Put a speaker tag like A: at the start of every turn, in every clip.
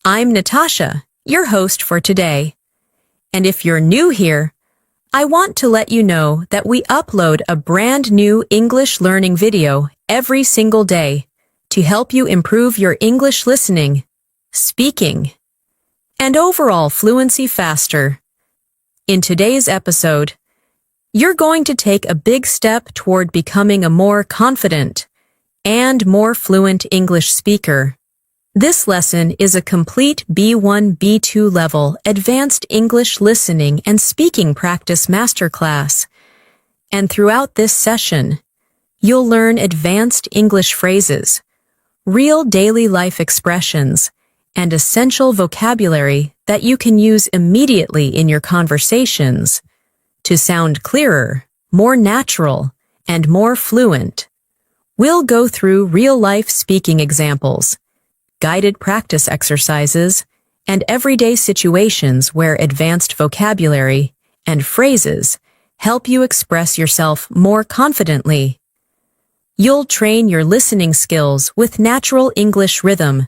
A: I'm Natasha, your host for today. And if you're new here, I want to let you know that we upload a brand new English learning video every single day to help you improve your English listening, speaking, and overall fluency faster. In today's episode, you're going to take a big step toward becoming a more confident and more fluent English speaker. This lesson is a complete B1, B2 level advanced English listening and speaking practice masterclass. And throughout this session, you'll learn advanced English phrases, real daily life expressions, and essential vocabulary that you can use immediately in your conversations to sound clearer, more natural, and more fluent. We'll go through real-life speaking examples, guided practice exercises, and everyday situations where advanced vocabulary and phrases help you express yourself more confidently. You'll train your listening skills with natural English rhythm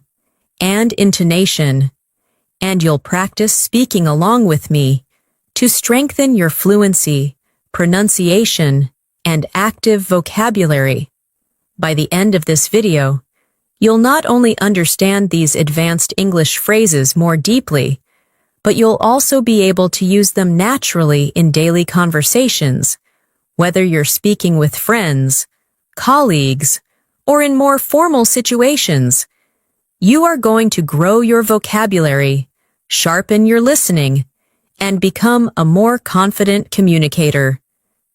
A: and intonation, and you'll practice speaking along with me to strengthen your fluency, pronunciation, and active vocabulary. By the end of this video, you'll not only understand these advanced English phrases more deeply, but you'll also be able to use them naturally in daily conversations, whether you're speaking with friends, colleagues, or in more formal situations. You are going to grow your vocabulary, sharpen your listening, and become a more confident communicator.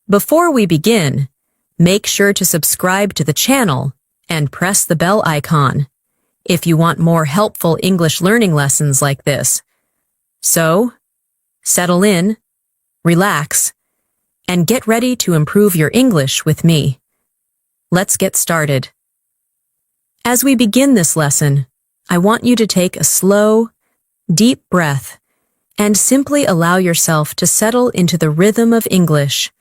A: Before we begin, make sure to subscribe to the channel and press the bell icon if you want more helpful English learning lessons like this. So, settle in, relax, and get ready to improve your English with me. Let's get started. As we begin this lesson, I want you to take a slow, deep breath and simply allow yourself to settle into the rhythm of English.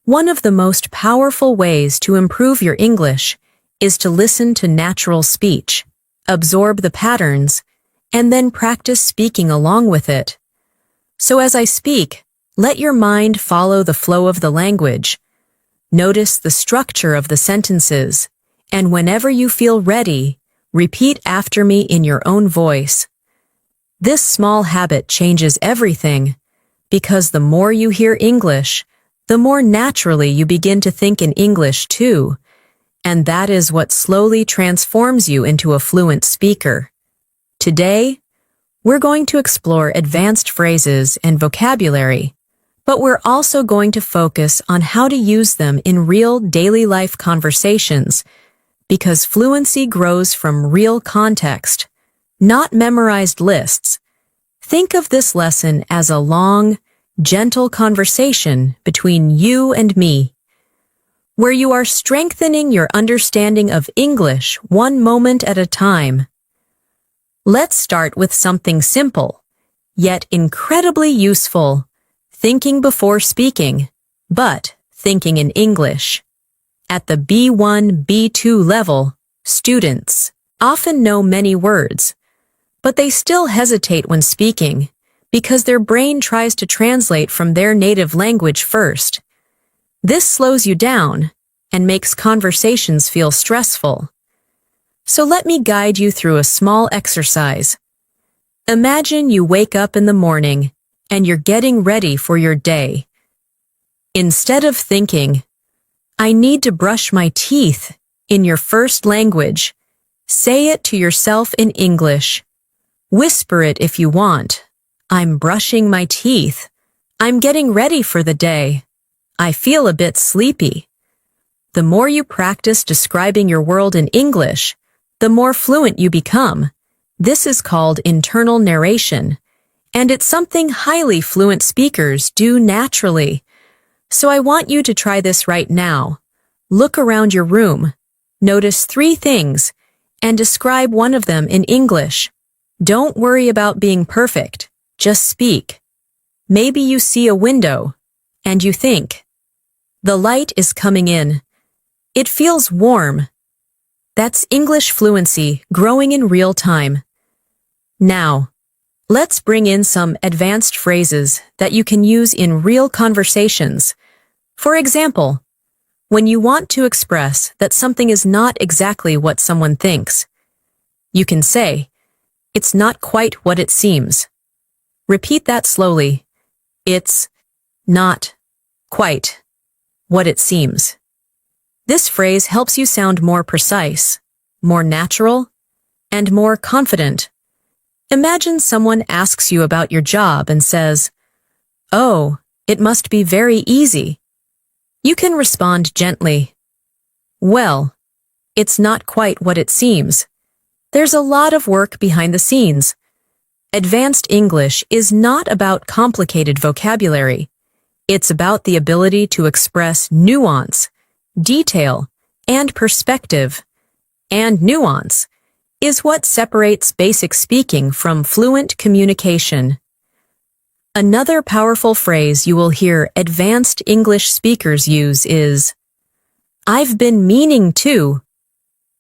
A: One of the most powerful ways to improve your English is to listen to natural speech, absorb the patterns, and then practice speaking along with it. So as I speak, let your mind follow the flow of the language. Notice the structure of the sentences, and whenever you feel ready, repeat after me in your own voice. This small habit changes everything, because the more you hear English, the more naturally you begin to think in English too. And that is what slowly transforms you into a fluent speaker. Today, we're going to explore advanced phrases and vocabulary, but we're also going to focus on how to use them in real daily life conversations, because fluency grows from real context, not memorized lists. Think of this lesson as a long, gentle conversation between you and me, where you are strengthening your understanding of English one moment at a time. Let's start with something simple, yet incredibly useful: thinking before speaking, but thinking in English. At the B1, B2 level, students often know many words, but they still hesitate when speaking because their brain tries to translate from their native language first. This slows you down and makes conversations feel stressful. So let me guide you through a small exercise. Imagine you wake up in the morning and you're getting ready for your day. Instead of thinking, "I need to brush my teeth," in your first language, say it to yourself in English. Whisper it if you want. "I'm brushing my teeth. I'm getting ready for the day. I feel a bit sleepy." The more you practice describing your world in English, the more fluent you become. This is called internal narration, and it's something highly fluent speakers do naturally. So I want you to try this right now. Look around your room, notice 3 things, and describe one of them in English. Don't worry about being perfect, just speak. Maybe you see a window, and you think, "The light is coming in. It feels warm." That's English fluency growing in real time. Now, let's bring in some advanced phrases that you can use in real conversations. For example, when you want to express that something is not exactly what someone thinks, you can say, "It's not quite what it seems." Repeat that slowly. It's not quite what it seems. This phrase helps you sound more precise, more natural, and more confident. Imagine someone asks you about your job and says, "Oh, it must be very easy." You can respond gently, "Well, it's not quite what it seems. There's a lot of work behind the scenes." Advanced English is not about complicated vocabulary. It's about the ability to express nuance, detail, and perspective. And nuance is what separates basic speaking from fluent communication. Another powerful phrase you will hear advanced English speakers use is, "I've been meaning to."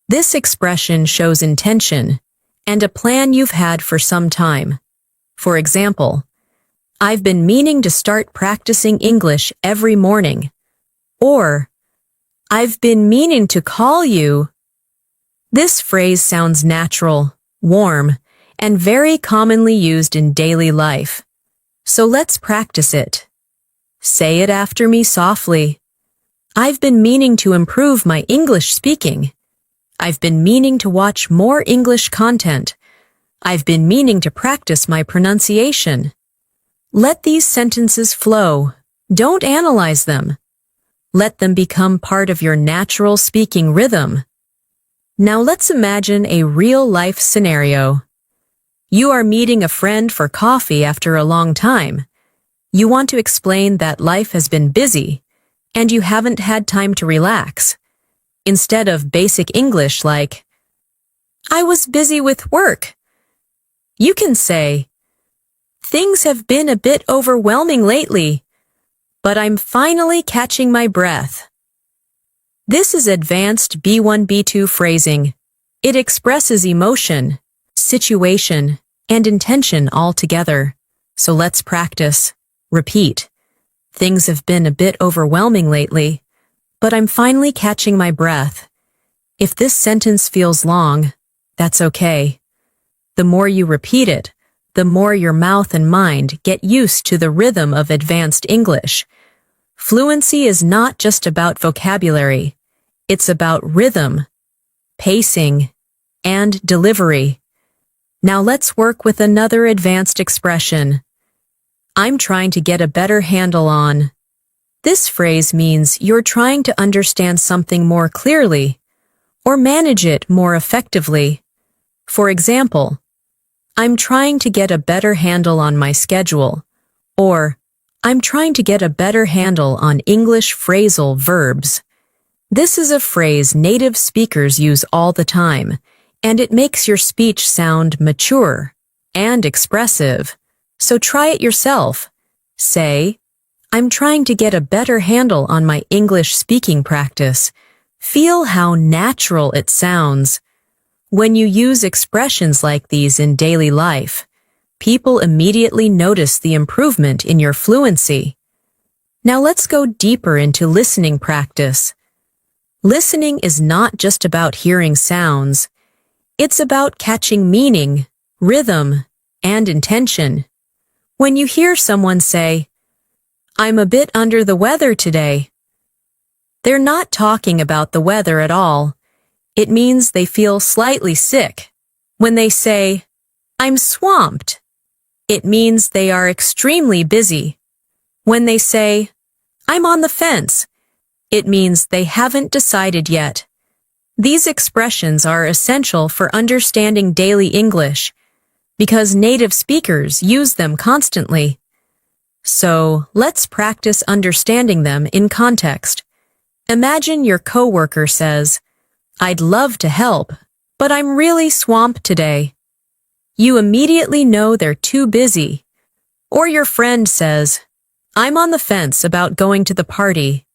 A: This expression shows intention and a plan you've had for some time. For example, "I've been meaning to start practicing English every morning." Or, "I've been meaning to call you." This phrase sounds natural, warm, and very commonly used in daily life. So let's practice it. Say it after me softly. "I've been meaning to improve my English speaking." "I've been meaning to watch more English content." "I've been meaning to practice my pronunciation." Let these sentences flow. Don't analyze them. Let them become part of your natural speaking rhythm. Now let's imagine a real-life scenario. You are meeting a friend for coffee after a long time. You want to explain that life has been busy, and you haven't had time to relax. Instead of basic English like, "I was busy with work," you can say, "Things have been a bit overwhelming lately, but I'm finally catching my breath." This is advanced B1, B2 phrasing. It expresses emotion, situation, and intention all together. So let's practice. Repeat. "Things have been a bit overwhelming lately, but I'm finally catching my breath." If this sentence feels long, that's okay. The more you repeat it, the more your mouth and mind get used to the rhythm of advanced English. Fluency is not just about vocabulary. It's about rhythm, pacing, and delivery. Now let's work with another advanced expression. "I'm trying to get a better handle on." This phrase means you're trying to understand something more clearly or manage it more effectively. For example, "I'm trying to get a better handle on my schedule," or "I'm trying to get a better handle on English phrasal verbs." This is a phrase native speakers use all the time, and it makes your speech sound mature and expressive. So try it yourself. Say, "I'm trying to get a better handle on my English speaking practice." Feel how natural it sounds. When you use expressions like these in daily life, people immediately notice the improvement in your fluency. Now let's go deeper into listening practice. Listening is not just about hearing sounds. It's about catching meaning, rhythm, and intention. When you hear someone say, "I'm a bit under the weather today," they're not talking about the weather at all. It means they feel slightly sick. When they say, "I'm swamped," it means they are extremely busy. When they say, "I'm on the fence," it means they haven't decided yet. These expressions are essential for understanding daily English because native speakers use them constantly. So, let's practice understanding them in context. Imagine your coworker says, "I'd love to help, but I'm really swamped today." You immediately know they're too busy. Or your friend says, "I'm on the fence about going to the party."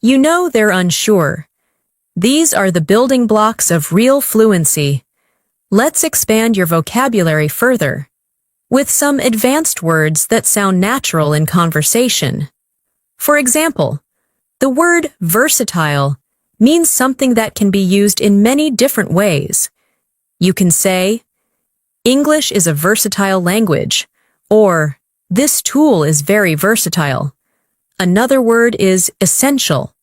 A: You know they're unsure. These are the building blocks of real fluency. Let's expand your vocabulary further with some advanced words that sound natural in conversation. For example, the word versatile means something that can be used in many different ways. You can say, English is a versatile language, or this tool is very versatile. Another word is essential.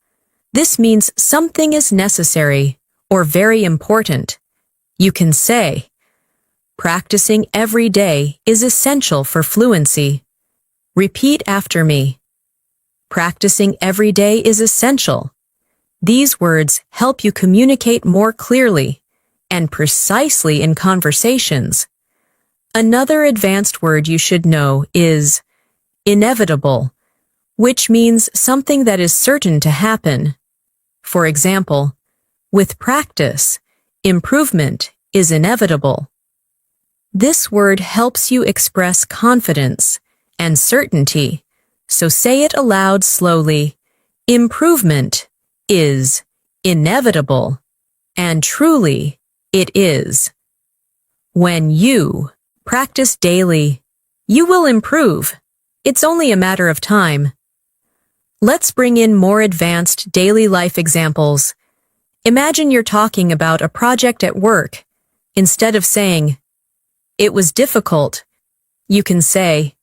A: This means something is necessary or very important. You can say, practicing every day is essential for fluency. Repeat after me. Practicing every day is essential. These words help you communicate more clearly and precisely in conversations. Another advanced word you should know is inevitable, which means something that is certain to happen. For example, with practice, improvement is inevitable. This word helps you express confidence and certainty, so say it aloud slowly. Improvement is inevitable, and truly, it is. When you practice daily, you will improve. It's only a matter of time. Let's bring in more advanced daily life examples. Imagine you're talking about a project at work. Instead of saying, it was difficult, you can say,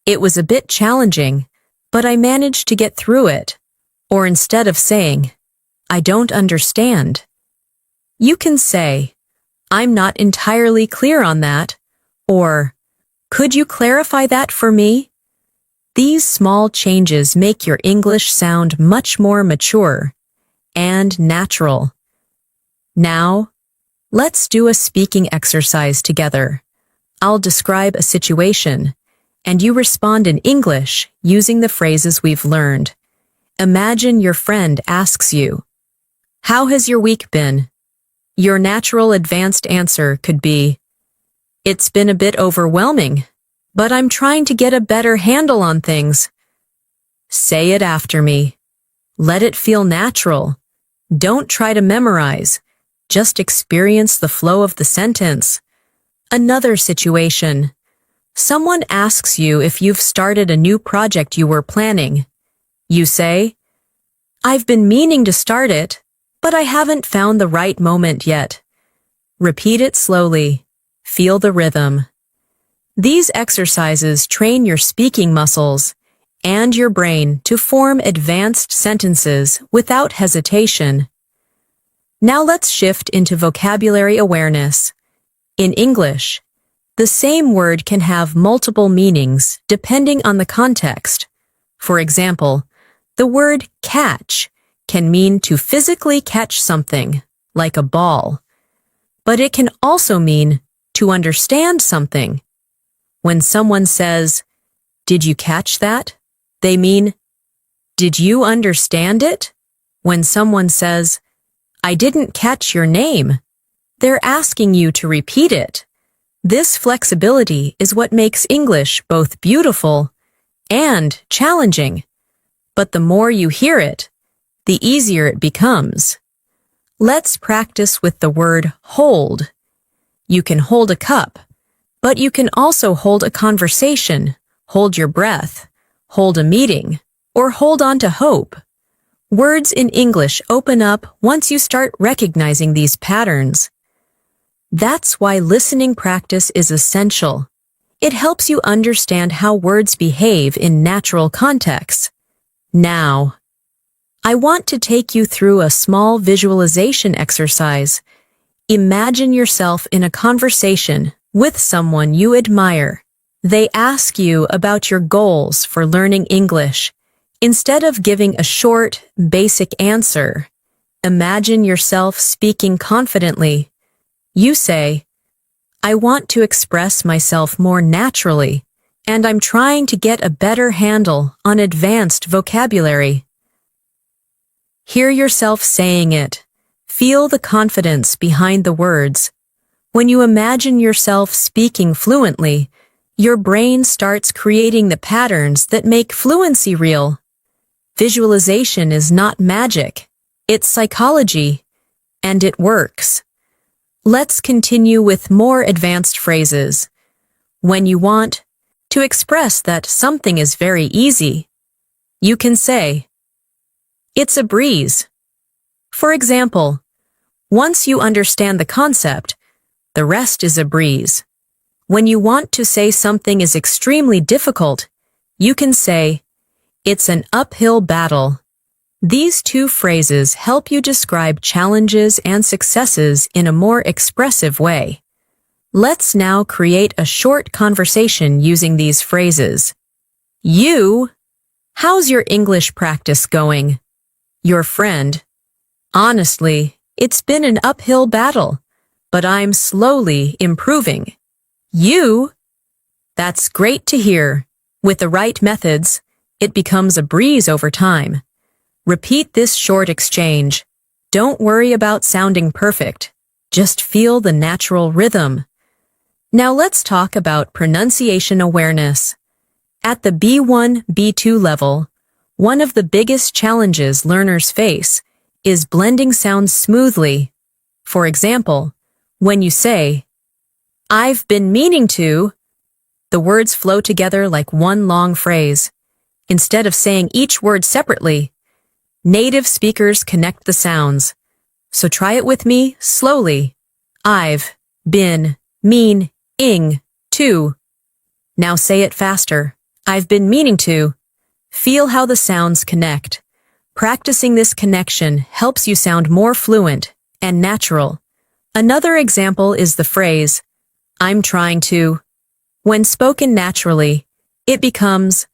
A: it was a bit challenging, but I managed to get through it. Or instead of saying, I don't understand, you can say, I'm not entirely clear on that, or could you clarify that for me? These small changes make your English sound much more mature and natural. Now, let's do a speaking exercise together. I'll describe a situation, and you respond in English using the phrases we've learned. Imagine your friend asks you, how has your week been? Your natural advanced answer could be, it's been a bit overwhelming, but I'm trying to get a better handle on things. Say it after me. Let it feel natural. Don't try to memorize. Just experience the flow of the sentence. Another situation. Someone asks you if you've started a new project you were planning. You say, I've been meaning to start it, but I haven't found the right moment yet. Repeat it slowly. Feel the rhythm. These exercises train your speaking muscles and your brain to form advanced sentences without hesitation. Now let's shift into vocabulary awareness. In English, the same word can have multiple meanings depending on the context. For example, the word catch can mean to physically catch something, like a ball, but it can also mean to understand something. When someone says, did you catch that? They mean, did you understand it? When someone says, I didn't catch your name, they're asking you to repeat it. This flexibility is what makes English both beautiful and challenging. But the more you hear it, the easier it becomes. Let's practice with the word hold. You can hold a cup, but you can also hold a conversation, hold your breath, hold a meeting, or hold on to hope. Words in English open up once you start recognizing these patterns. That's why listening practice is essential. It helps you understand how words behave in natural contexts. Now, I want to take you through a small visualization exercise. Imagine yourself in a conversation with someone you admire. They ask you about your goals for learning English. Instead of giving a short, basic answer, imagine yourself speaking confidently. You say, I want to express myself more naturally, and I'm trying to get a better handle on advanced vocabulary. Hear yourself saying it. Feel the confidence behind the words. When you imagine yourself speaking fluently, your brain starts creating the patterns that make fluency real. Visualization is not magic. It's psychology, and it works. Let's continue with more advanced phrases. When you want to express that something is very easy, you can say, "It's a breeze." For example, once you understand the concept, the rest is a breeze. When you want to say something is extremely difficult, you can say, "It's an uphill battle." These two phrases help you describe challenges and successes in a more expressive way. Let's now create a short conversation using these phrases. You, how's your English practice going? Your friend, honestly, it's been an uphill battle, but I'm slowly improving. You, that's great to hear. With the right methods, it becomes a breeze over time. Repeat this short exchange. Don't worry about sounding perfect. Just feel the natural rhythm. Now let's talk about pronunciation awareness. At the B1, B2 level, one of the biggest challenges learners face is blending sounds smoothly. For example, when you say, "I've been meaning to," the words flow together like one long phrase. Instead of saying each word separately, native speakers connect the sounds. So try it with me slowly. I've been meaning to. Now say it faster. I've been meaning to. Feel how the sounds connect. Practicing this connection helps you sound more fluent and natural. Another example is the phrase, "I'm trying to." When spoken naturally, it becomes,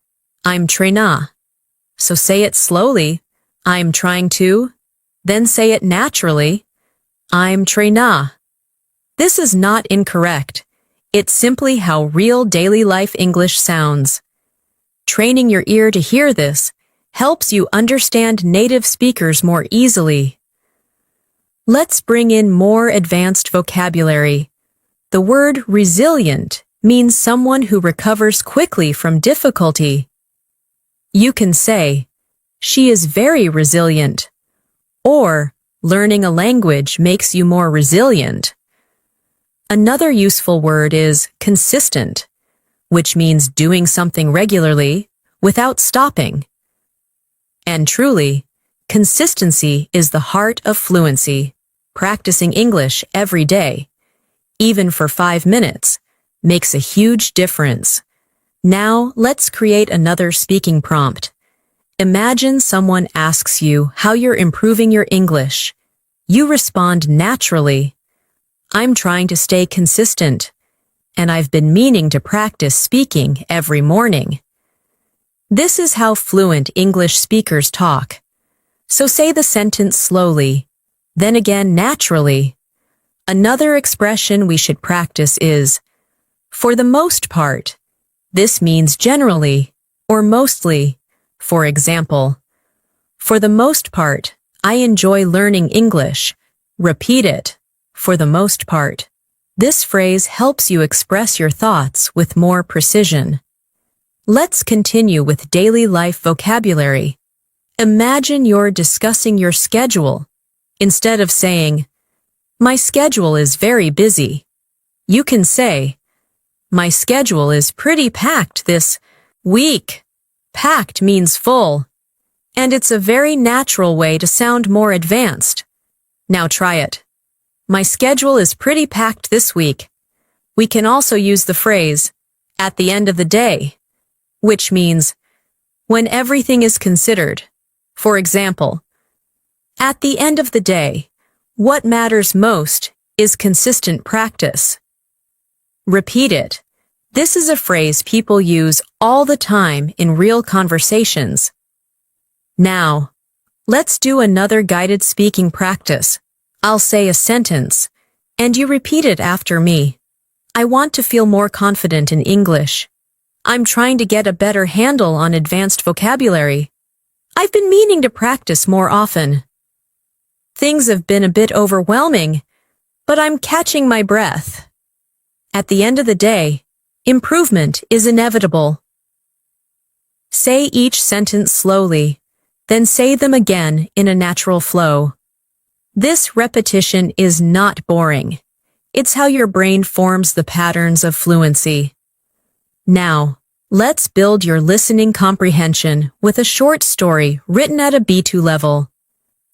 A: "I'm tryna." So say it slowly, "I'm trying to," then say it naturally, "I'm tryna." This is not incorrect. It's simply how real daily life English sounds. Training your ear to hear this helps you understand native speakers more easily. Let's bring in more advanced vocabulary. The word resilient means someone who recovers quickly from difficulty. You can say, "She is very resilient," or "Learning a language makes you more resilient." Another useful word is consistent, which means doing something regularly without stopping. And truly, consistency is the heart of fluency. Practicing English every day, even for 5 minutes, makes a huge difference. Now, let's create another speaking prompt. Imagine someone asks you how you're improving your English. You respond naturally, "I'm trying to stay consistent, and I've been meaning to practice speaking every morning." This is how fluent English speakers talk. So say the sentence slowly, then again naturally. Another expression we should practice is, "For the most part." This means generally or mostly. For example, "For the most part, I enjoy learning English." Repeat it, "For the most part." This phrase helps you express your thoughts with more precision. Let's continue with daily life vocabulary. Imagine you're discussing your schedule. Instead of saying, "My schedule is very busy," you can say, "My schedule is pretty packed this week." Packed means full, and it's a very natural way to sound more advanced. Now try it. "My schedule is pretty packed this week." We can also use the phrase, "at the end of the day," which means when everything is considered. For example, "At the end of the day, what matters most is consistent practice." Repeat it. This is a phrase people use all the time in real conversations. Now, let's do another guided speaking practice. I'll say a sentence, and you repeat it after me. "I want to feel more confident in English." "I'm trying to get a better handle on advanced vocabulary." "I've been meaning to practice more often." "Things have been a bit overwhelming, but I'm catching my breath." At the end of the day, improvement is inevitable. Say each sentence slowly, then say them again in a natural flow. This repetition is not boring. It's how your brain forms the patterns of fluency. Now, let's build your listening comprehension with a short story written at a B2 level.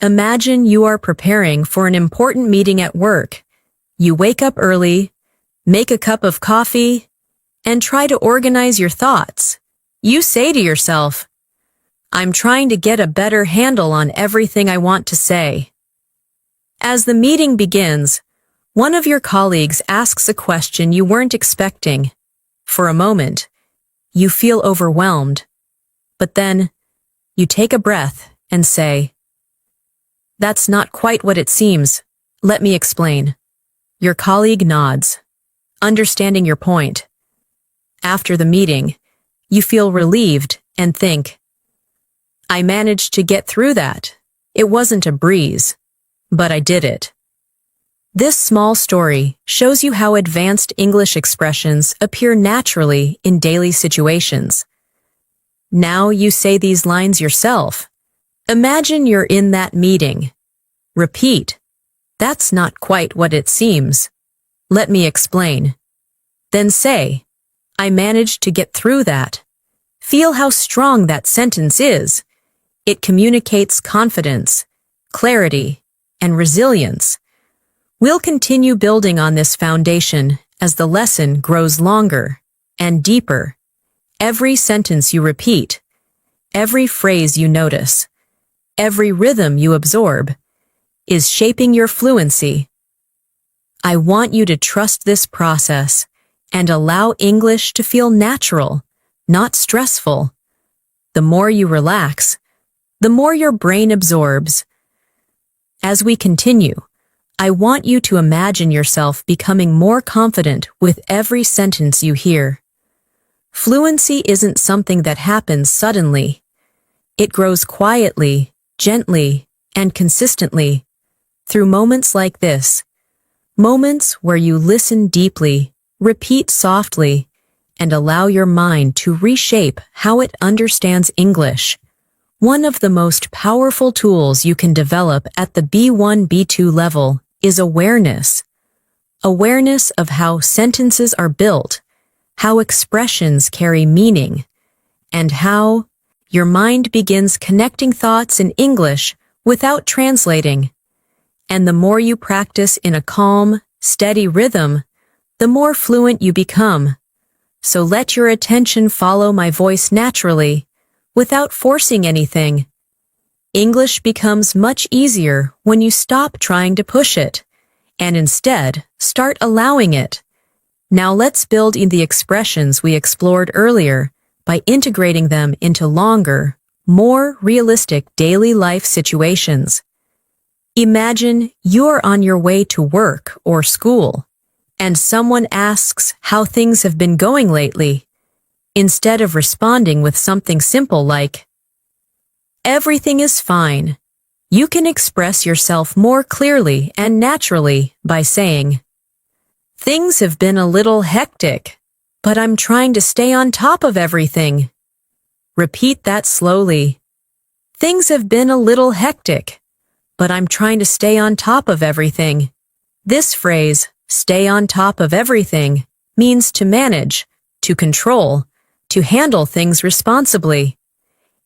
A: Imagine you are preparing for an important meeting at work. You wake up early, make a cup of coffee, and try to organize your thoughts. You say to yourself, "I'm trying to get a better handle on everything I want to say." As the meeting begins, one of your colleagues asks a question you weren't expecting. For a moment, you feel overwhelmed, but then you take a breath and say, "That's not quite what it seems. Let me explain." Your colleague nods, understanding your point. After the meeting, you feel relieved and think, "I managed to get through that. It wasn't a breeze, but I did it." This small story shows you how advanced English expressions appear naturally in daily situations. Now you say these lines yourself. Imagine you're in that meeting. Repeat, "That's not quite what it seems. Let me explain." Then say, "I managed to get through that." Feel how strong that sentence is. It communicates confidence, clarity, and resilience. We'll continue building on this foundation as the lesson grows longer and deeper. Every sentence you repeat, every phrase you notice, every rhythm you absorb, is shaping your fluency. I want you to trust this process and allow English to feel natural, not stressful. The more you relax, the more your brain absorbs. As we continue, I want you to imagine yourself becoming more confident with every sentence you hear. Fluency isn't something that happens suddenly. It grows quietly, gently, and consistently through moments like this. Moments where you listen deeply, repeat softly, and allow your mind to reshape how it understands English. One of the most powerful tools you can develop at the B1, B2 level is awareness. Awareness of how sentences are built, how expressions carry meaning, and how your mind begins connecting thoughts in English without translating. And the more you practice in a calm, steady rhythm, the more fluent you become. So let your attention follow my voice naturally, without forcing anything. English becomes much easier when you stop trying to push it, and instead start allowing it. Now let's build in the expressions we explored earlier by integrating them into longer, more realistic daily life situations. Imagine you're on your way to work or school, and someone asks how things have been going lately. Instead of responding with something simple like, "Everything is fine," you can express yourself more clearly and naturally by saying, "Things have been a little hectic, but I'm trying to stay on top of everything." Repeat that slowly. "Things have been a little hectic, but I'm trying to stay on top of everything." This phrase, "stay on top of everything," means to manage, to control, to handle things responsibly.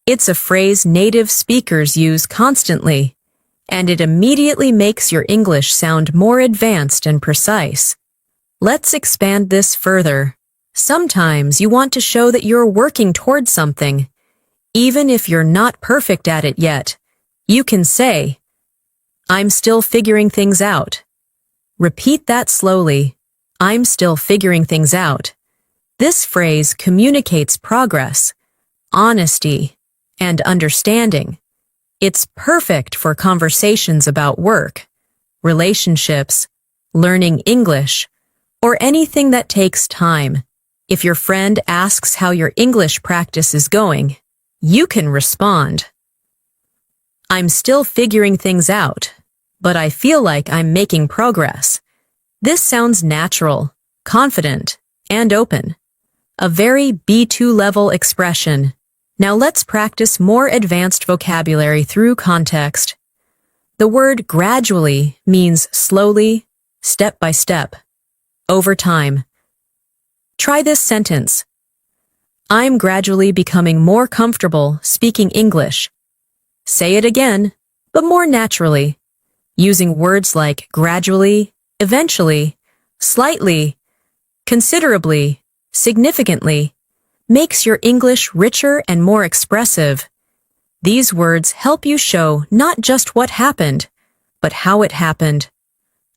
A: It's a phrase native speakers use constantly, and it immediately makes your English sound more advanced and precise. Let's expand this further. Sometimes you want to show that you're working towards something. Even if you're not perfect at it yet, you can say, "I'm still figuring things out." Repeat that slowly. "I'm still figuring things out." This phrase communicates progress, honesty, and understanding. It's perfect for conversations about work, relationships, learning English, or anything that takes time. If your friend asks how your English practice is going, you can respond, "I'm still figuring things out, but I feel like I'm making progress." This sounds natural, confident, and open. A very B2 level expression. Now let's practice more advanced vocabulary through context. The word gradually means slowly, step by step, over time. Try this sentence. I'm gradually becoming more comfortable speaking English. Say it again, but more naturally, using words like gradually, eventually, slightly, considerably, significantly, makes your English richer and more expressive. These words help you show not just what happened, but how it happened.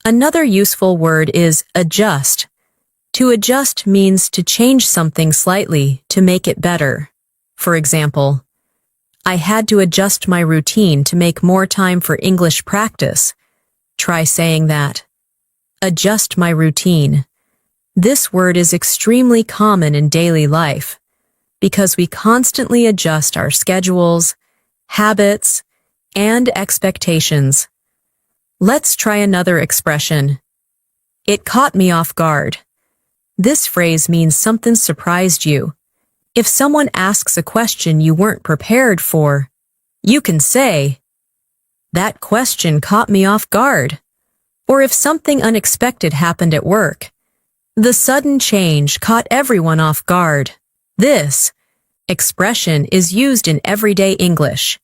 A: Another useful word is adjust. To adjust means to change something slightly to make it better. For example, I had to adjust my routine to make more time for English practice. Try saying that. Adjust my routine. This word is extremely common in daily life because we constantly adjust our schedules, habits, and expectations. Let's try another expression. It caught me off guard. This phrase means something surprised you. If someone asks a question you weren't prepared for, you can say, "That question caught me off guard." Or if something unexpected happened at work, the sudden change caught everyone off guard. This expression is used in everyday English,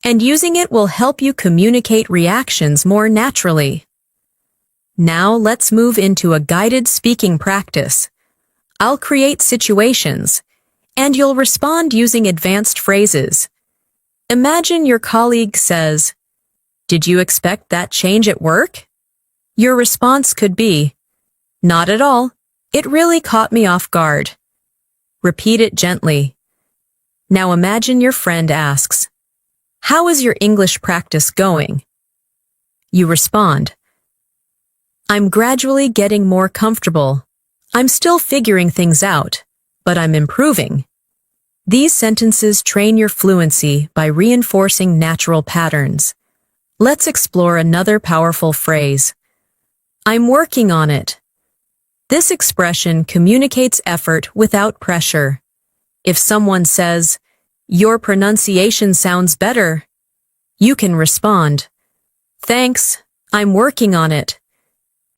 A: and using it will help you communicate reactions more naturally. Now let's move into a guided speaking practice. I'll create situations, and you'll respond using advanced phrases. Imagine your colleague says, "Did you expect that change at work?" Your response could be, "Not at all. It really caught me off guard." Repeat it gently. Now imagine your friend asks, "How is your English practice going?" You respond, "I'm gradually getting more comfortable. I'm still figuring things out, but I'm improving." These sentences train your fluency by reinforcing natural patterns. Let's explore another powerful phrase. I'm working on it. This expression communicates effort without pressure. If someone says, "Your pronunciation sounds better," you can respond, "Thanks, I'm working on it."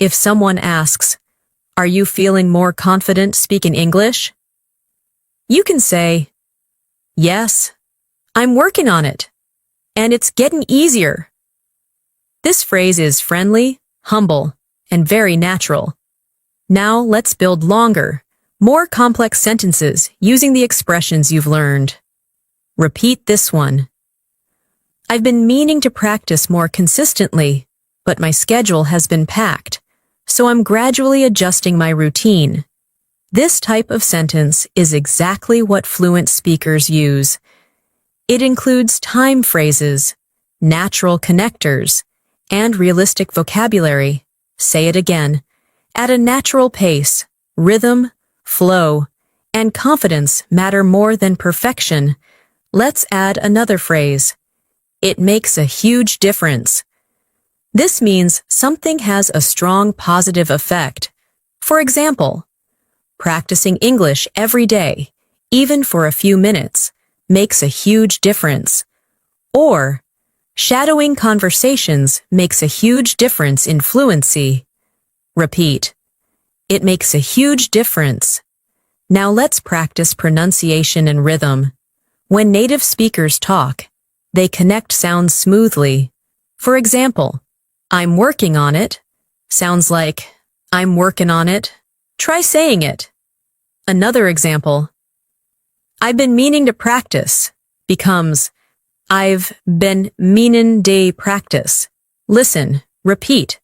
A: If someone asks, "Are you feeling more confident speaking English?" you can say, "Yes, I'm working on it, and it's getting easier." This phrase is friendly, humble, and very natural. Now let's build longer, more complex sentences using the expressions you've learned. Repeat this one. I've been meaning to practice more consistently, but my schedule has been packed, so I'm gradually adjusting my routine. This type of sentence is exactly what fluent speakers use. It includes time phrases, natural connectors, and realistic vocabulary. Say it again. At a natural pace, rhythm, flow, and confidence matter more than perfection. Let's add another phrase. It makes a huge difference. This means something has a strong positive effect. For example, practicing English every day, even for a few minutes, makes a huge difference. Or, shadowing conversations makes a huge difference in fluency. Repeat. It makes a huge difference. Now let's practice pronunciation and rhythm. When native speakers talk, they connect sounds smoothly. For example, I'm working on it sounds like I'm working on it. Try saying it. Another example, I've been meaning to practice becomes I've been meanin' to practice. Listen, repeat,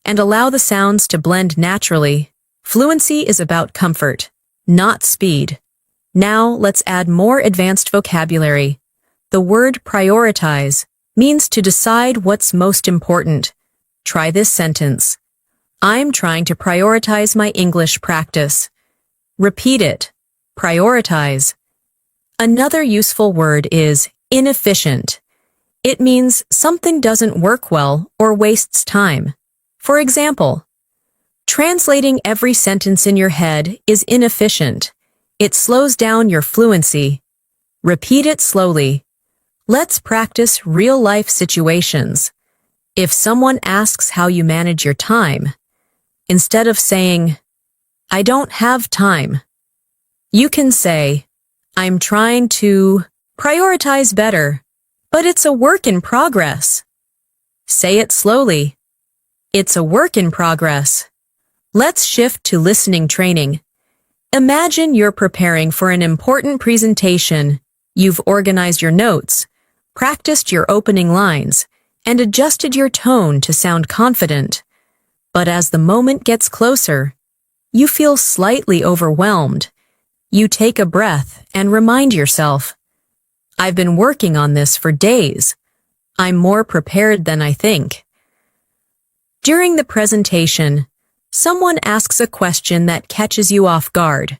A: and allow the sounds to blend naturally. Fluency is about comfort, not speed. Now let's add more advanced vocabulary. The word prioritize means to decide what's most important. Try this sentence. I'm trying to prioritize my English practice. Repeat it. Prioritize. Another useful word is inefficient. It means something doesn't work well or wastes time. For example, translating every sentence in your head is inefficient. It slows down your fluency. Repeat it slowly. Let's practice real-life situations. If someone asks how you manage your time, Instead of saying, I don't have time, you can say, I'm trying to prioritize better, but it's a work in progress. Say it slowly. It's a work in progress. Let's shift to listening training. Imagine you're preparing for an important presentation. You've organized your notes, practiced your opening lines, and adjusted your tone to sound confident. But as the moment gets closer, you feel slightly overwhelmed. You take a breath and remind yourself, I've been working on this for days. I'm more prepared than I think. During the presentation, someone asks a question that catches you off guard.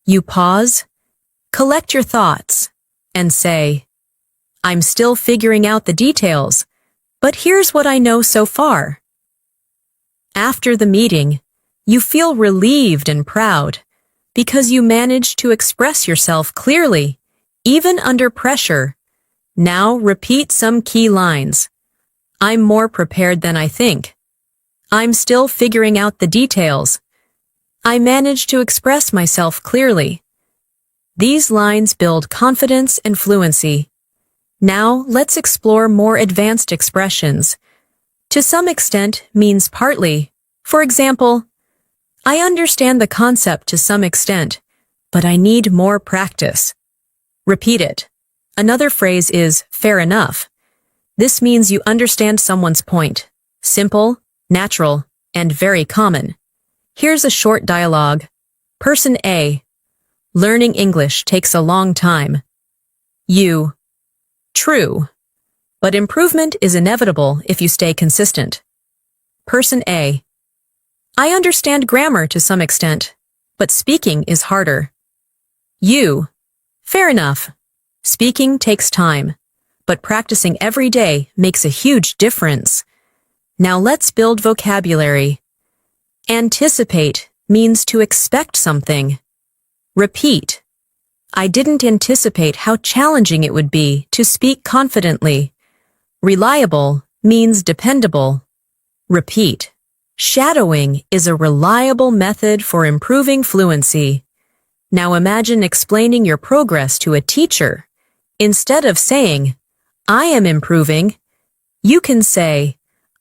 A: You pause, collect your thoughts, and say, I'm still figuring out the details, but here's what I know so far. After the meeting, you feel relieved and proud because you managed to express yourself clearly, even under pressure. Now repeat some key lines. I'm more prepared than I think. I'm still figuring out the details. I managed to express myself clearly. These lines build confidence and fluency. Now let's explore more advanced expressions. To some extent means partly. For example, I understand the concept to some extent, but I need more practice. Repeat it. Another phrase is fair enough. This means you understand someone's point. Simple, natural, and very common. Here's a short dialogue. Person A. Learning English takes a long time. You. True. But improvement is inevitable if you stay consistent. Person A. I understand grammar to some extent, but speaking is harder. You. Fair enough. Speaking takes time, but practicing every day makes a huge difference. Now let's build vocabulary. Anticipate means to expect something. Repeat. I didn't anticipate how challenging it would be to speak confidently. Reliable means dependable. Repeat. Shadowing is a reliable method for improving fluency. Now imagine explaining your progress to a teacher. Instead of saying, I am improving, you can say,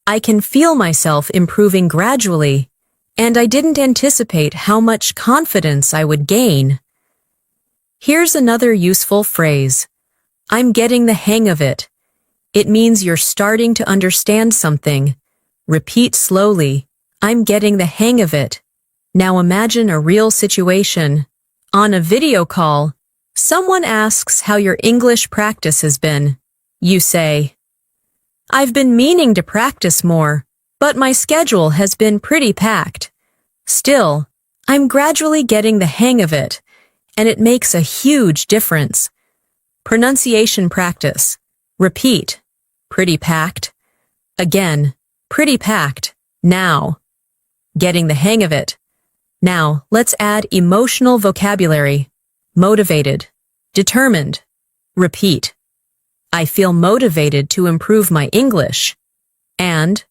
A: I can feel myself improving gradually, and I didn't anticipate how much confidence I would gain. Here's another useful phrase. I'm getting the hang of it. It means you're starting to understand something. Repeat slowly. I'm getting the hang of it. Now imagine a real situation. On a video call, someone asks how your English practice has been. You say, I've been meaning to practice more, but my schedule has been pretty packed. Still, I'm gradually getting the hang of it, and it makes a huge difference. Pronunciation practice. Repeat. Pretty packed. Again. Pretty packed. Now. Getting the hang of it. Now, let's add emotional vocabulary. Motivated. Determined. Repeat. I feel motivated to improve my English. And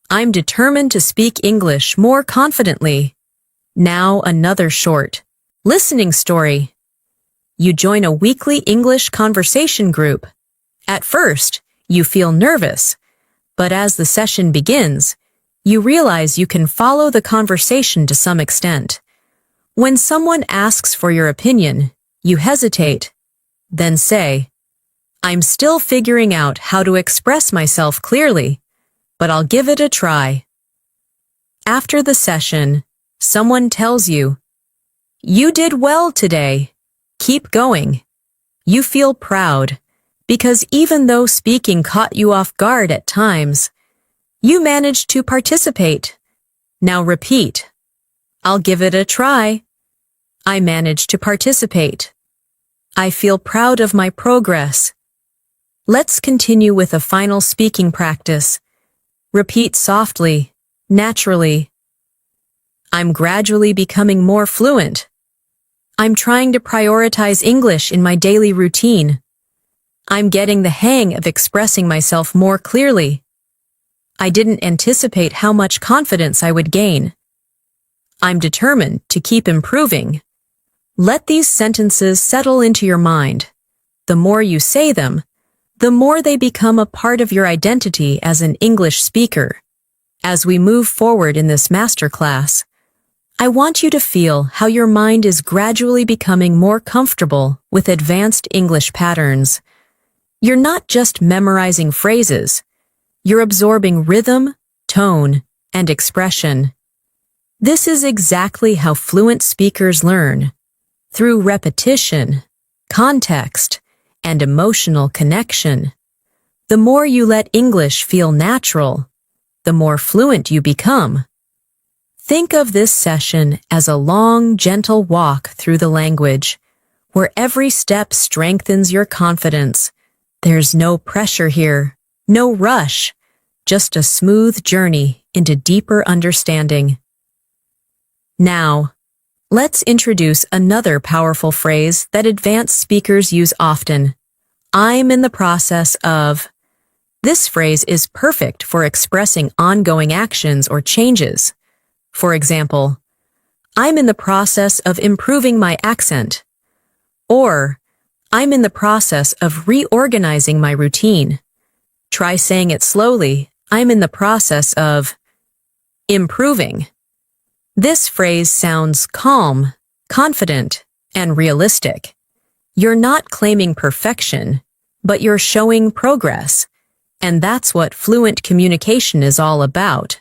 A: I'm determined to speak English more confidently. Now another short listening story. You join a weekly English conversation group. At first, you feel nervous, but as the session begins, you realize you can follow the conversation to some extent. When someone asks for your opinion, you hesitate. Then say, I'm still figuring out how to express myself clearly, but I'll give it a try. After the session, someone tells you, you did well today. Keep going. You feel proud, because even though speaking caught you off guard at times, you managed to participate. Now repeat. I'll give it a try. I managed to participate. I feel proud of my progress. Let's continue with a final speaking practice. Repeat softly, naturally. I'm gradually becoming more fluent. I'm trying to prioritize English in my daily routine. I'm getting the hang of expressing myself more clearly. I didn't anticipate how much confidence I would gain. I'm determined to keep improving. Let these sentences settle into your mind. The more you say them, the more they become a part of your identity as an English speaker. As we move forward in this masterclass, I want you to feel how your mind is gradually becoming more comfortable with advanced English patterns. You're not just memorizing phrases, you're absorbing rhythm, tone, and expression. This is exactly how fluent speakers learn, through repetition, context, and emotional connection. The more you let English feel natural, the more fluent you become. Think of this session as a long, gentle walk through the language, where every step strengthens your confidence. There's no pressure here, no rush, just a smooth journey into deeper understanding. Now, let's introduce another powerful phrase that advanced speakers use often. I'm in the process of. This phrase is perfect for expressing ongoing actions or changes. For example, I'm in the process of improving my accent. Or, I'm in the process of reorganizing my routine. Try saying it slowly. I'm in the process of improving. This phrase sounds calm, confident, and realistic. You're not claiming perfection, but you're showing progress, and that's what fluent communication is all about.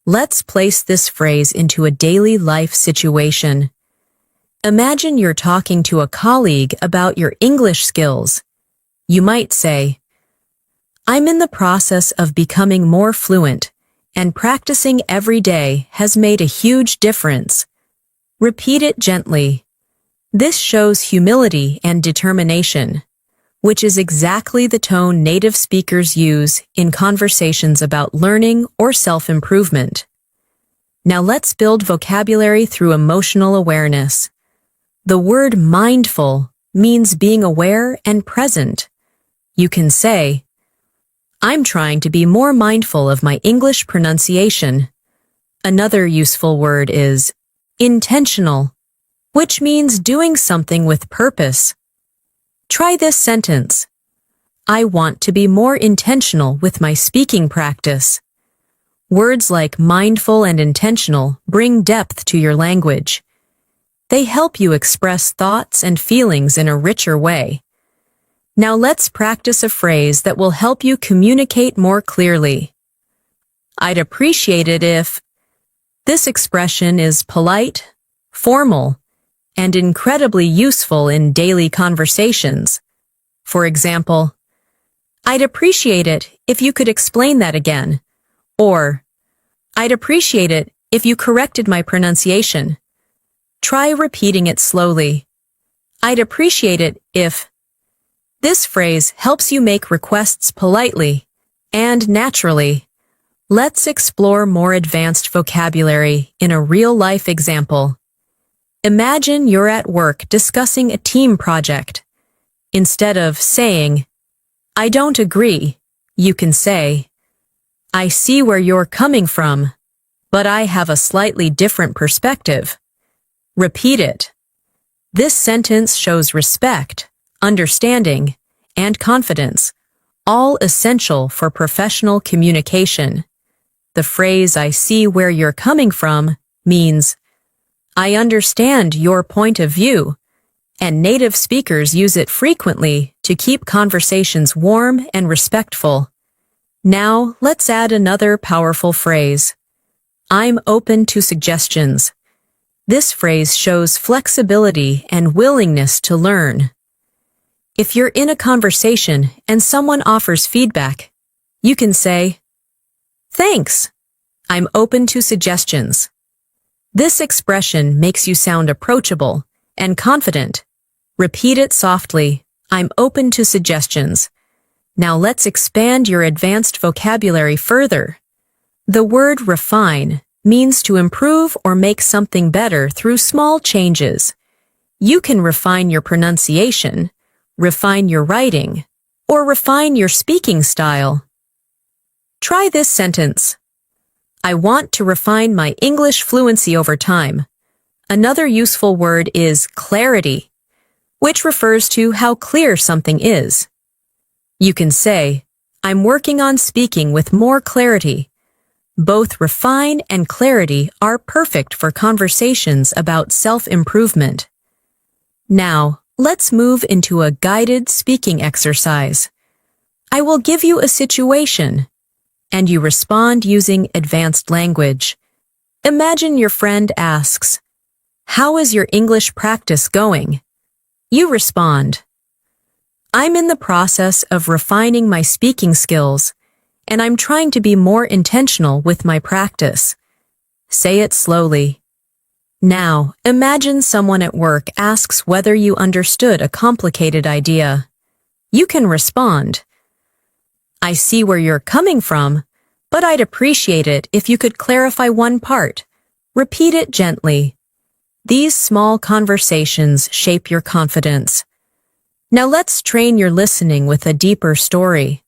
A: Let's place this phrase into a daily life situation. Imagine you're talking to a colleague about your English skills. You might say, I'm in the process of becoming more fluent, and practicing every day has made a huge difference. Repeat it gently. This shows humility and determination, which is exactly the tone native speakers use in conversations about learning or self-improvement. Now let's build vocabulary through emotional awareness. The word mindful means being aware and present. You can say, I'm trying to be more mindful of my English pronunciation. Another useful word is intentional, which means doing something with purpose. Try this sentence. I want to be more intentional with my speaking practice. Words like mindful and intentional bring depth to your language. They help you express thoughts and feelings in a richer way. Now let's practice a phrase that will help you communicate more clearly. I'd appreciate it if. This expression is polite, formal, and incredibly useful in daily conversations. For example, I'd appreciate it if you could explain that again. Or, I'd appreciate it if you corrected my pronunciation. Try repeating it slowly. I'd appreciate it if. This phrase helps you make requests politely and naturally. Let's explore more advanced vocabulary in a real-life example. Imagine you're at work discussing a team project. Instead of saying, I don't agree, you can say, I see where you're coming from, but I have a slightly different perspective. Repeat it. This sentence shows respect, understanding, and confidence, all essential for professional communication. The phrase I see where you're coming from means I understand your point of view, and native speakers use it frequently to keep conversations warm and respectful. Now, let's add another powerful phrase. I'm open to suggestions. This phrase shows flexibility and willingness to learn. If you're in a conversation and someone offers feedback, you can say, Thanks. I'm open to suggestions. This expression makes you sound approachable and confident. Repeat it softly. I'm open to suggestions. Now let's expand your advanced vocabulary further. The word refine means to improve or make something better through small changes. You can refine your pronunciation, refine your writing, or refine your speaking style. Try this sentence. I want to refine my English fluency over time. Another useful word is clarity, which refers to how clear something is. You can say, I'm working on speaking with more clarity. Both refine and clarity are perfect for conversations about self-improvement. Now, let's move into a guided speaking exercise. I will give you a situation, and you respond using advanced language. Imagine your friend asks, "How is your English practice going?" You respond, "I'm in the process of refining my speaking skills, and I'm trying to be more intentional with my practice." Say it slowly. Now, imagine someone at work asks whether you understood a complicated idea. You can respond, "I see where you're coming from, but I'd appreciate it if you could clarify one part." Repeat it gently. These small conversations shape your confidence. Now let's train your listening with a deeper story.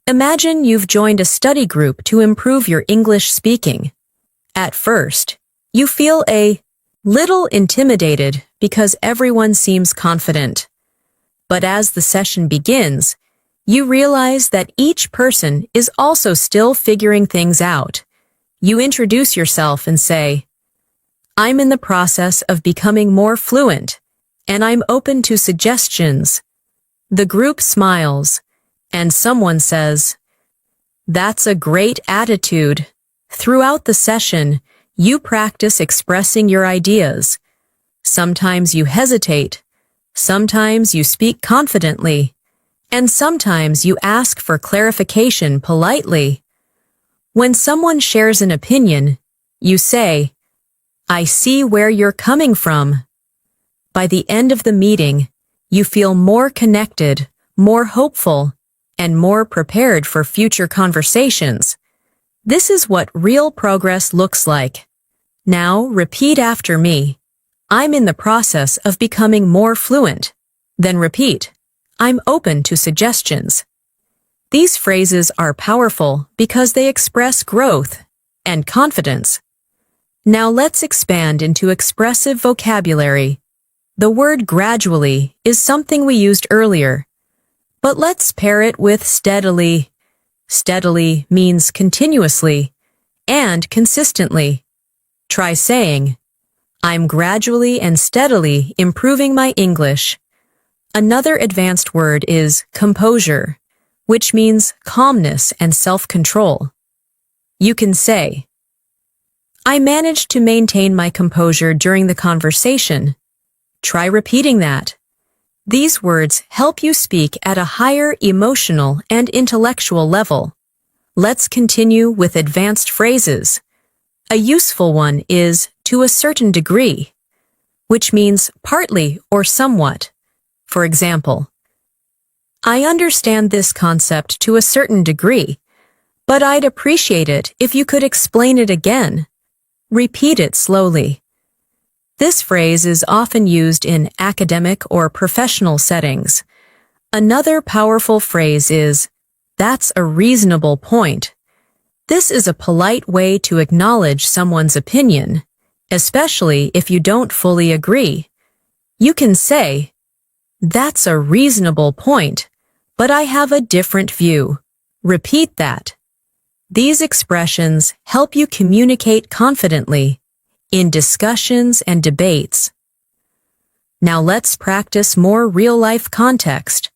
A: Imagine you've joined a study group to improve your English speaking. At first, you feel a little intimidated because everyone seems confident. But as the session begins, you realize that each person is also still figuring things out. You introduce yourself and say, "I'm in the process of becoming more fluent, and I'm open to suggestions." The group smiles, and someone says, "That's a great attitude." Throughout the session, you practice expressing your ideas. Sometimes you hesitate, sometimes you speak confidently, and sometimes you ask for clarification politely. When someone shares an opinion, you say, "I see where you're coming from." By the end of the meeting, you feel more connected, more hopeful, and more prepared for future conversations. This is what real progress looks like. Now repeat after me. I'm in the process of becoming more fluent. Then repeat, I'm open to suggestions. These phrases are powerful because they express growth and confidence. Now let's expand into expressive vocabulary. The word gradually is something we used earlier, but let's pair it with steadily. Steadily means continuously and consistently. Try saying, I'm gradually and steadily improving my English. Another advanced word is composure, which means calmness and self-control. You can say, I managed to maintain my composure during the conversation. Try repeating that. These words help you speak at a higher emotional and intellectual level. Let's continue with advanced phrases. A useful one is to a certain degree, which means partly or somewhat. For example, I understand this concept to a certain degree, but I'd appreciate it if you could explain it again. Repeat it slowly. This phrase is often used in academic or professional settings. Another powerful phrase is, that's a reasonable point. This is a polite way to acknowledge someone's opinion, especially if you don't fully agree. You can say, that's a reasonable point, but I have a different view. Repeat that. These expressions help you communicate confidently in discussions and debates. Now let's practice more real-life context.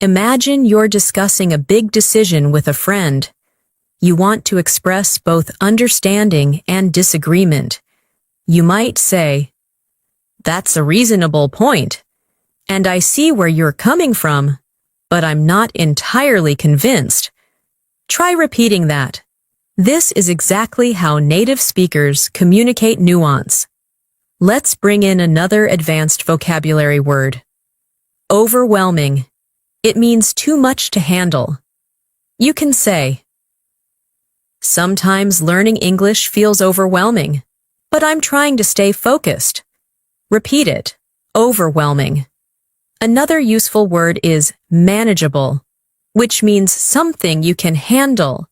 A: Imagine you're discussing a big decision with a friend. You want to express both understanding and disagreement. You might say, that's a reasonable point, and I see where you're coming from, but I'm not entirely convinced. Try repeating that. This is exactly how native speakers communicate nuance. Let's bring in another advanced vocabulary word. Overwhelming. It means too much to handle. You can say, sometimes learning English feels overwhelming, but I'm trying to stay focused. Repeat it. Overwhelming. Another useful word is manageable, which means something you can handle.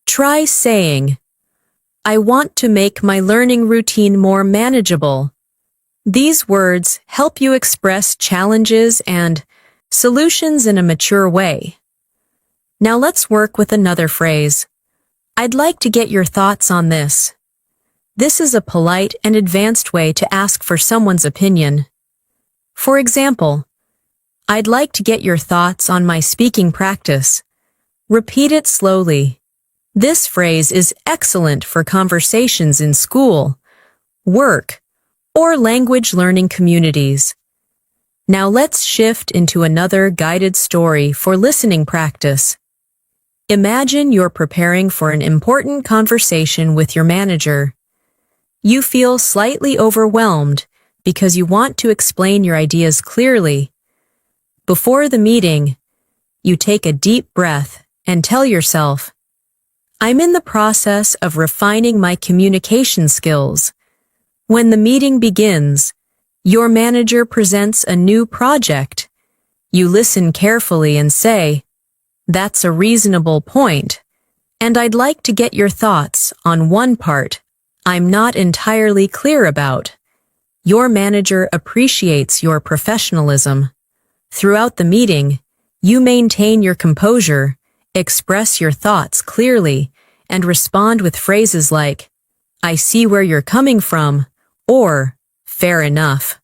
A: Try saying, I want to make my learning routine more manageable. These words help you express challenges and solutions in a mature way. Now let's work with another phrase. I'd like to get your thoughts on this. This is a polite and advanced way to ask for someone's opinion. For example, I'd like to get your thoughts on my speaking practice. Repeat it slowly. This phrase is excellent for conversations in school, work, or language learning communities. Now let's shift into another guided story for listening practice. Imagine you're preparing for an important conversation with your manager. You feel slightly overwhelmed because you want to explain your ideas clearly. Before the meeting, you take a deep breath and tell yourself, I'm in the process of refining my communication skills. When the meeting begins, your manager presents a new project. You listen carefully and say, that's a reasonable point, and I'd like to get your thoughts on one part I'm not entirely clear about. Your manager appreciates your professionalism. Throughout the meeting, you maintain your composure, express your thoughts clearly, and respond with phrases like, I see where you're coming from, or, fair enough.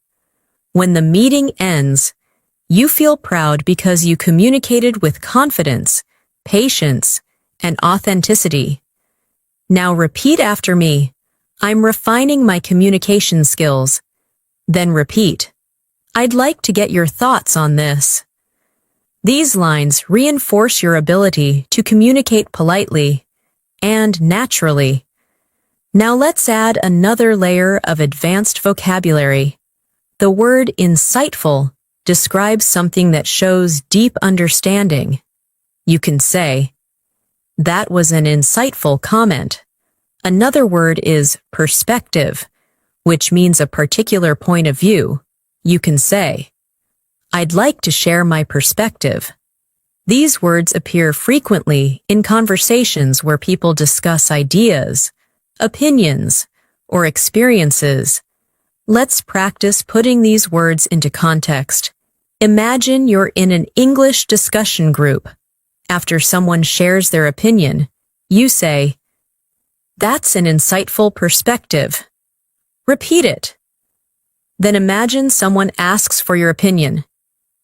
A: When the meeting ends, you feel proud because you communicated with confidence, patience, and authenticity. Now repeat after me. I'm refining my communication skills. Then repeat. I'd like to get your thoughts on this. These lines reinforce your ability to communicate politely and naturally. Now let's add another layer of advanced vocabulary. The word insightful describes something that shows deep understanding. You can say, that was an insightful comment. Another word is perspective, which means a particular point of view. You can say, I'd like to share my perspective. These words appear frequently in conversations where people discuss ideas, opinions, or experiences. Let's practice putting these words into context. Imagine you're in an English discussion group. After someone shares their opinion, you say, that's an insightful perspective. Repeat it. Then imagine someone asks for your opinion.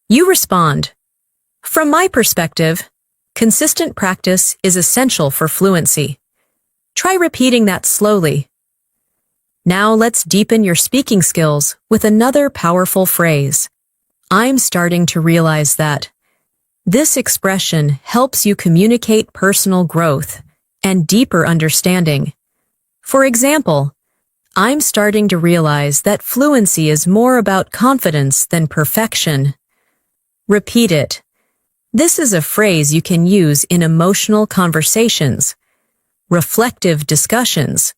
A: You respond, from my perspective, consistent practice is essential for fluency. Try repeating that slowly. Now let's deepen your speaking skills with another powerful phrase. I'm starting to realize that. This expression helps you communicate personal growth and deeper understanding. For example, I'm starting to realize that fluency is more about confidence than perfection. Repeat it. This is a phrase you can use in emotional conversations, reflective discussions,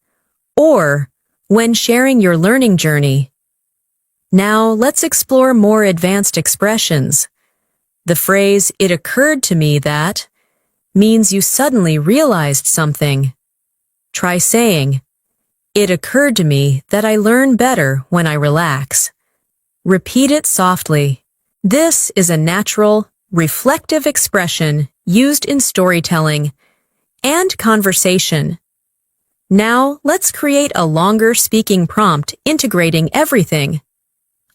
A: or when sharing your learning journey. Now let's explore more advanced expressions. The phrase, it occurred to me that, means you suddenly realized something. Try saying, it occurred to me that I learn better when I relax. Repeat it softly. This is a natural, reflective expression used in storytelling and conversation. Now, let's create a longer speaking prompt integrating everything.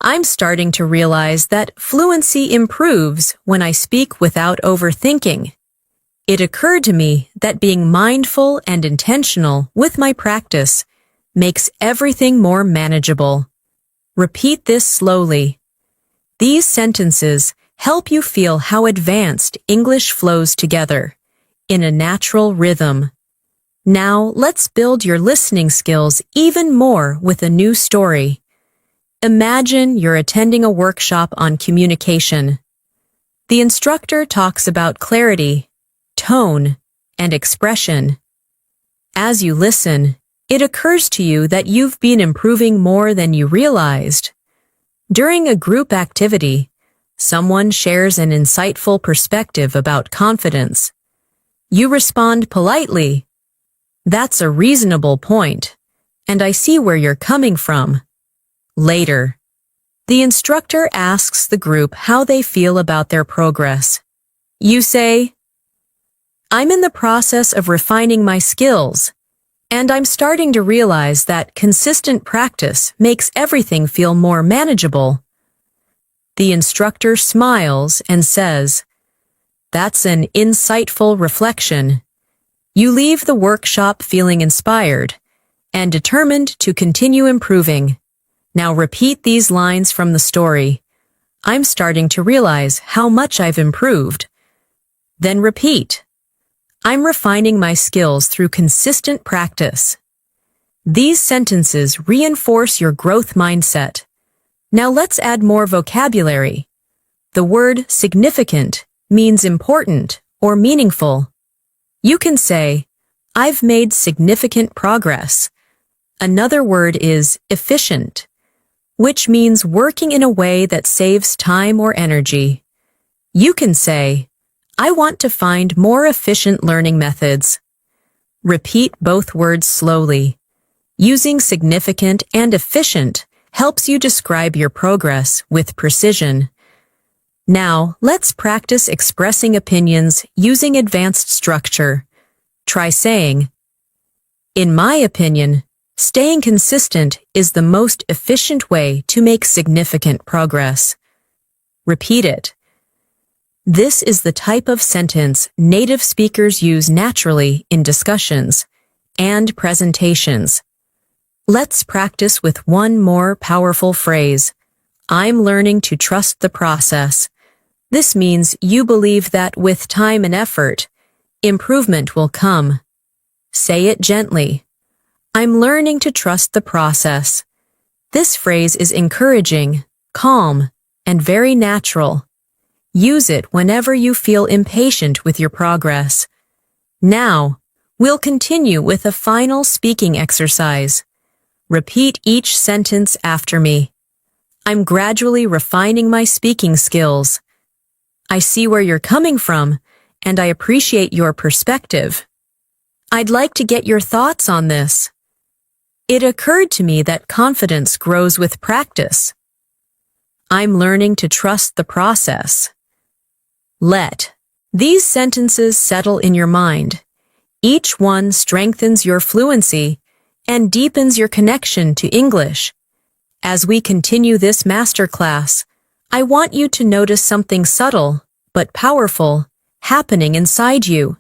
A: I'm starting to realize that fluency improves when I speak without overthinking. It occurred to me that being mindful and intentional with my practice makes everything more manageable. Repeat this slowly. These sentences help you feel how advanced English flows together in a natural rhythm. Now, let's build your listening skills even more with a new story. Imagine you're attending a workshop on communication. The instructor talks about clarity, tone, and expression. As you listen, it occurs to you that you've been improving more than you realized. During a group activity, someone shares an insightful perspective about confidence. You respond politely, That's a reasonable point, and I see where you're coming from. Later, the instructor asks the group how they feel about their progress. You say, I'm in the process of refining my skills, and I'm starting to realize that consistent practice makes everything feel more manageable. The instructor smiles and says, That's an insightful reflection. You leave the workshop feeling inspired and determined to continue improving. Now repeat these lines from the story. I'm starting to realize how much I've improved. Then repeat. I'm refining my skills through consistent practice. These sentences reinforce your growth mindset. Now let's add more vocabulary. The word significant means important or meaningful. You can say, I've made significant progress. Another word is efficient, which means working in a way that saves time or energy. You can say, I want to find more efficient learning methods. Repeat both words slowly. Using significant and efficient helps you describe your progress with precision. Now, let's practice expressing opinions using advanced structure. Try saying, In my opinion, staying consistent is the most efficient way to make significant progress. Repeat it. This is the type of sentence native speakers use naturally in discussions and presentations. Let's practice with one more powerful phrase. I'm learning to trust the process. This means you believe that with time and effort, improvement will come. Say it gently. I'm learning to trust the process. This phrase is encouraging, calm, and very natural. Use it whenever you feel impatient with your progress. Now, we'll continue with a final speaking exercise. Repeat each sentence after me. I'm gradually refining my speaking skills. I see where you're coming from, and I appreciate your perspective. I'd like to get your thoughts on this. It occurred to me that confidence grows with practice. I'm learning to trust the process. Let these sentences settle in your mind. Each one strengthens your fluency and deepens your connection to English. As we continue this masterclass, I want you to notice something subtle but powerful happening inside you.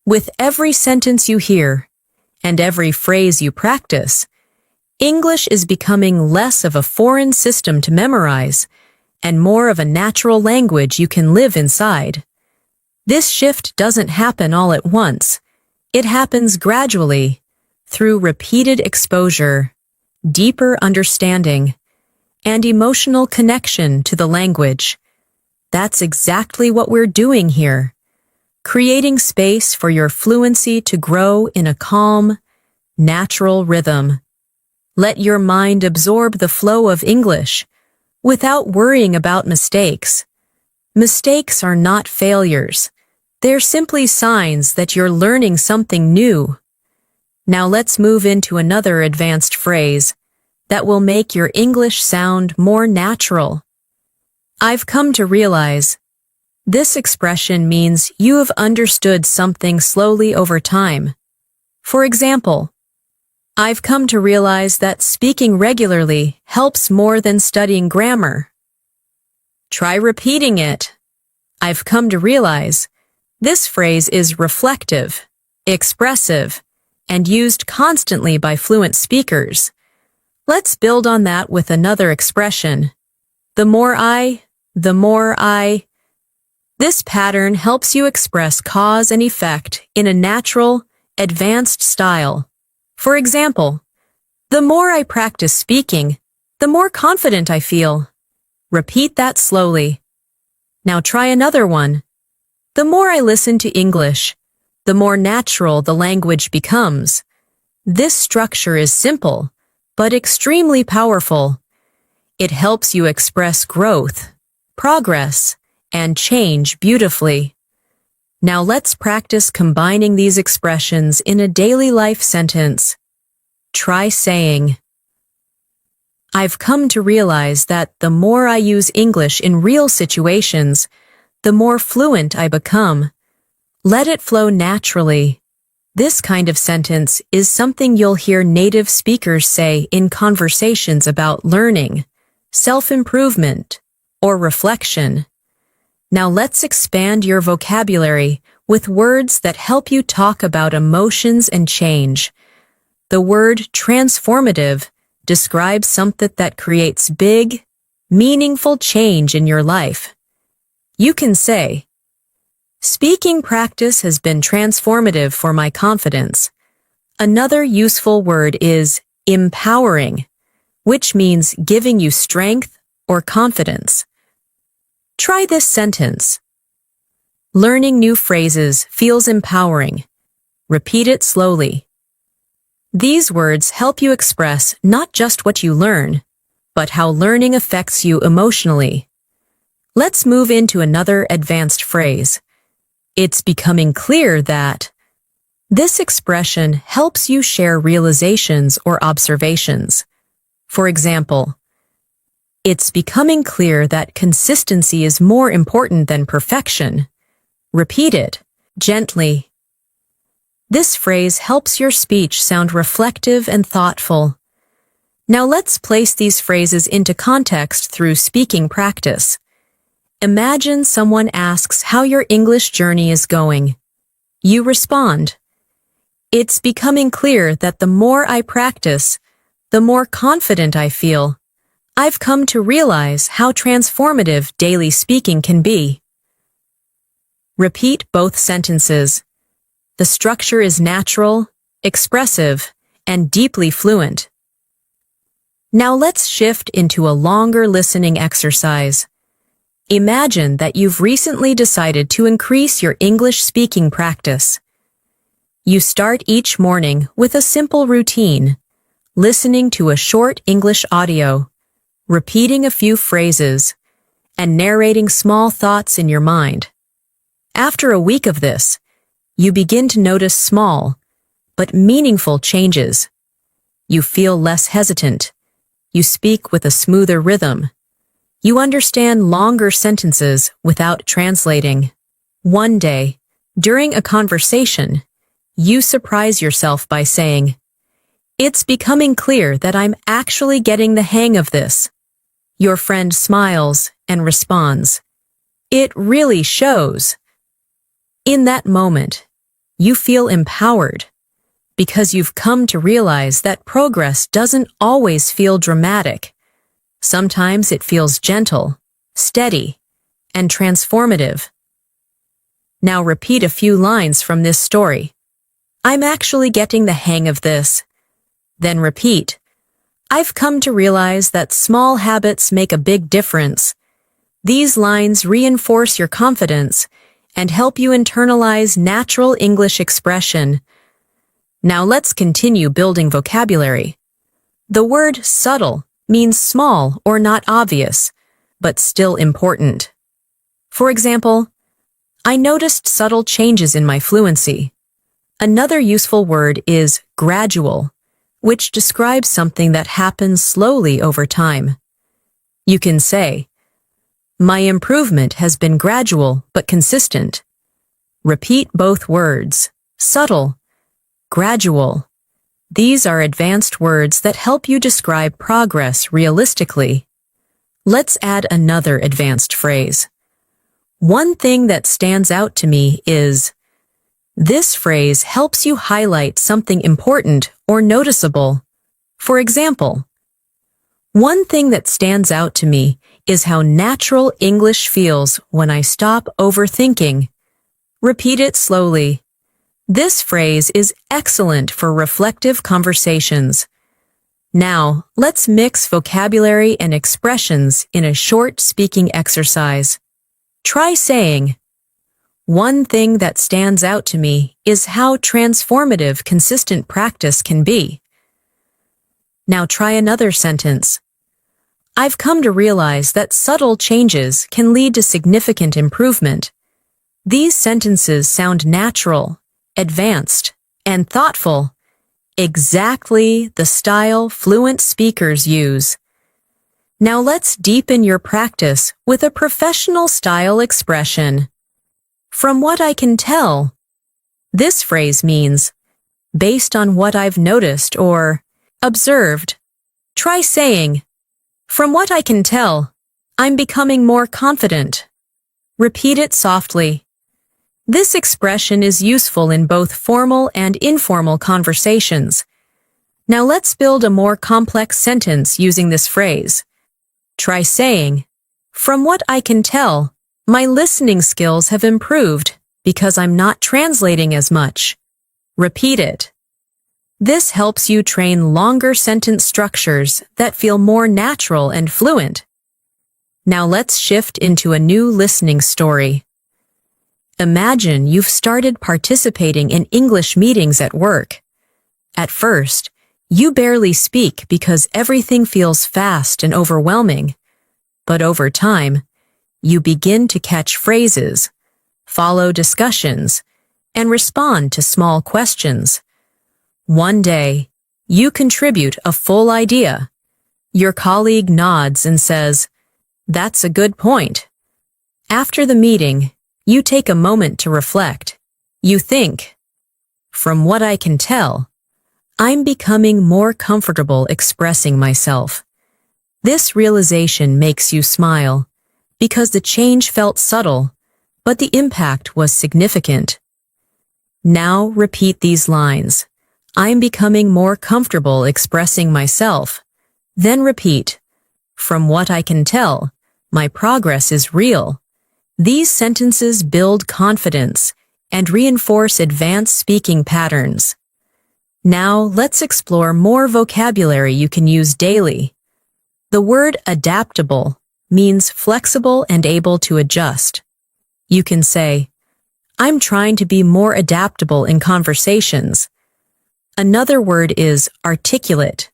A: With every sentence you hear and every phrase you practice, English is becoming less of a foreign system to memorize and more of a natural language you can live inside. This shift doesn't happen all at once. It happens gradually, through repeated exposure, deeper understanding, and emotional connection to the language. That's exactly what we're doing here, creating space for your fluency to grow in a calm, natural rhythm. Let your mind absorb the flow of English without worrying about mistakes. Mistakes are not failures. They're simply signs that you're learning something new. Now let's move into another advanced phrase that will make your English sound more natural. I've come to realize. This expression means you have understood something slowly over time. For example, I've come to realize that speaking regularly helps more than studying grammar. Try repeating it. I've come to realize. This phrase is reflective, expressive, and used constantly by fluent speakers. Let's build on that with another expression. The more I. This pattern helps you express cause and effect in a natural, advanced style. For example, the more I practice speaking, the more confident I feel. Repeat that slowly. Now try another one. The more I listen to English, the more natural the language becomes. This structure is simple, but extremely powerful. It helps you express growth, progress, and change beautifully. Now let's practice combining these expressions in a daily life sentence. Try saying, I've come to realize that the more I use English in real situations, the more fluent I become. Let it flow naturally. This kind of sentence is something you'll hear native speakers say in conversations about learning, self-improvement, or reflection. Now let's expand your vocabulary with words that help you talk about emotions and change. The word transformative describes something that creates big, meaningful change in your life. You can say, speaking practice has been transformative for my confidence. Another useful word is empowering, which means giving you strength or confidence. Try this sentence. Learning new phrases feels empowering. Repeat it slowly. These words help you express not just what you learn, but how learning affects you emotionally. Let's move into another advanced phrase. It's becoming clear that. This expression helps you share realizations or observations. For example, it's becoming clear that consistency is more important than perfection. Repeat it gently. This phrase helps your speech sound reflective and thoughtful. Now let's place these phrases into context through speaking practice. Imagine someone asks how your English journey is going. You respond, it's becoming clear that the more I practice, the more confident I feel. I've come to realize how transformative daily speaking can be. Repeat both sentences. The structure is natural, expressive, and deeply fluent. Now let's shift into a longer listening exercise. Imagine that you've recently decided to increase your English speaking practice. You start each morning with a simple routine, listening to a short English audio, repeating a few phrases, and narrating small thoughts in your mind. After a week of this, you begin to notice small, but meaningful changes. You feel less hesitant. You speak with a smoother rhythm. You understand longer sentences without translating. One day, during a conversation, you surprise yourself by saying, it's becoming clear that I'm actually getting the hang of this. Your friend smiles and responds, it really shows. In that moment, you feel empowered because you've come to realize that progress doesn't always feel dramatic. Sometimes it feels gentle, steady, and transformative. Now repeat a few lines from this story. I'm actually getting the hang of this. Then repeat, I've come to realize that small habits make a big difference. These lines reinforce your confidence and help you internalize natural English expression. Now let's continue building vocabulary. The word subtle means small or not obvious, but still important. For example, I noticed subtle changes in my fluency. Another useful word is gradual, which describes something that happens slowly over time. You can say, my improvement has been gradual but consistent. Repeat both words, subtle, gradual. These are advanced words that help you describe progress realistically. Let's add another advanced phrase. One thing that stands out to me is. This phrase helps you highlight something important or noticeable. For example, one thing that stands out to me is how natural English feels when I stop overthinking. Repeat it slowly. This phrase is excellent for reflective conversations. Now, let's mix vocabulary and expressions in a short speaking exercise. Try saying, one thing that stands out to me is how transformative consistent practice can be. Now try another sentence. I've come to realize that subtle changes can lead to significant improvement. These sentences sound natural, advanced, and thoughtful, exactly the style fluent speakers use. Now let's deepen your practice with a professional style expression. From what I can tell. This phrase means, based on what I've noticed or observed. Try saying, from what I can tell, I'm becoming more confident. Repeat it softly. This expression is useful in both formal and informal conversations. Now let's build a more complex sentence using this phrase. Try saying, from what I can tell, my listening skills have improved because I'm not translating as much. Repeat it. This helps you train longer sentence structures that feel more natural and fluent. Now let's shift into a new listening story. Imagine you've started participating in English meetings at work. At first, you barely speak because everything feels fast and overwhelming. But over time, you begin to catch phrases, follow discussions, and respond to small questions. One day, you contribute a full idea. Your colleague nods and says, "That's a good point." After the meeting, you take a moment to reflect. You think, from what I can tell, I'm becoming more comfortable expressing myself. This realization makes you smile, because the change felt subtle, but the impact was significant. Now repeat these lines. I'm becoming more comfortable expressing myself. Then repeat, from what I can tell, my progress is real. These sentences build confidence and reinforce advanced speaking patterns. Now let's explore more vocabulary you can use daily. The word adaptable means flexible and able to adjust. You can say, I'm trying to be more adaptable in conversations. Another word is articulate,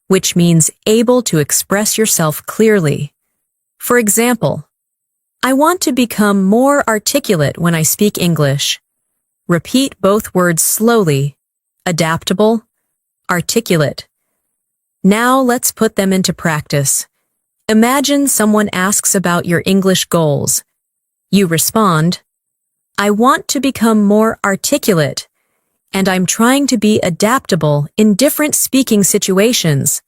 A: which means able to express yourself clearly. For example, I want to become more articulate when I speak English. Repeat both words slowly. Adaptable, articulate. Now let's put them into practice. Imagine someone asks about your English goals. You respond, I want to become more articulate, and I'm trying to be adaptable in different speaking situations.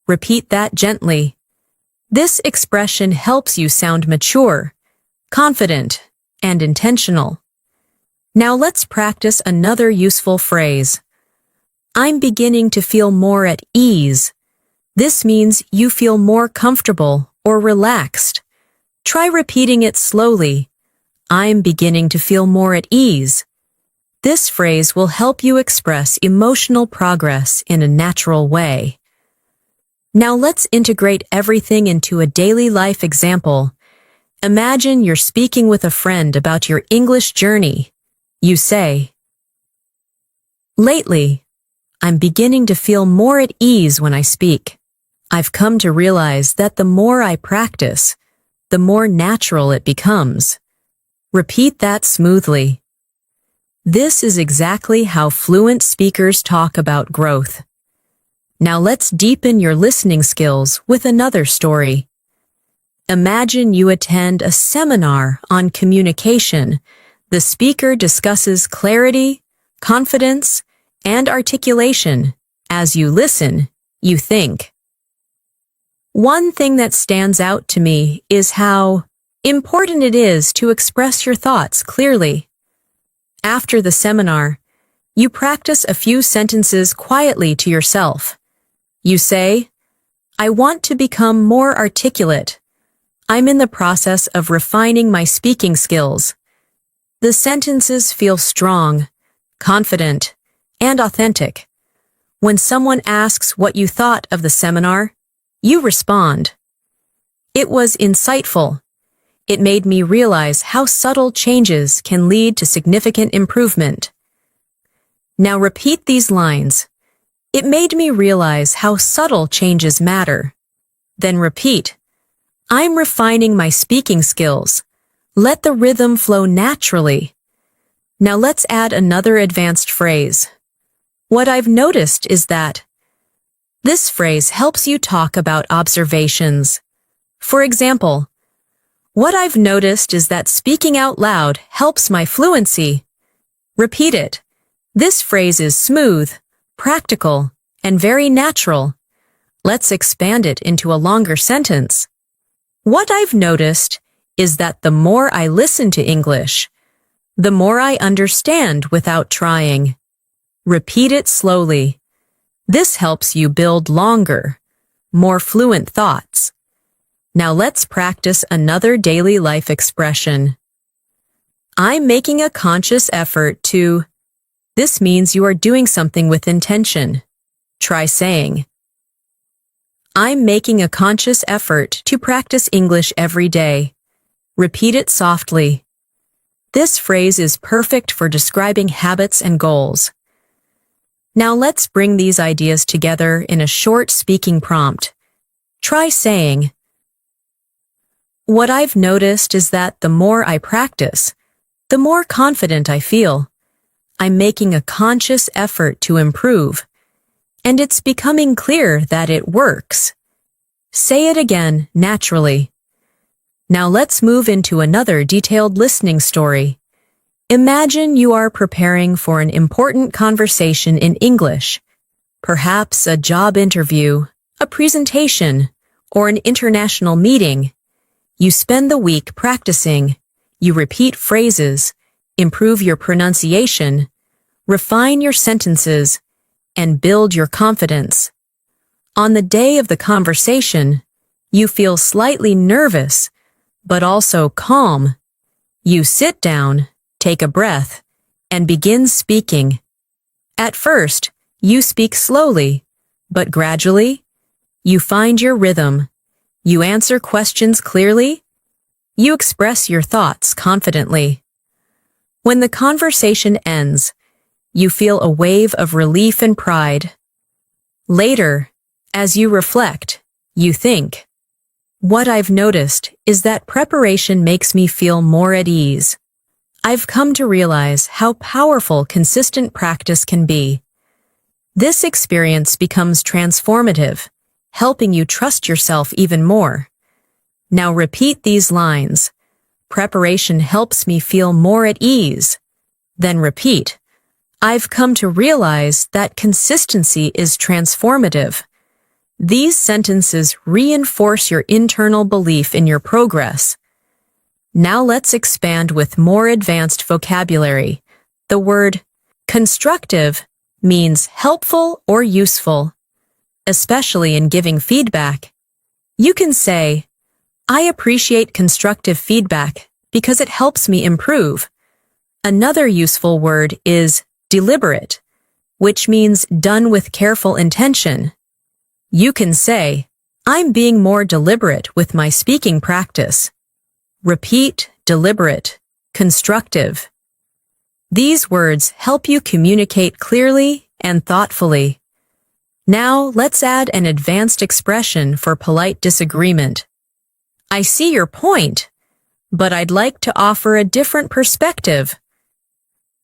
A: Repeat that gently. This expression helps you sound mature, confident, and intentional. Now let's practice another useful phrase. I'm beginning to feel more at ease. This means you feel more comfortable or relaxed. Try repeating it slowly. I'm beginning to feel more at ease. This phrase will help you express emotional progress in a natural way. Now let's integrate everything into a daily life example. Imagine you're speaking with a friend about your English journey. You say, lately, I'm beginning to feel more at ease when I speak. I've come to realize that the more I practice, the more natural it becomes. Repeat that smoothly. This is exactly how fluent speakers talk about growth. Now let's deepen your listening skills with another story. Imagine you attend a seminar on communication. The speaker discusses clarity, confidence, and articulation. As you listen, you think. One thing that stands out to me is how important it is to express your thoughts clearly. After the seminar, you practice a few sentences quietly to yourself. You say, I want to become more articulate. I'm in the process of refining my speaking skills. The sentences feel strong, confident, and authentic. When someone asks what you thought of the seminar, you respond. It was insightful. It made me realize how subtle changes can lead to significant improvement. Now repeat these lines. It made me realize how subtle changes matter. Then repeat, I'm refining my speaking skills. Let the rhythm flow naturally. Now let's add another advanced phrase. What I've noticed is that this phrase helps you talk about observations. For example, what I've noticed is that speaking out loud helps my fluency. Repeat it. This phrase is smooth, practical, and very natural. Let's expand it into a longer sentence. What I've noticed is that the more I listen to English, the more I understand without trying. Repeat it slowly. This helps you build longer, more fluent thoughts. Now let's practice another daily life expression. I'm making a conscious effort to. This means you are doing something with intention. Try saying, I'm making a conscious effort to practice English every day. Repeat it softly. This phrase is perfect for describing habits and goals. Now let's bring these ideas together in a short speaking prompt. Try saying, what I've noticed is that the more I practice, the more confident I feel. I'm making a conscious effort to improve, and it's becoming clear that it works. Say it again naturally. Now let's move into another detailed listening story. Imagine you are preparing for an important conversation in English, perhaps a job interview, a presentation, or an international meeting. You spend the week practicing. You repeat phrases, improve your pronunciation, refine your sentences, and build your confidence. On the day of the conversation, you feel slightly nervous, but also calm. You sit down, take a breath, and begin speaking. At first, you speak slowly, but gradually, you find your rhythm. You answer questions clearly. You express your thoughts confidently. When the conversation ends, you feel a wave of relief and pride. Later, as you reflect, you think, what I've noticed is that preparation makes me feel more at ease. I've come to realize how powerful consistent practice can be. This experience becomes transformative, helping you trust yourself even more. Now repeat these lines. Preparation helps me feel more at ease. Then repeat. I've come to realize that consistency is transformative. These sentences reinforce your internal belief in your progress. Now let's expand with more advanced vocabulary. The word constructive means helpful or useful, especially in giving feedback. You can say, I appreciate constructive feedback because it helps me improve. Another useful word is deliberate, which means done with careful intention. You can say, I'm being more deliberate with my speaking practice. Repeat, deliberate, constructive. These words help you communicate clearly and thoughtfully. Now let's add an advanced expression for polite disagreement. I see your point, but I'd like to offer a different perspective.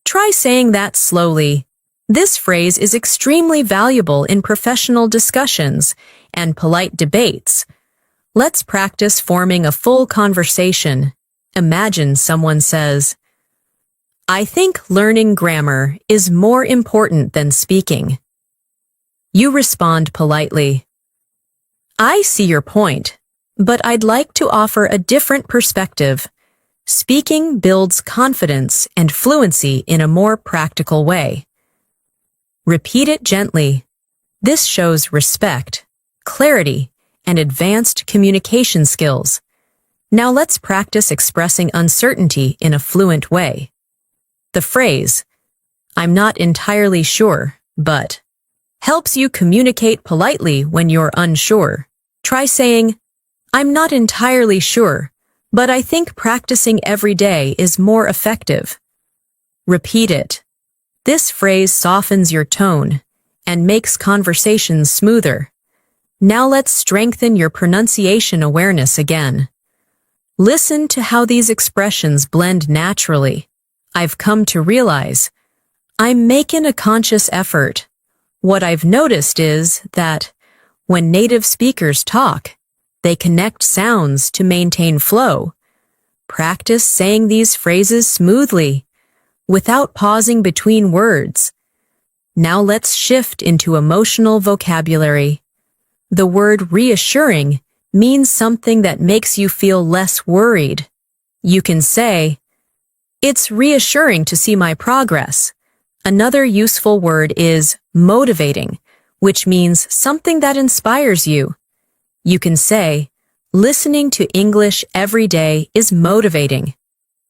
A: Try saying that slowly. This phrase is extremely valuable in professional discussions and polite debates. Let's practice forming a full conversation. Imagine someone says, I think learning grammar is more important than speaking. You respond politely. I see your point, but I'd like to offer a different perspective. Speaking builds confidence and fluency in a more practical way. Repeat it gently. This shows respect, clarity, and advanced communication skills. Now let's practice expressing uncertainty in a fluent way. The phrase, I'm not entirely sure, but, helps you communicate politely when you're unsure. Try saying, I'm not entirely sure, but I think practicing every day is more effective. Repeat it. This phrase softens your tone and makes conversations smoother. Now let's strengthen your pronunciation awareness again. Listen to how these expressions blend naturally. I've come to realize I'm making a conscious effort. What I've noticed is that when native speakers talk, they connect sounds to maintain flow. Practice saying these phrases smoothly, without pausing between words. Now let's shift into emotional vocabulary. The word reassuring means something that makes you feel less worried. You can say, "It's reassuring to see my progress." Another useful word is motivating, which means something that inspires you. You can say, "Listening to English every day is motivating."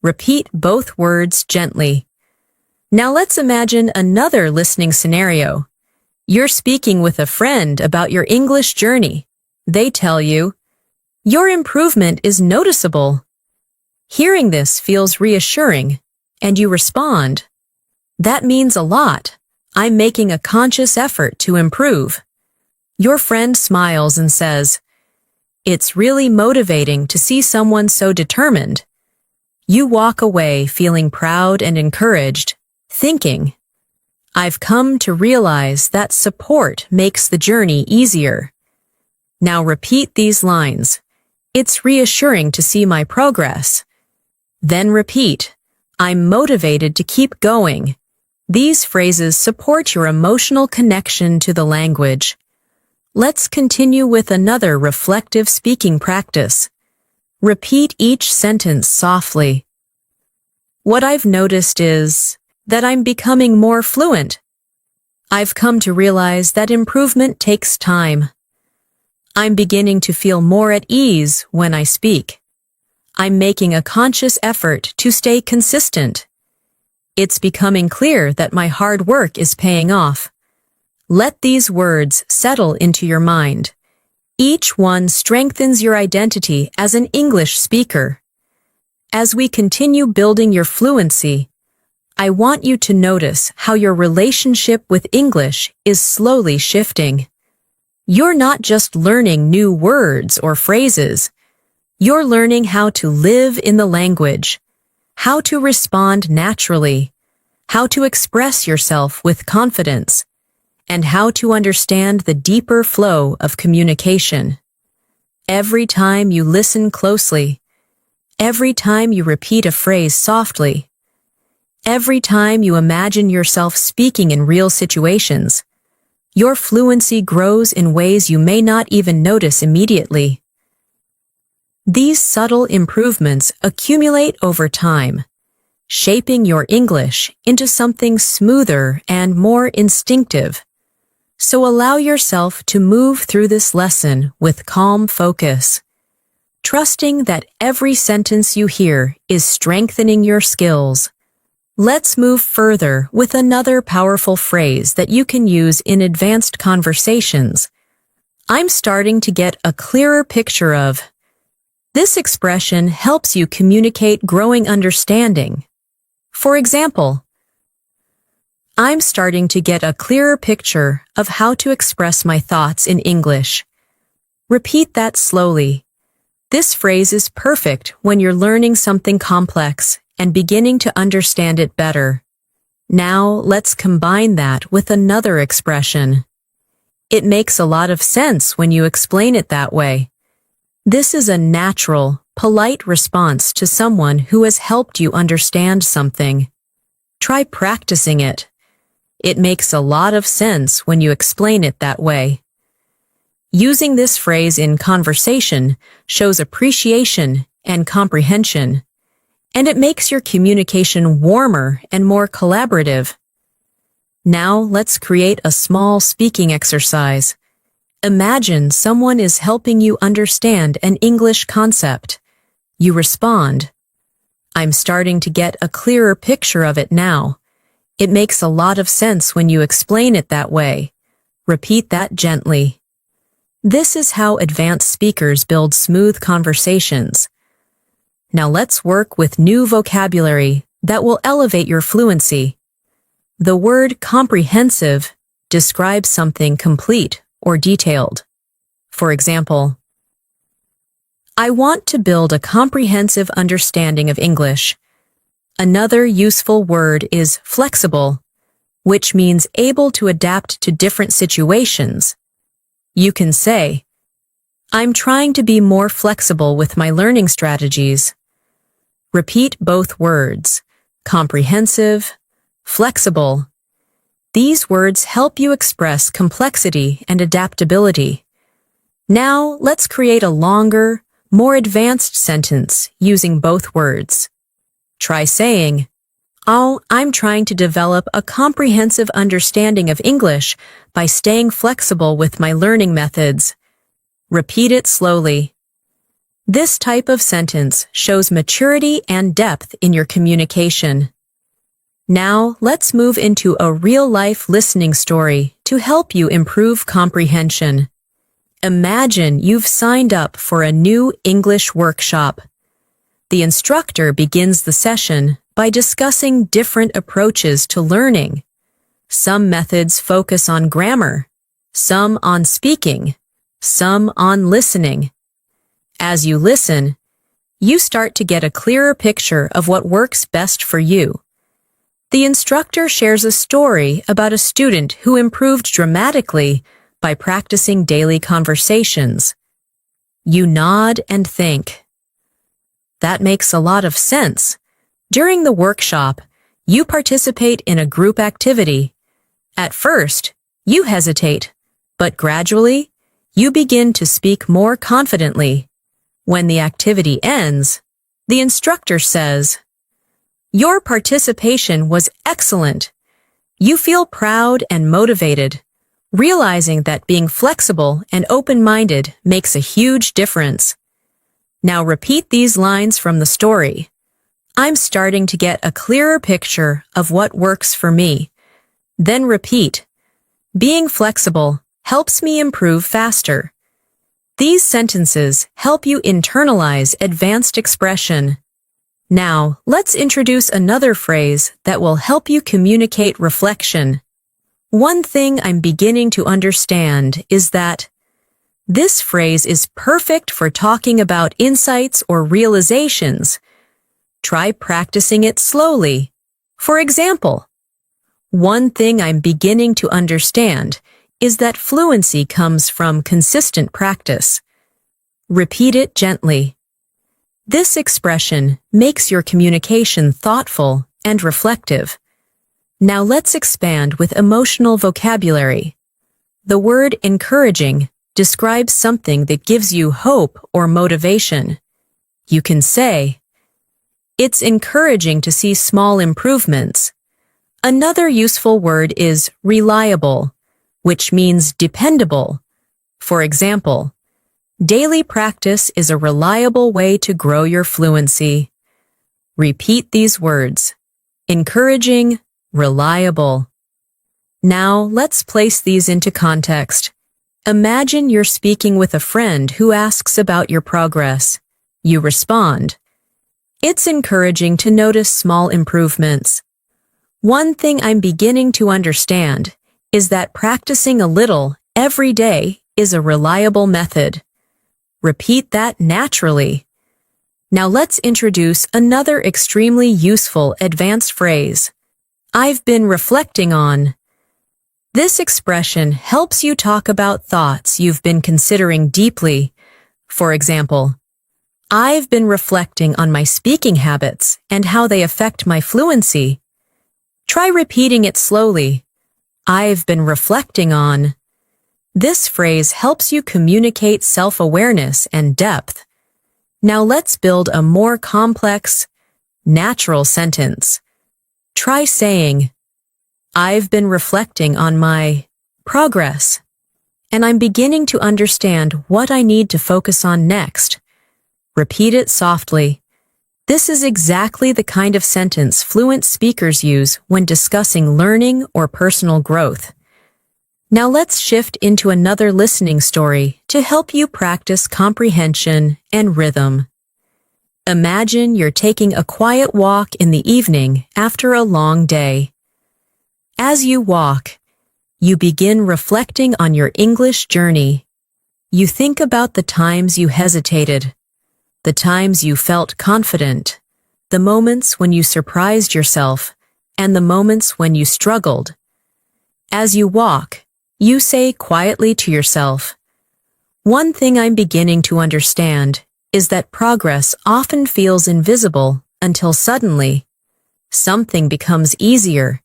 A: Repeat both words gently. Now let's imagine another listening scenario. You're speaking with a friend about your English journey. They tell you, "Your improvement is noticeable." Hearing this feels reassuring, and you respond, "That means a lot. I'm making a conscious effort to improve." Your friend smiles and says, "It's really motivating to see someone so determined." You walk away feeling proud and encouraged, thinking, "I've come to realize that support makes the journey easier." Now repeat these lines. "It's reassuring to see my progress." Then repeat, "I'm motivated to keep going." These phrases support your emotional connection to the language. Let's continue with another reflective speaking practice. Repeat each sentence softly. What I've noticed is that I'm becoming more fluent. I've come to realize that improvement takes time. I'm beginning to feel more at ease when I speak. I'm making a conscious effort to stay consistent. It's becoming clear that my hard work is paying off. Let these words settle into your mind. Each one strengthens your identity as an English speaker. As we continue building your fluency, I want you to notice how your relationship with English is slowly shifting. You're not just learning new words or phrases. You're learning how to live in the language, how to respond naturally, how to express yourself with confidence, and how to understand the deeper flow of communication. Every time you listen closely, every time you repeat a phrase softly, every time you imagine yourself speaking in real situations, your fluency grows in ways you may not even notice immediately. These subtle improvements accumulate over time, shaping your English into something smoother and more instinctive. So allow yourself to move through this lesson with calm focus, trusting that every sentence you hear is strengthening your skills. Let's move further with another powerful phrase that you can use in advanced conversations. I'm starting to get a clearer picture of. This expression helps you communicate growing understanding. For example, I'm starting to get a clearer picture of how to express my thoughts in English. Repeat that slowly. This phrase is perfect when you're learning something complex and beginning to understand it better. Now let's combine that with another expression. It makes a lot of sense when you explain it that way. This is a natural, polite response to someone who has helped you understand something. Try practicing it. It makes a lot of sense when you explain it that way. Using this phrase in conversation shows appreciation and comprehension, and it makes your communication warmer and more collaborative. Now let's create a small speaking exercise. Imagine someone is helping you understand an English concept. You respond, "I'm starting to get a clearer picture of it now." It makes a lot of sense when you explain it that way. Repeat that gently. This is how advanced speakers build smooth conversations. Now let's work with new vocabulary that will elevate your fluency. The word comprehensive describes something complete or detailed. For example, I want to build a comprehensive understanding of English. Another useful word is flexible, which means able to adapt to different situations. You can say, I'm trying to be more flexible with my learning strategies. Repeat both words, comprehensive, flexible. These words help you express complexity and adaptability. Now, let's create a longer, more advanced sentence using both words. Try saying, I'm trying to develop a comprehensive understanding of English by staying flexible with my learning methods. Repeat it slowly. This type of sentence shows maturity and depth in your communication. Now, let's move into a real-life listening story to help you improve comprehension. Imagine you've signed up for a new English workshop. The instructor begins the session by discussing different approaches to learning. Some methods focus on grammar, some on speaking, some on listening. As you listen, you start to get a clearer picture of what works best for you. The instructor shares a story about a student who improved dramatically by practicing daily conversations. You nod and think. That makes a lot of sense. During the workshop, you participate in a group activity. At first, you hesitate, but gradually, you begin to speak more confidently. When the activity ends, the instructor says, Your participation was excellent. You feel proud and motivated, realizing that being flexible and open-minded makes a huge difference. Now repeat these lines from the story. I'm starting to get a clearer picture of what works for me. Then repeat, Being flexible helps me improve faster. These sentences help you internalize advanced expression. Now, let's introduce another phrase that will help you communicate reflection. One thing I'm beginning to understand is that this phrase is perfect for talking about insights or realizations. Try practicing it slowly. For example, one thing I'm beginning to understand is that fluency comes from consistent practice. Repeat it gently. This expression makes your communication thoughtful and reflective. Now let's expand with emotional vocabulary. The word encouraging describes something that gives you hope or motivation. You can say, It's encouraging to see small improvements. Another useful word is reliable, which means dependable. For example, daily practice is a reliable way to grow your fluency. Repeat these words. Encouraging, reliable. Now, let's place these into context. Imagine you're speaking with a friend who asks about your progress. You respond, It's encouraging to notice small improvements. One thing I'm beginning to understand is that practicing a little every day is a reliable method. Repeat that naturally. Now let's introduce another extremely useful advanced phrase. I've been reflecting on. This expression helps you talk about thoughts you've been considering deeply. For example, I've been reflecting on my speaking habits and how they affect my fluency. Try repeating it slowly. I've been reflecting on. This phrase helps you communicate self-awareness and depth. Now let's build a more complex, natural sentence. Try saying, I've been reflecting on my progress, and I'm beginning to understand what I need to focus on next. Repeat it softly. This is exactly the kind of sentence fluent speakers use when discussing learning or personal growth. Now let's shift into another listening story to help you practice comprehension and rhythm. Imagine you're taking a quiet walk in the evening after a long day. As you walk, you begin reflecting on your English journey. You think about the times you hesitated, the times you felt confident, the moments when you surprised yourself, and the moments when you struggled. As you walk, you say quietly to yourself, "One thing I'm beginning to understand is that progress often feels invisible until suddenly something becomes easier."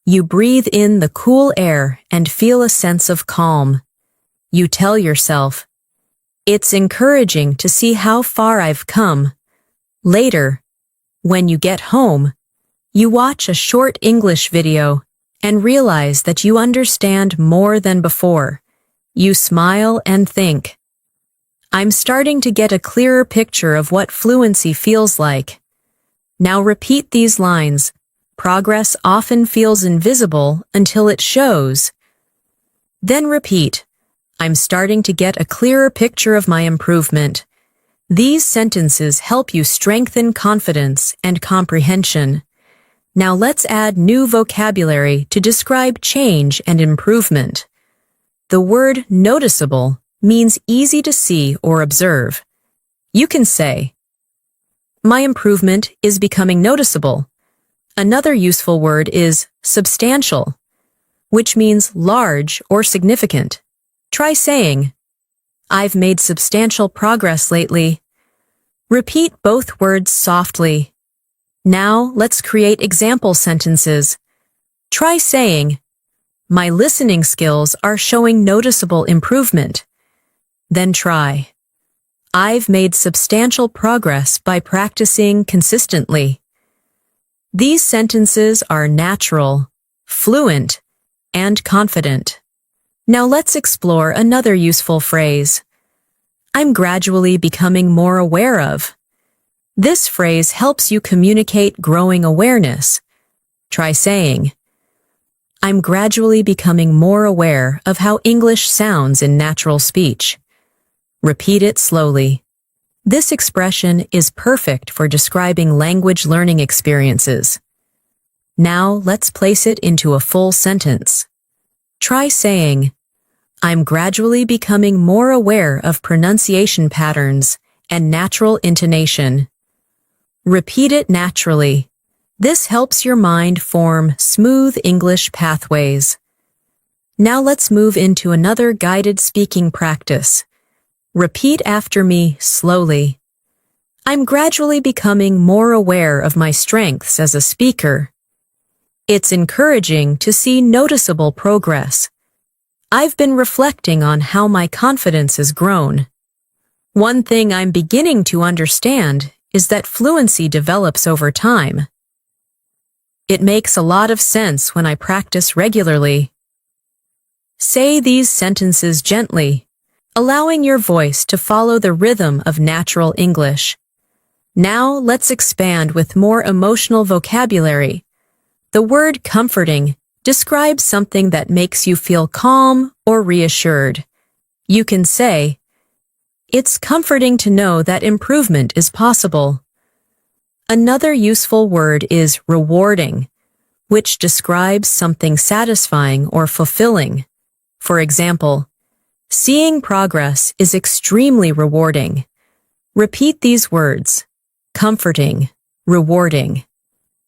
A: You breathe in the cool air and feel a sense of calm. You tell yourself, "It's encouraging to see how far I've come." Later, when you get home, you watch a short English video and realize that you understand more than before. You smile and think, "I'm starting to get a clearer picture of what fluency feels like." Now repeat these lines. Progress often feels invisible until it shows. Then repeat, "I'm starting to get a clearer picture of my improvement." These sentences help you strengthen confidence and comprehension. Now let's add new vocabulary to describe change and improvement. The word noticeable means easy to see or observe. You can say, "My improvement is becoming noticeable." Another useful word is substantial, which means large or significant. Try saying, "I've made substantial progress lately." Repeat both words softly. Now let's create example sentences. Try saying, "My listening skills are showing noticeable improvement." Then try, "I've made substantial progress by practicing consistently." These sentences are natural, fluent, and confident. Now let's explore another useful phrase. "I'm gradually becoming more aware of." This phrase helps you communicate growing awareness. Try saying, "I'm gradually becoming more aware of how English sounds in natural speech." Repeat it slowly. This expression is perfect for describing language learning experiences. Now let's place it into a full sentence. Try saying, "I'm gradually becoming more aware of pronunciation patterns and natural intonation." Repeat it naturally. This helps your mind form smooth English pathways. Now let's move into another guided speaking practice. Repeat after me slowly. "I'm gradually becoming more aware of my strengths as a speaker." "It's encouraging to see noticeable progress." "I've been reflecting on how my confidence has grown." "One thing I'm beginning to understand is that fluency develops over time." "It makes a lot of sense when I practice regularly." Say these sentences gently, allowing your voice to follow the rhythm of natural English. Now let's expand with more emotional vocabulary. The word comforting describes something that makes you feel calm or reassured. You can say, "It's comforting to know that improvement is possible." Another useful word is rewarding, which describes something satisfying or fulfilling. For example, "Seeing progress is extremely rewarding." Repeat these words, comforting, rewarding.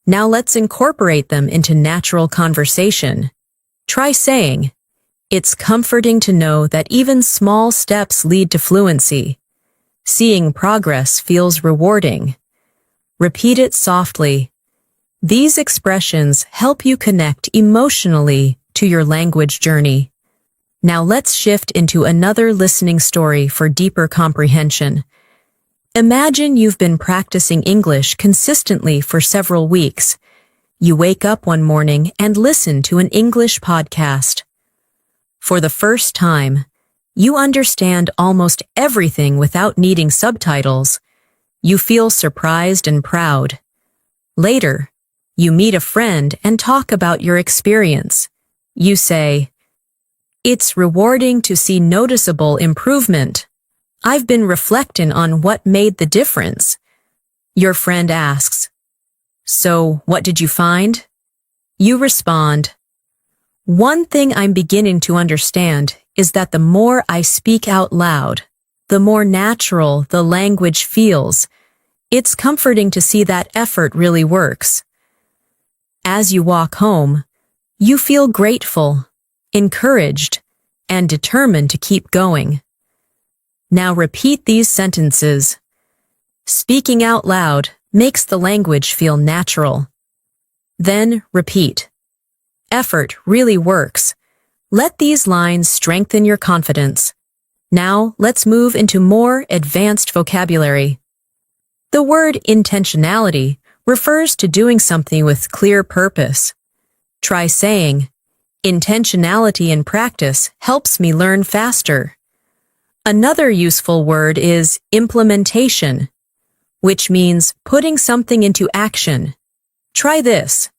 A: Now let's incorporate them into natural conversation. Try saying, "It's comforting to know that even small steps lead to fluency." "Seeing progress feels rewarding." Repeat it softly. These expressions help you connect emotionally to your language journey. Now let's shift into another listening story for deeper comprehension. Imagine you've been practicing English consistently for several weeks. You wake up one morning and listen to an English podcast. For the first time, you understand almost everything without needing subtitles. You feel surprised and proud. Later, you meet a friend and talk about your experience. You say, "It's rewarding to see noticeable improvement. I've been reflecting on what made the difference." Your friend asks, "So, what did you find?" You respond, "One thing I'm beginning to understand is that the more I speak out loud, the more natural the language feels. It's comforting to see that effort really works. As you walk home, you feel grateful, encouraged, and determined to keep going. Now repeat these sentences. Speaking out loud makes the language feel natural. Then repeat. Effort really works. Let these lines strengthen your confidence. Now let's move into more advanced vocabulary. The word intentionality refers to doing something with clear purpose. Try saying, intentionality in practice helps me learn faster. Another useful word is implementation, which means putting something into action. Try this.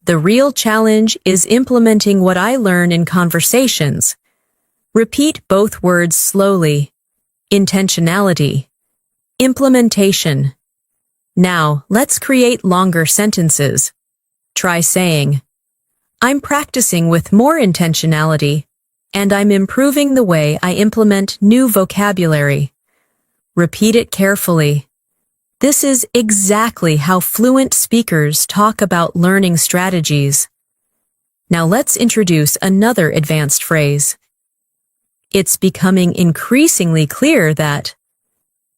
A: The real challenge is implementing what I learn in conversations. Repeat both words slowly. Intentionality. Implementation. Now, let's create longer sentences. Try saying, I'm practicing with more intentionality, and I'm improving the way I implement new vocabulary. Repeat it carefully. This is exactly how fluent speakers talk about learning strategies. Now let's introduce another advanced phrase. It's becoming increasingly clear that.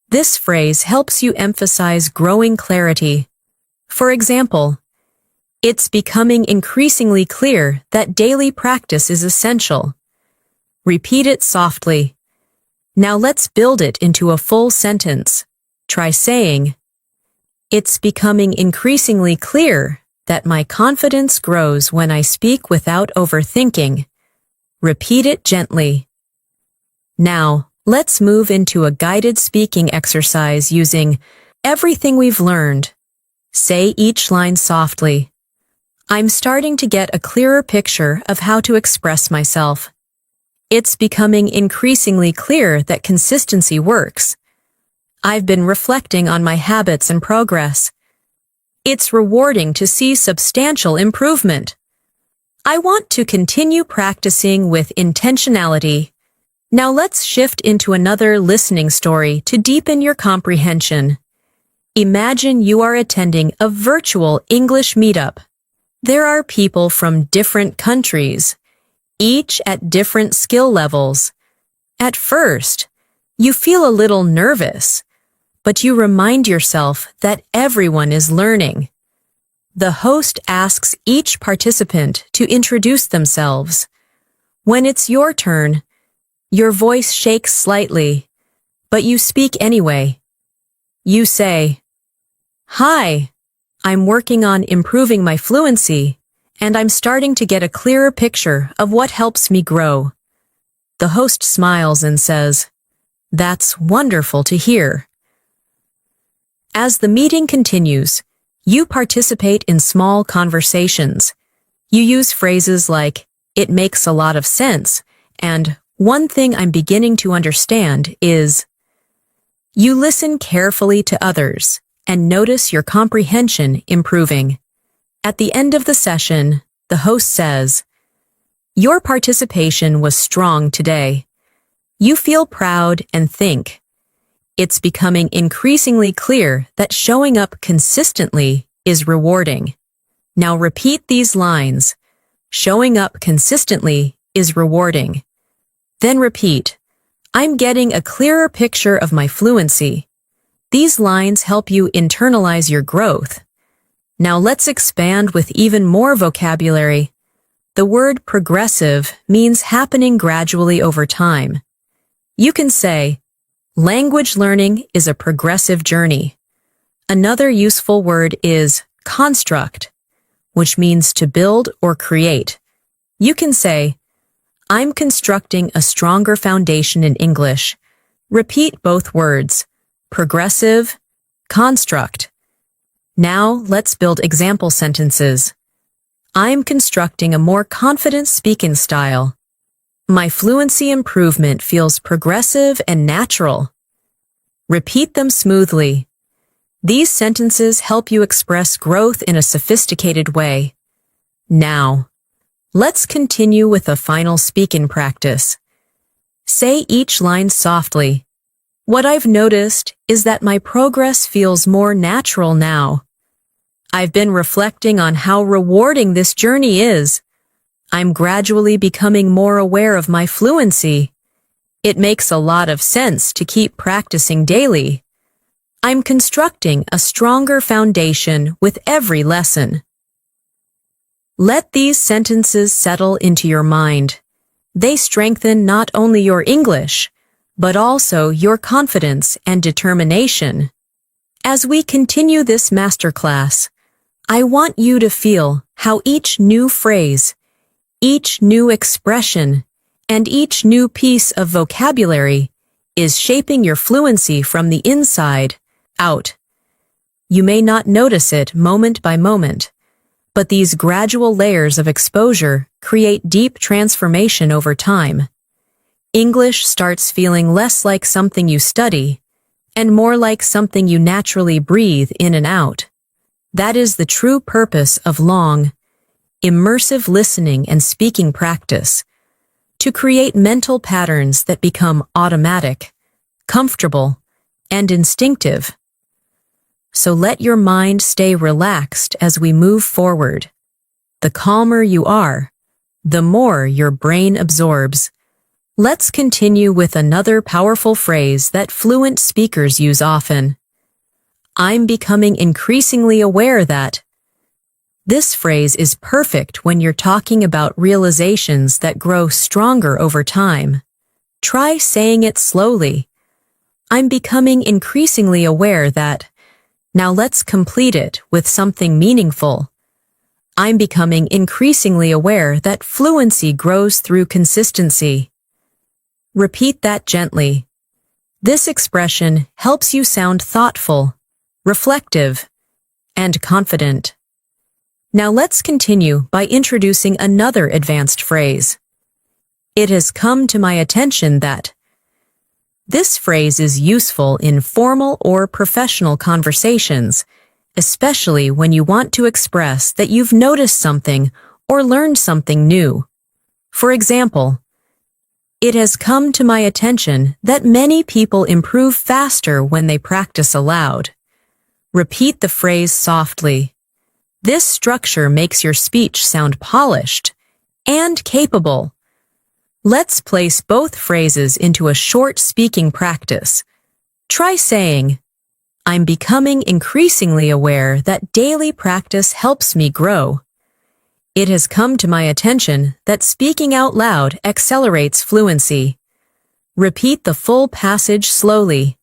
A: This phrase helps you emphasize growing clarity. For example, it's becoming increasingly clear that daily practice is essential. Repeat it softly. Now let's build it into a full sentence. Try saying, it's becoming increasingly clear that my confidence grows when I speak without overthinking. Repeat it gently. Now, let's move into a guided speaking exercise using everything we've learned. Say each line softly. I'm starting to get a clearer picture of how to express myself. It's becoming increasingly clear that consistency works. I've been reflecting on my habits and progress. It's rewarding to see substantial improvement. I want to continue practicing with intentionality. Now let's shift into another listening story to deepen your comprehension. Imagine you are attending a virtual English meetup. There are people from different countries, each at different skill levels. At first, you feel a little nervous, but you remind yourself that everyone is learning. The host asks each participant to introduce themselves. When it's your turn, your voice shakes slightly, but you speak anyway. You say, "Hi, I'm working on improving my fluency, and I'm starting to get a clearer picture of what helps me grow." The host smiles and says, "That's wonderful to hear." As the meeting continues, you participate in small conversations. You use phrases like, "It makes a lot of sense," and "One thing I'm beginning to understand is." You listen carefully to others and notice your comprehension improving. At the end of the session, the host says, "Your participation was strong today." You feel proud and think, it's becoming increasingly clear that showing up consistently is rewarding. Now repeat these lines. Showing up consistently is rewarding. Then repeat, I'm getting a clearer picture of my fluency. These lines help you internalize your growth. Now let's expand with even more vocabulary. The word progressive means happening gradually over time. You can say, language learning is a progressive journey. Another useful word is construct, which means to build or create. You can say, I'm constructing a stronger foundation in English. Repeat both words, progressive, construct. Now let's build example sentences. I'm constructing a more confident speaking style. My fluency improvement feels progressive and natural. Repeat them smoothly. These sentences help you express growth in a sophisticated way. Now, let's continue with a final speaking practice. Say each line softly. What I've noticed is that my progress feels more natural now. I've been reflecting on how rewarding this journey is. I'm gradually becoming more aware of my fluency. It makes a lot of sense to keep practicing daily. I'm constructing a stronger foundation with every lesson. Let these sentences settle into your mind. They strengthen not only your English, but also your confidence and determination. As we continue this masterclass, I want you to feel how each new phrase, each new expression, and each new piece of vocabulary is shaping your fluency from the inside out. You may not notice it moment by moment, but these gradual layers of exposure create deep transformation over time. English starts feeling less like something you study and more like something you naturally breathe in and out. That is the true purpose of long, immersive listening and speaking practice, to create mental patterns that become automatic, comfortable, and instinctive. So let your mind stay relaxed as we move forward. The calmer you are, the more your brain absorbs. Let's continue with another powerful phrase that fluent speakers use often. I'm becoming increasingly aware that. This phrase is perfect when you're talking about realizations that grow stronger over time. Try saying it slowly. I'm becoming increasingly aware that. Now let's complete it with something meaningful. I'm becoming increasingly aware that fluency grows through consistency. Repeat that gently. This expression helps you sound thoughtful, reflective, and confident. Now let's continue by introducing another advanced phrase. It has come to my attention that. This phrase is useful in formal or professional conversations, especially when you want to express that you've noticed something or learned something new. For example, it has come to my attention that many people improve faster when they practice aloud. Repeat the phrase softly. This structure makes your speech sound polished and capable. Let's place both phrases into a short speaking practice. Try saying, I'm becoming increasingly aware that daily practice helps me grow. It has come to my attention that speaking out loud accelerates fluency. Repeat the full passage slowly.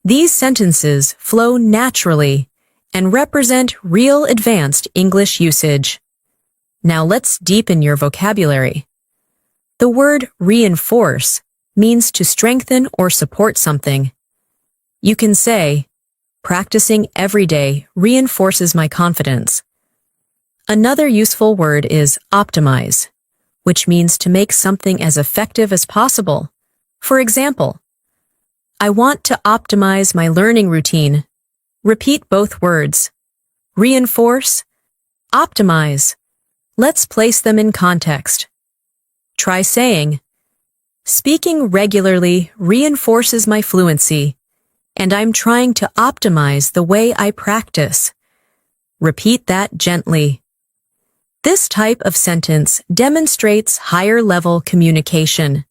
A: These sentences flow naturally and represent real advanced English usage. Now let's deepen your vocabulary. The word reinforce means to strengthen or support something. You can say, practicing every day reinforces my confidence. Another useful word is optimize, which means to make something as effective as possible. For example, I want to optimize my learning routine. Repeat both words. Reinforce, optimize. Let's place them in context. Try saying, speaking regularly reinforces my fluency, and I'm trying to optimize the way I practice. Repeat that gently. This type of sentence demonstrates higher-level communication.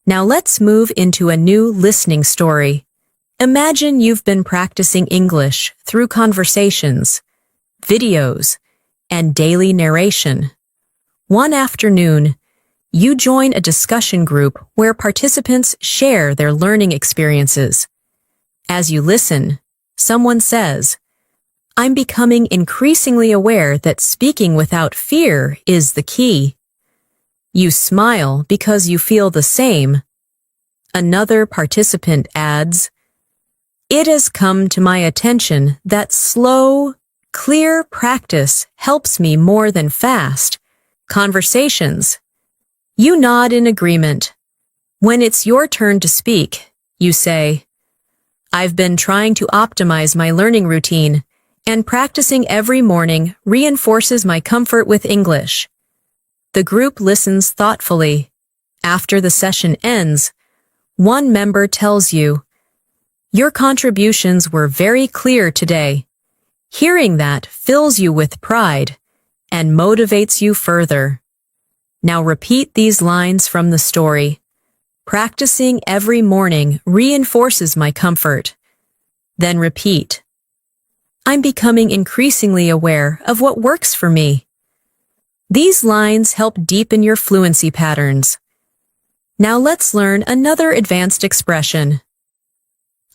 A: Now let's move into a new listening story. Imagine you've been practicing English through conversations, videos, and daily narration. One afternoon, you join a discussion group where participants share their learning experiences. As you listen, someone says, I'm becoming increasingly aware that speaking without fear is the key. You smile because you feel the same. Another participant adds, it has come to my attention that slow, clear practice helps me more than fast conversations. You nod in agreement. When it's your turn to speak, you say, I've been trying to optimize my learning routine, and practicing every morning reinforces my comfort with English. The group listens thoughtfully. After the session ends, one member tells you, Your contributions were very clear today. Hearing that fills you with pride and motivates you further. Now repeat these lines from the story. Practicing every morning reinforces my comfort. Then repeat. I'm becoming increasingly aware of what works for me. These lines help deepen your fluency patterns. Now let's learn another advanced expression.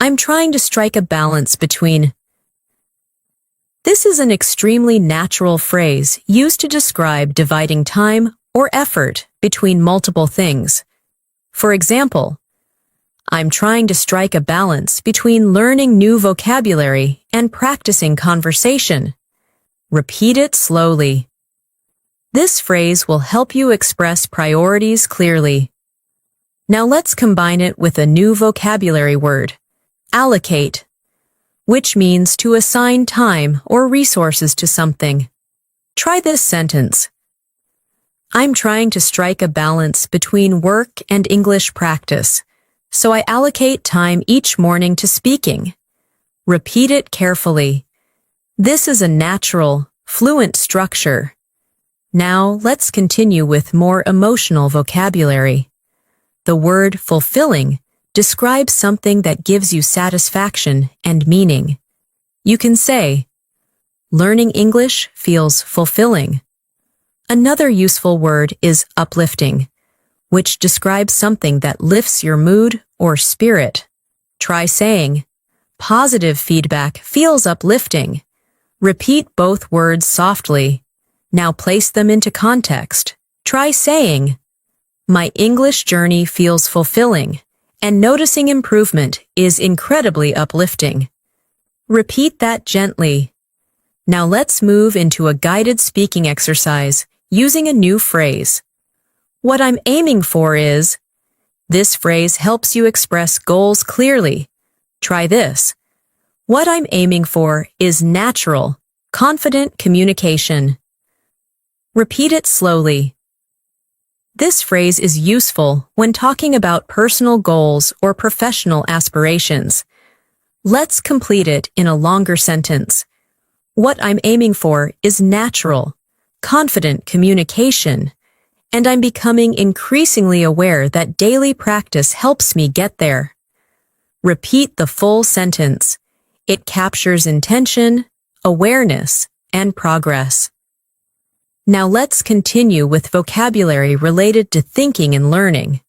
A: I'm trying to strike a balance between. This is an extremely natural phrase used to describe dividing time or effort between multiple things. For example, I'm trying to strike a balance between learning new vocabulary and practicing conversation. Repeat it slowly. This phrase will help you express priorities clearly. Now let's combine it with a new vocabulary word, allocate, which means to assign time or resources to something. Try this sentence. I'm trying to strike a balance between work and English practice, so I allocate time each morning to speaking. Repeat it carefully. This is a natural, fluent structure. Now let's continue with more emotional vocabulary. The word fulfilling describes something that gives you satisfaction and meaning. You can say, learning English feels fulfilling. Another useful word is uplifting, which describes something that lifts your mood or spirit. Try saying, positive feedback feels uplifting. Repeat both words softly. Now place them into context. Try saying, my English journey feels fulfilling, and noticing improvement is incredibly uplifting. Repeat that gently. Now let's move into a guided speaking exercise using a new phrase. What I'm aiming for is. This phrase helps you express goals clearly. Try this. What I'm aiming for is natural, confident communication. Repeat it slowly. This phrase is useful when talking about personal goals or professional aspirations. Let's complete it in a longer sentence. What I'm aiming for is natural, confident communication, and I'm becoming increasingly aware that daily practice helps me get there. Repeat the full sentence. It captures intention, awareness, and progress. Now let's continue with vocabulary related to thinking and learning.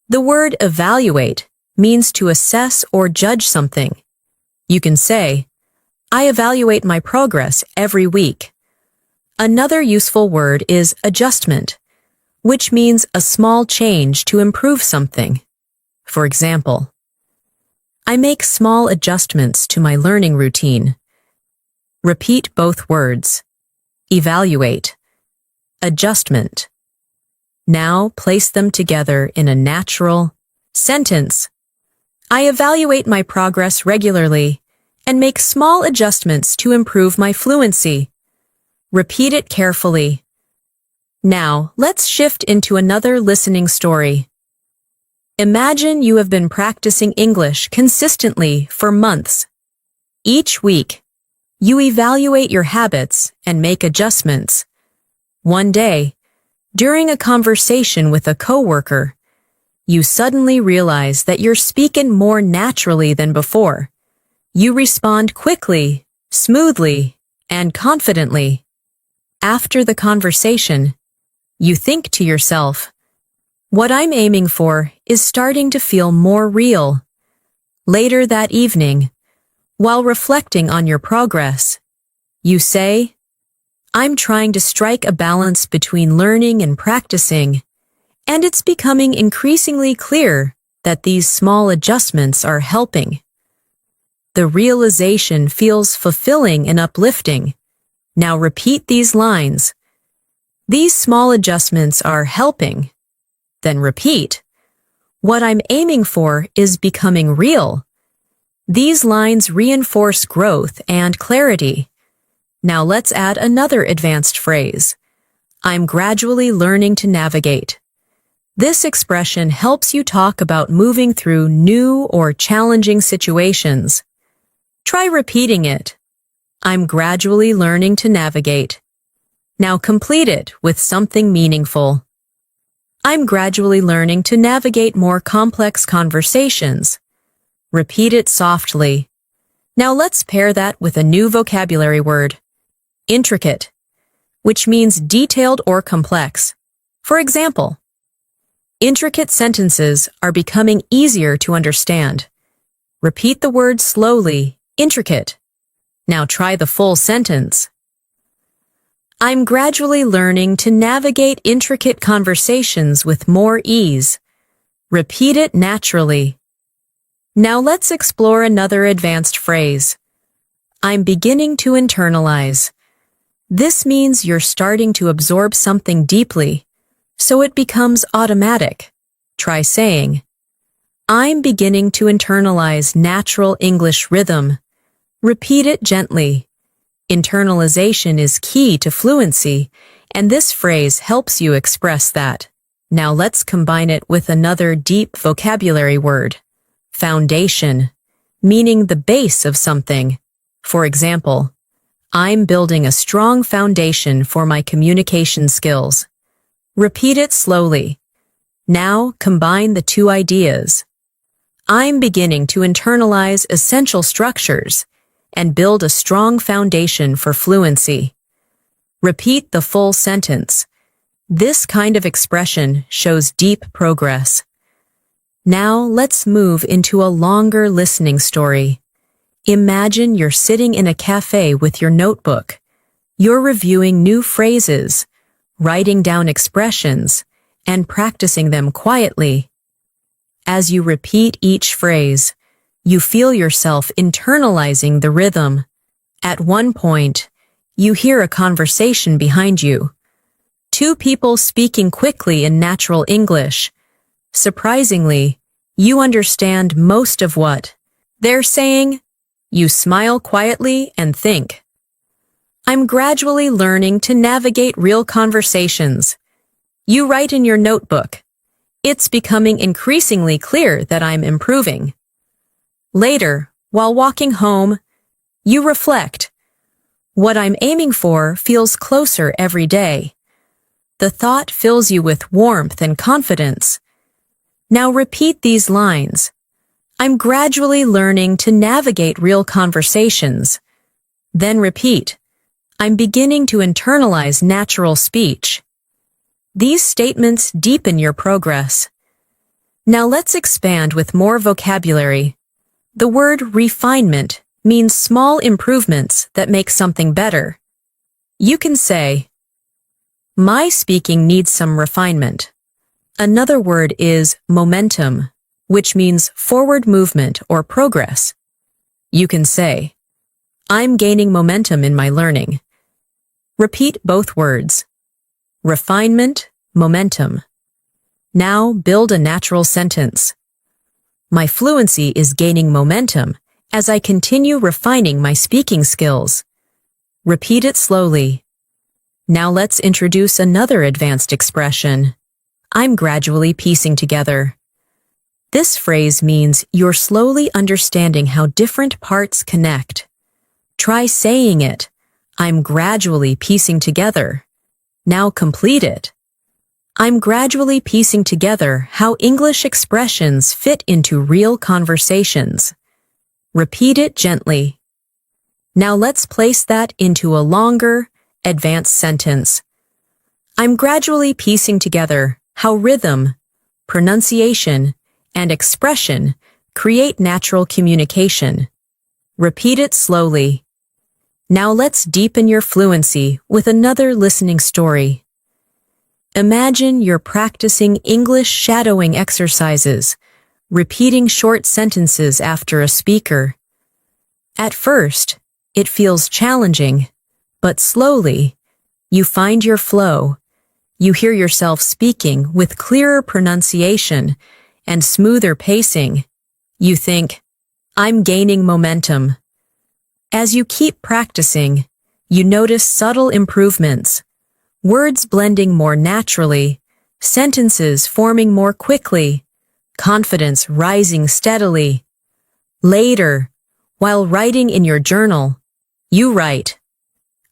A: The word evaluate means to assess or judge something. You can say, I evaluate my progress every week. Another useful word is adjustment, which means a small change to improve something. For example, I make small adjustments to my learning routine. Repeat both words. Evaluate. Adjustment. Now place them together in a natural sentence. I evaluate my progress regularly and make small adjustments to improve my fluency. Repeat it carefully. Now, let's shift into another listening story. Imagine you have been practicing English consistently for months. Each week, you evaluate your habits and make adjustments. One day, during a conversation with a coworker, you suddenly realize that you're speaking more naturally than before. You respond quickly, smoothly, and confidently. After the conversation, you think to yourself, what I'm aiming for is starting to feel more real. Later that evening, while reflecting on your progress, you say, I'm trying to strike a balance between learning and practicing, and it's becoming increasingly clear that these small adjustments are helping. The realization feels fulfilling and uplifting. Now repeat these lines. These small adjustments are helping. Then repeat. What I'm aiming for is becoming real. These lines reinforce growth and clarity. Now let's add another advanced phrase. I'm gradually learning to navigate. This expression helps you talk about moving through new or challenging situations. Try repeating it. I'm gradually learning to navigate. Now complete it with something meaningful. I'm gradually learning to navigate more complex conversations. Repeat it softly. Now let's pair that with a new vocabulary word. Intricate, which means detailed or complex. For example, intricate sentences are becoming easier to understand. Repeat the word slowly, intricate. Now try the full sentence. I'm gradually learning to navigate intricate conversations with more ease. Repeat it naturally. Now let's explore another advanced phrase. I'm beginning to internalize. This means you're starting to absorb something deeply, so it becomes automatic. Try saying, I'm beginning to internalize natural English rhythm. Repeat it gently. Internalization is key to fluency, and this phrase helps you express that. Now let's combine it with another deep vocabulary word. Foundation, meaning the base of something. For example, I'm building a strong foundation for my communication skills. Repeat it slowly. Now combine the two ideas. I'm beginning to internalize essential structures and build a strong foundation for fluency. Repeat the full sentence. This kind of expression shows deep progress. Now let's move into a longer listening story. Imagine you're sitting in a cafe with your notebook. You're reviewing new phrases, writing down expressions, and practicing them quietly. As you repeat each phrase, you feel yourself internalizing the rhythm. At one point, you hear a conversation behind you. Two people speaking quickly in natural English. Surprisingly, you understand most of what they're saying. You smile quietly and think, I'm gradually learning to navigate real conversations. You write in your notebook, it's becoming increasingly clear that I'm improving. Later, while walking home, you reflect, what I'm aiming for feels closer every day. The thought fills you with warmth and confidence. Now repeat these lines. I'm gradually learning to navigate real conversations. Then repeat, I'm beginning to internalize natural speech. These statements deepen your progress. Now let's expand with more vocabulary. The word refinement means small improvements that make something better. You can say, my speaking needs some refinement. Another word is momentum, which means forward movement or progress. You can say, I'm gaining momentum in my learning. Repeat both words. Refinement, momentum. Now build a natural sentence. My fluency is gaining momentum as I continue refining my speaking skills. Repeat it slowly. Now let's introduce another advanced expression. I'm gradually piecing together. This phrase means you're slowly understanding how different parts connect. Try saying it. I'm gradually piecing together. Now complete it. I'm gradually piecing together how English expressions fit into real conversations. Repeat it gently. Now let's place that into a longer, advanced sentence. I'm gradually piecing together how rhythm, pronunciation, and expression create natural communication. Repeat it slowly. Now let's deepen your fluency with another listening story. Imagine you're practicing English shadowing exercises, repeating short sentences after a speaker. At first, it feels challenging, but slowly, you find your flow. You hear yourself speaking with clearer pronunciation and smoother pacing. You think, I'm gaining momentum. As you keep practicing, you notice subtle improvements, words blending more naturally, sentences forming more quickly, confidence rising steadily. Later, while writing in your journal, you write,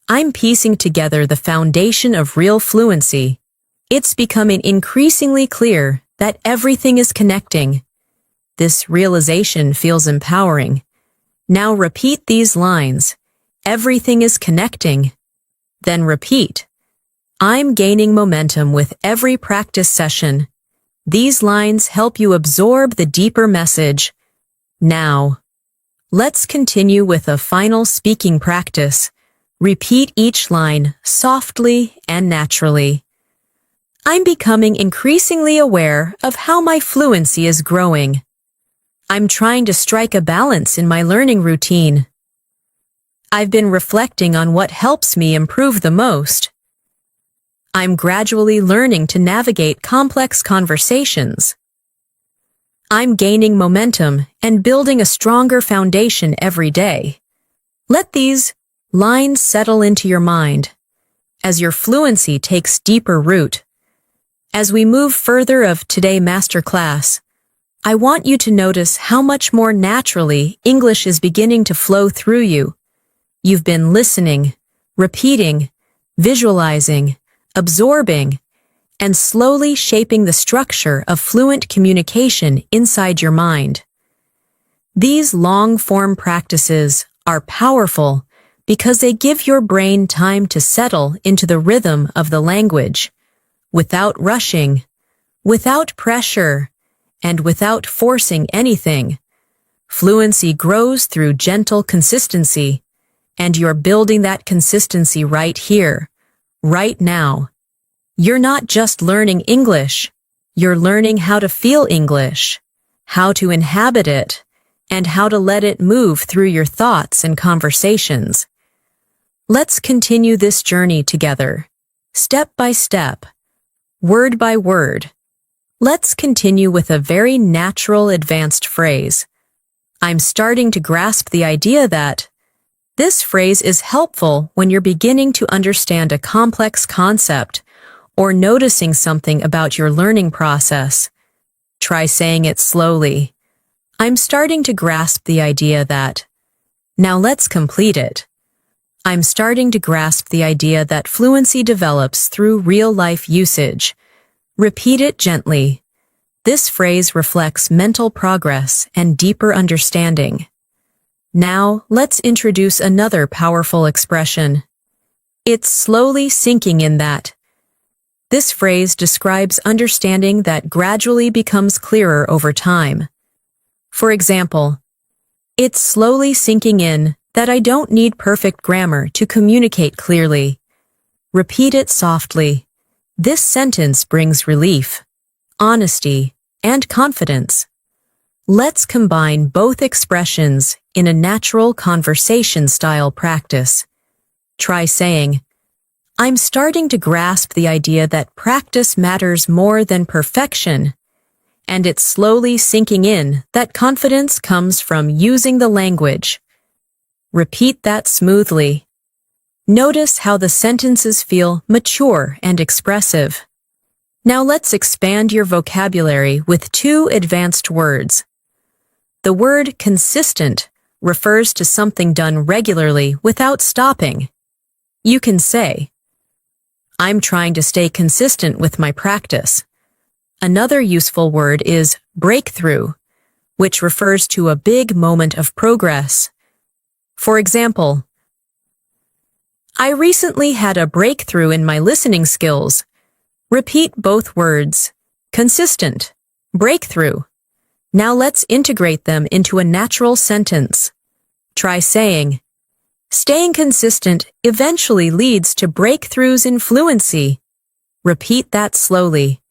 A: "I'm piecing together the foundation of real fluency. It's becoming increasingly clear that everything is connecting. This realization feels empowering. Now repeat these lines. Everything is connecting." Then repeat, "I'm gaining momentum with every practice session." These lines help you absorb the deeper message. Now, let's continue with a final speaking practice. Repeat each line softly and naturally. "I'm becoming increasingly aware of how my fluency is growing. I'm trying to strike a balance in my learning routine. I've been reflecting on what helps me improve the most. I'm gradually learning to navigate complex conversations. I'm gaining momentum and building a stronger foundation every day." Let these lines settle into your mind as your fluency takes deeper root. As we move further of today's masterclass, I want you to notice how much more naturally English is beginning to flow through you. You've been listening, repeating, visualizing, absorbing, and slowly shaping the structure of fluent communication inside your mind. These long-form practices are powerful because they give your brain time to settle into the rhythm of the language, without rushing, without pressure, and without forcing anything. Fluency grows through gentle consistency, and you're building that consistency right here, right now. You're not just learning English, you're learning how to feel English, how to inhabit it, and how to let it move through your thoughts and conversations. Let's continue this journey together, step by step, word by word. Let's continue with a very natural advanced phrase. I'm starting to grasp the idea that this phrase is helpful when you're beginning to understand a complex concept or noticing something about your learning process. Try saying it slowly. I'm starting to grasp the idea that. Now let's complete it. I'm starting to grasp the idea that fluency develops through real-life usage. Repeat it gently. This phrase reflects mental progress and deeper understanding. Now, let's introduce another powerful expression. It's slowly sinking in that. This phrase describes understanding that gradually becomes clearer over time. For example, it's slowly sinking in that I don't need perfect grammar to communicate clearly. Repeat it softly. This sentence brings relief, honesty, and confidence. Let's combine both expressions in a natural conversation-style practice. Try saying, I'm starting to grasp the idea that practice matters more than perfection, and it's slowly sinking in that confidence comes from using the language. Repeat that smoothly. Notice how the sentences feel mature and expressive. Now let's expand your vocabulary with two advanced words. The word consistent refers to something done regularly without stopping. You can say, I'm trying to stay consistent with my practice. Another useful word is breakthrough, which refers to a big moment of progress. For example, I recently had a breakthrough in my listening skills. Repeat both words, consistent, breakthrough. Now let's integrate them into a natural sentence. Try saying, staying consistent eventually leads to breakthroughs in fluency. Repeat that slowly.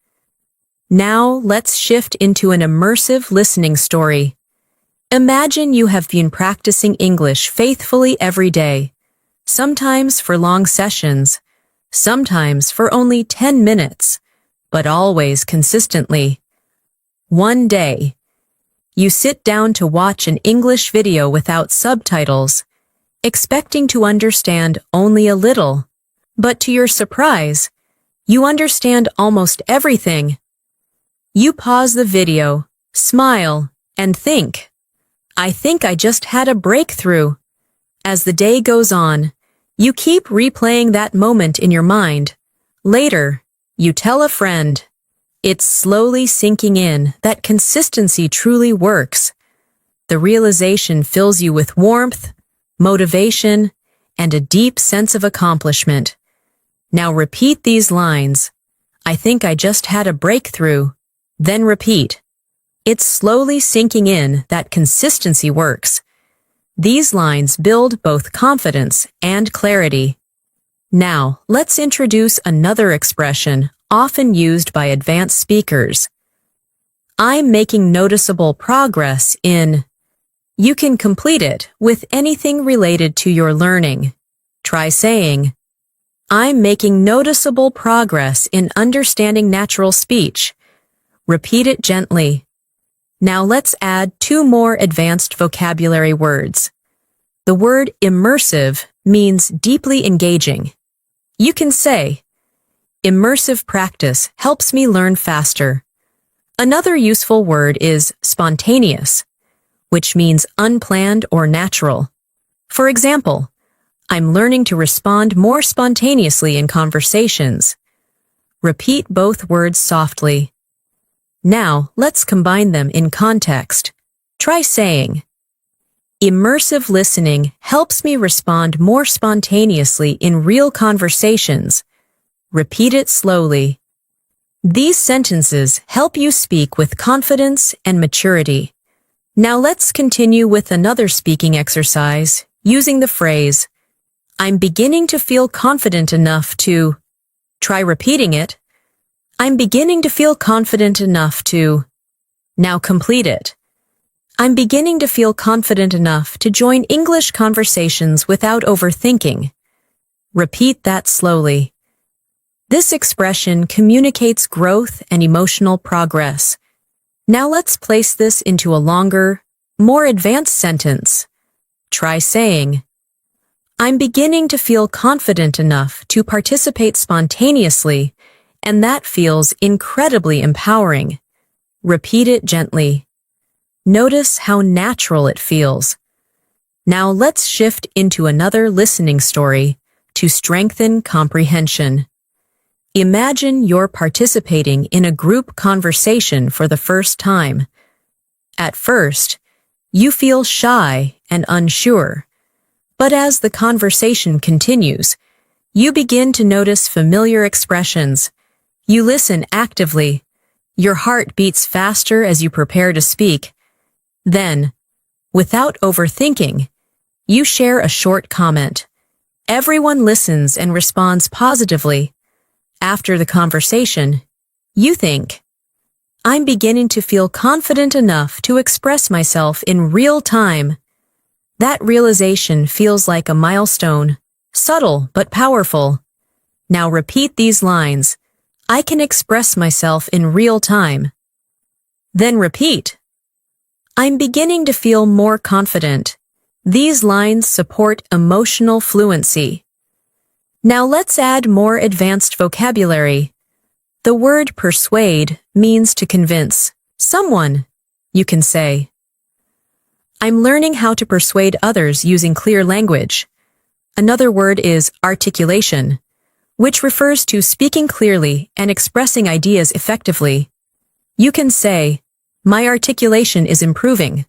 A: Now let's shift into an immersive listening story. Imagine you have been practicing English faithfully every day, sometimes for long sessions, sometimes for only 10 minutes, but always consistently. One day, you sit down to watch an English video without subtitles, expecting to understand only a little, but to your surprise, You understand almost everything. You pause the video, smile, and think, I think I just had a breakthrough. As the day goes on, you keep replaying that moment in your mind. Later, you tell a friend. It's slowly sinking in that consistency truly works. The realization fills you with warmth, motivation, and a deep sense of accomplishment. Now repeat these lines. I think I just had a breakthrough. Then repeat. It's slowly sinking in that consistency works. These lines build both confidence and clarity. Now, let's introduce another expression often used by advanced speakers. I'm making noticeable progress in. You can complete it with anything related to your learning. Try saying, I'm making noticeable progress in understanding natural speech. Repeat it gently. Now let's add 2 more advanced vocabulary words. The word immersive means deeply engaging. You can say, immersive practice helps me learn faster. Another useful word is spontaneous, which means unplanned or natural. For example, I'm learning to respond more spontaneously in conversations. Repeat both words softly. Now, let's combine them in context. Try saying, immersive listening helps me respond more spontaneously in real conversations. Repeat it slowly. These sentences help you speak with confidence and maturity. Now let's continue with another speaking exercise using the phrase, I'm beginning to feel confident enough to. Try repeating it. I'm beginning to feel confident enough to. Now complete it. I'm beginning to feel confident enough to join English conversations without overthinking. Repeat that slowly. This expression communicates growth and emotional progress. Now let's place this into a longer, more advanced sentence. Try saying, I'm beginning to feel confident enough to participate spontaneously, and that feels incredibly empowering. Repeat it gently. Notice how natural it feels. Now let's shift into another listening story to strengthen comprehension. Imagine you're participating in a group conversation for the first time. At first, you feel shy and unsure. But as the conversation continues, you begin to notice familiar expressions. You listen actively. Your heart beats faster as you prepare to speak. Then, without overthinking, you share a short comment. Everyone listens and responds positively. After the conversation, you think, I'm beginning to feel confident enough to express myself in real time. That realization feels like a milestone, subtle but powerful. Now repeat these lines. I can express myself in real time. Then repeat. I'm beginning to feel more confident. These lines support emotional fluency. Now let's add more advanced vocabulary. The word persuade means to convince someone. You can say, I'm learning how to persuade others using clear language. Another word is articulation, which refers to speaking clearly and expressing ideas effectively. You can say, my articulation is improving.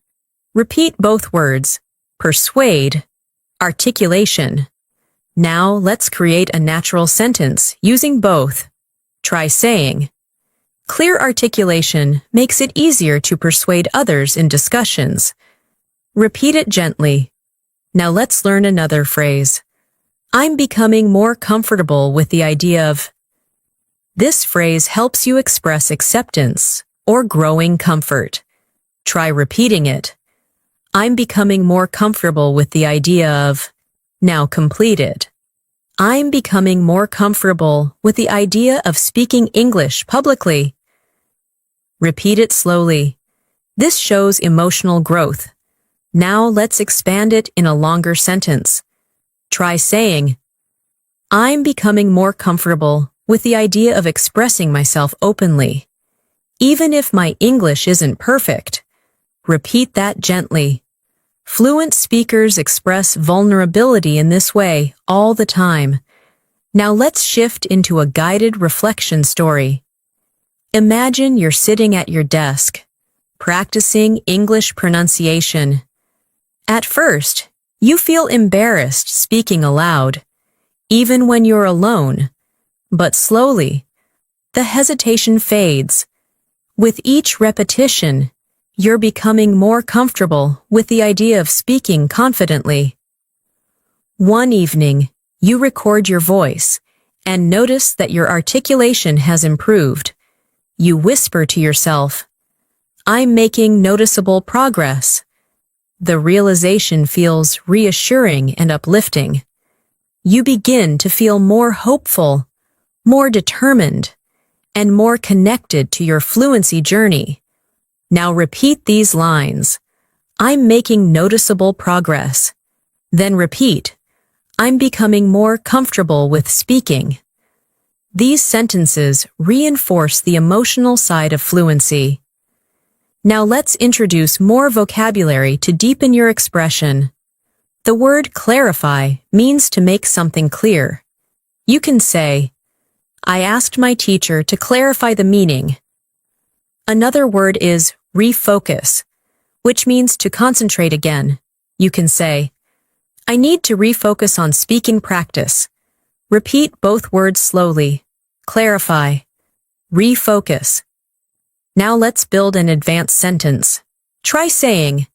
A: Repeat both words, persuade, articulation. Now let's create a natural sentence using both. Try saying, clear articulation makes it easier to persuade others in discussions. Repeat it gently. Now let's learn another phrase. I'm becoming more comfortable with the idea of. This phrase helps you express acceptance or growing comfort. Try repeating it. I'm becoming more comfortable with the idea of. Now complete it. I'm becoming more comfortable with the idea of speaking English publicly. Repeat it slowly. This shows emotional growth. Now let's expand it in a longer sentence. Try saying, I'm becoming more comfortable with the idea of expressing myself openly. Even if my English isn't perfect, repeat that gently. Fluent speakers express vulnerability in this way all the time. Now let's shift into a guided reflection story. Imagine you're sitting at your desk, practicing English pronunciation. At first, you feel embarrassed speaking aloud, even when you're alone. But slowly, the hesitation fades. With each repetition, you're becoming more comfortable with the idea of speaking confidently. One evening, you record your voice and notice that your articulation has improved. You whisper to yourself, "I'm making noticeable progress." The realization feels reassuring and uplifting. You begin to feel more hopeful, more determined, and more connected to your fluency journey. Now repeat these lines. "I'm making noticeable progress." Then repeat, "I'm becoming more comfortable with speaking." These sentences reinforce the emotional side of fluency. Now let's introduce more vocabulary to deepen your expression. The word clarify means to make something clear. You can say, "I asked my teacher to clarify the meaning." Another word is refocus, which means to concentrate again. You can say, "I need to refocus on speaking practice." Repeat both words slowly. Clarify. Refocus. Now let's build an advanced sentence. Try saying,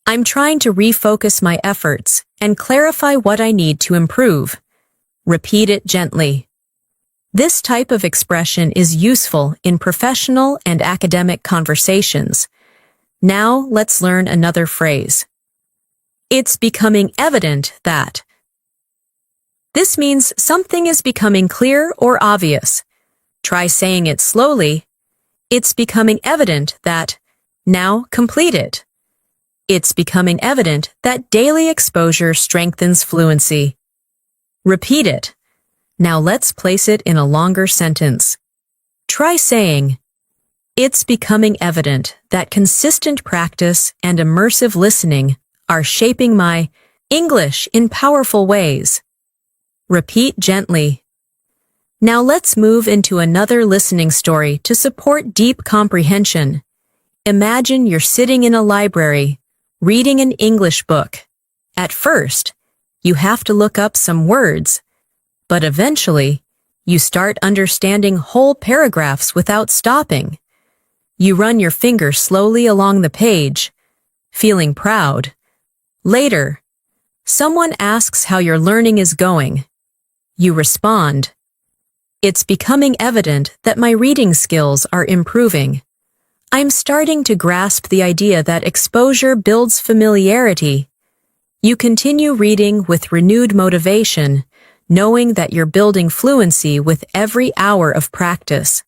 A: "I'm trying to refocus my efforts and clarify what I need to improve." Repeat it gently. This type of expression is useful in professional and academic conversations. Now let's learn another phrase. It's becoming evident that. This means something is becoming clear or obvious. Try saying it slowly. It's becoming evident that. Now complete it. It's becoming evident that daily exposure strengthens fluency. Repeat it. Now let's place it in a longer sentence. Try saying, "It's becoming evident that consistent practice and immersive listening are shaping my English in powerful ways." Repeat gently. Now let's move into another listening story to support deep comprehension. Imagine you're sitting in a library, reading an English book. At first, you have to look up some words, but eventually, you start understanding whole paragraphs without stopping. You run your finger slowly along the page, feeling proud. Later, someone asks how your learning is going. You respond, "It's becoming evident that my reading skills are improving. I'm starting to grasp the idea that exposure builds familiarity." You continue reading with renewed motivation, knowing that you're building fluency with every hour of practice.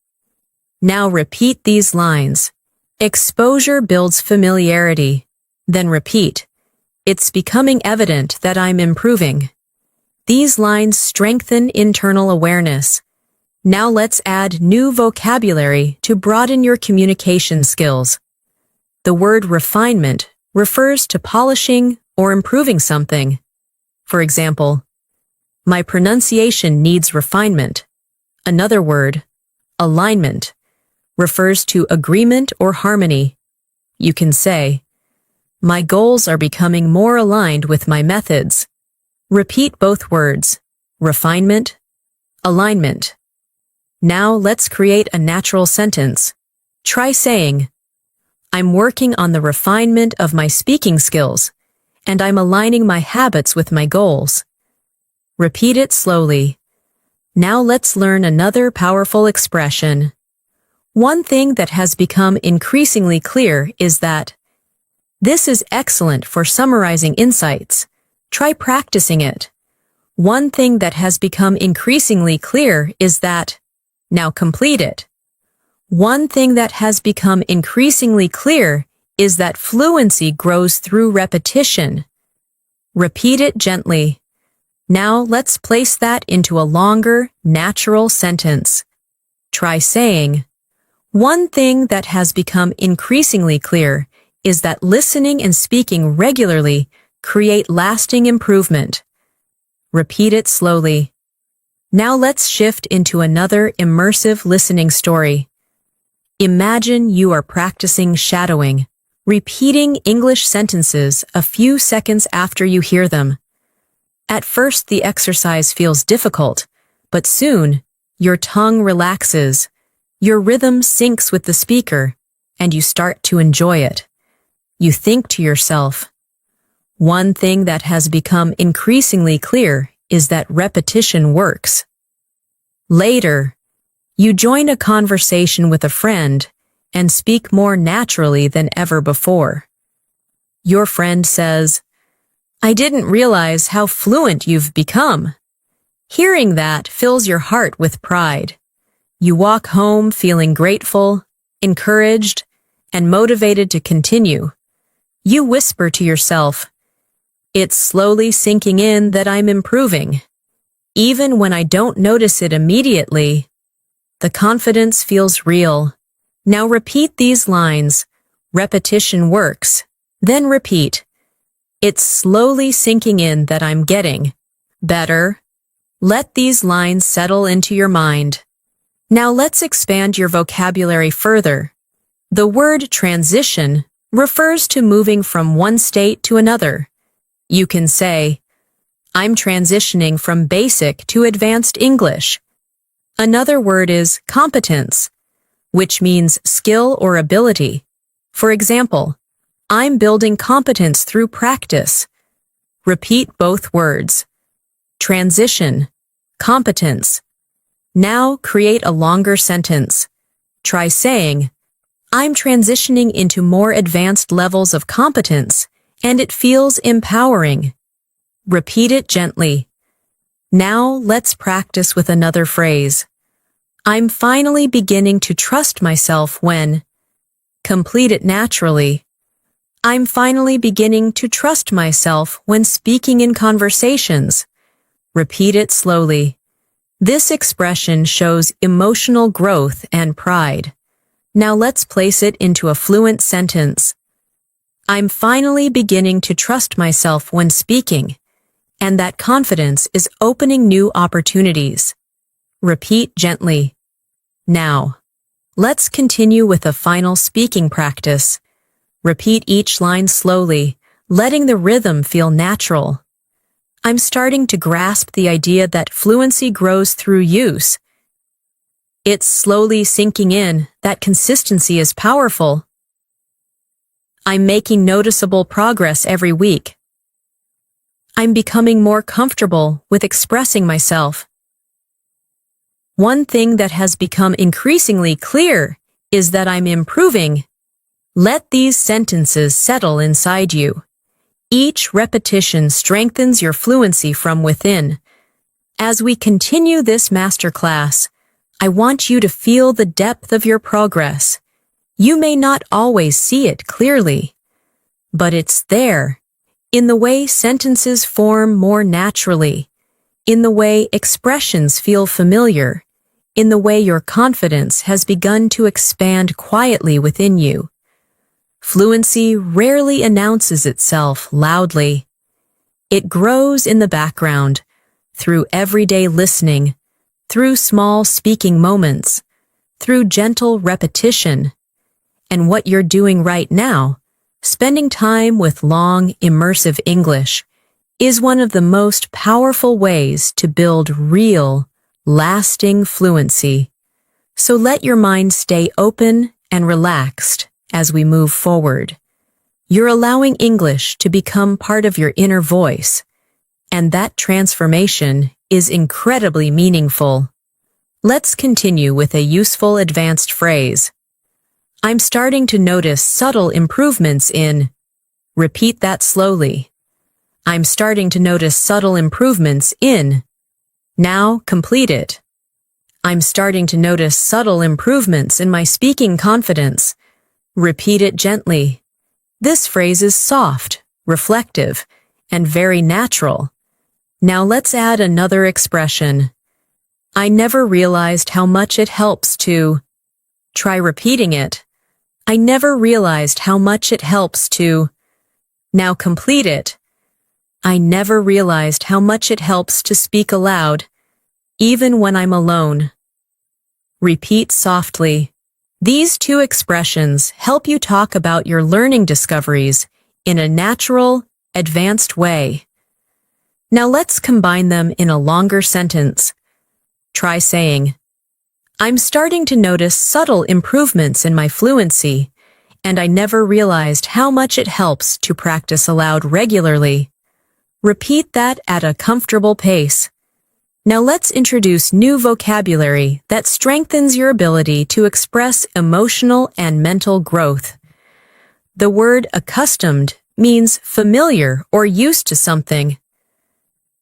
A: Now repeat these lines. Exposure builds familiarity. Then repeat, "It's becoming evident that I'm improving." These lines strengthen internal awareness. Now let's add new vocabulary to broaden your communication skills. The word refinement refers to polishing or improving something. For example, "My pronunciation needs refinement." Another word, alignment, refers to agreement or harmony. You can say, "My goals are becoming more aligned with my methods." Repeat both words, refinement, alignment. Now let's create a natural sentence. Try saying, "I'm working on the refinement of my speaking skills, and I'm aligning my habits with my goals." Repeat it slowly. Now let's learn another powerful expression. One thing that has become increasingly clear is that this is excellent for summarizing insights. Try practicing it. One thing that has become increasingly clear is that. Now complete it. One thing that has become increasingly clear is that fluency grows through repetition. Repeat it gently. Now let's place that into a longer, natural sentence. Try saying, "One thing that has become increasingly clear is that listening and speaking regularly create lasting improvement." Repeat it slowly. Now let's shift into another immersive listening story. Imagine you are practicing shadowing, repeating English sentences a few seconds after you hear them. At first, the exercise feels difficult, but soon, your tongue relaxes, your rhythm syncs with the speaker, and you start to enjoy it. You think to yourself, "One thing that has become increasingly clear is that repetition works." Later, you join a conversation with a friend and speak more naturally than ever before. Your friend says, "I didn't realize how fluent you've become." Hearing that fills your heart with pride. You walk home feeling grateful, encouraged, and motivated to continue. You whisper to yourself, "It's slowly sinking in that I'm improving." Even when I don't notice it immediately, the confidence feels real. Now repeat these lines. Repetition works. Then repeat, "It's slowly sinking in that I'm getting better." Let these lines settle into your mind. Now let's expand your vocabulary further. The word transition refers to moving from one state to another. You can say, "I'm transitioning from basic to advanced English." Another word is competence, which means skill or ability. For example, "I'm building competence through practice." Repeat both words. Transition, competence. Now create a longer sentence. Try saying, "I'm transitioning into more advanced levels of competence, and it feels empowering." Repeat it gently. Now let's practice with another phrase. "I'm finally beginning to trust myself when." Complete it naturally. "I'm finally beginning to trust myself when speaking in conversations." Repeat it slowly. This expression shows emotional growth and pride. Now let's place it into a fluent sentence. "I'm finally beginning to trust myself when speaking, and that confidence is opening new opportunities." Repeat gently. Now, let's continue with a final speaking practice. Repeat each line slowly, letting the rhythm feel natural. "I'm starting to grasp the idea that fluency grows through use. It's slowly sinking in that consistency is powerful. I'm making noticeable progress every week. I'm becoming more comfortable with expressing myself. One thing that has become increasingly clear is that I'm improving." Let these sentences settle inside you. Each repetition strengthens your fluency from within. As we continue this masterclass, I want you to feel the depth of your progress. You may not always see it clearly, but it's there, in the way sentences form more naturally, in the way expressions feel familiar, in the way your confidence has begun to expand quietly within you. Fluency rarely announces itself loudly. It grows in the background, through everyday listening, through small speaking moments, through gentle repetition. And what you're doing right now, spending time with long, immersive English, is one of the most powerful ways to build real, lasting fluency. So let your mind stay open and relaxed as we move forward. You're allowing English to become part of your inner voice, and that transformation is incredibly meaningful. Let's continue with a useful advanced phrase. I'm starting to notice subtle improvements in. Repeat that slowly. I'm starting to notice subtle improvements in. Now complete it. I'm starting to notice subtle improvements in my speaking confidence. Repeat it gently. This phrase is soft, reflective, and very natural. Now let's add another expression. I never realized how much it helps to. Try repeating it. I never realized how much it helps to. Now complete it. I never realized how much it helps to speak aloud, even when I'm alone. Repeat softly. These two expressions help you talk about your learning discoveries in a natural, advanced way. Now let's combine them in a longer sentence. Try saying, I'm starting to notice subtle improvements in my fluency, and I never realized how much it helps to practice aloud regularly. Repeat that at a comfortable pace. Now let's introduce new vocabulary that strengthens your ability to express emotional and mental growth. The word accustomed means familiar or used to something.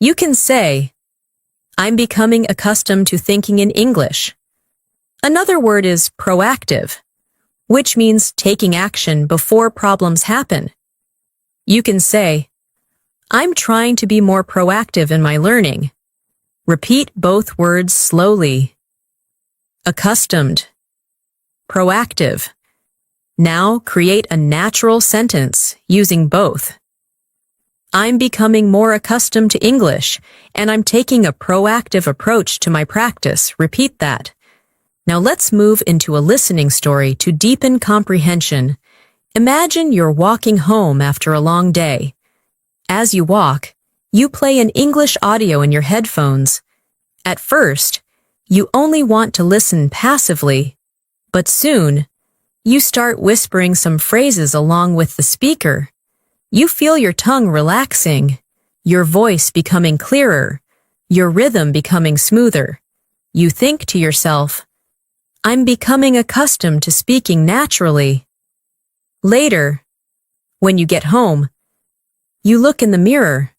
A: You can say, I'm becoming accustomed to thinking in English. Another word is proactive, which means taking action before problems happen. You can say, I'm trying to be more proactive in my learning. Repeat both words slowly. Accustomed. Proactive. Now create a natural sentence using both. I'm becoming more accustomed to English, and I'm taking a proactive approach to my practice. Repeat that. Now let's move into a listening story to deepen comprehension. Imagine you're walking home after a long day. As you walk, you play an English audio in your headphones. At first, you only want to listen passively, but soon, you start whispering some phrases along with the speaker. You feel your tongue relaxing, your voice becoming clearer, your rhythm becoming smoother. You think to yourself, I'm becoming accustomed to speaking naturally. Later, when you get home, you look in the mirror,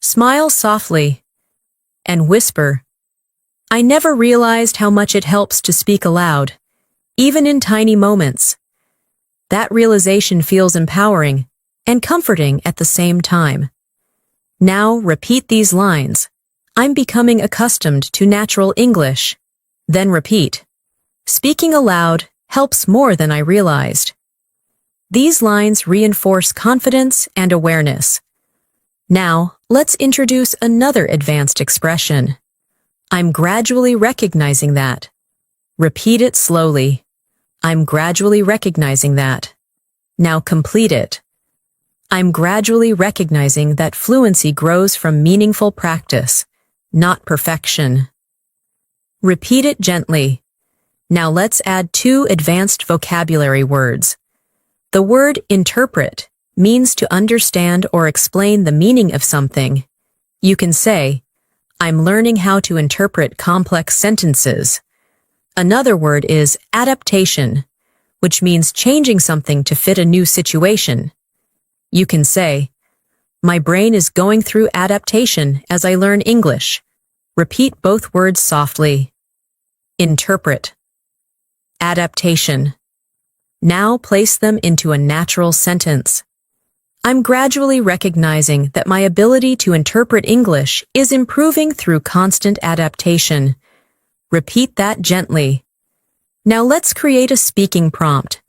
A: smile softly, and whisper, I never realized how much it helps to speak aloud, even in tiny moments. That realization feels empowering and comforting at the same time. Now repeat these lines. I'm becoming accustomed to natural English. Then repeat. Speaking aloud helps more than I realized. These lines reinforce confidence and awareness. Now, let's introduce another advanced expression. I'm gradually recognizing that. Repeat it slowly. I'm gradually recognizing that. Now complete it. I'm gradually recognizing that fluency grows from meaningful practice, not perfection. Repeat it gently. Now let's add two advanced vocabulary words. The word interpret means to understand or explain the meaning of something. You can say, I'm learning how to interpret complex sentences. Another word is adaptation, which means changing something to fit a new situation. You can say, my brain is going through adaptation as I learn English. Repeat both words softly. Interpret. Adaptation. Now place them into a natural sentence. I'm gradually recognizing that my ability to interpret English is improving through constant adaptation. Repeat that gently. Now let's create a speaking prompt.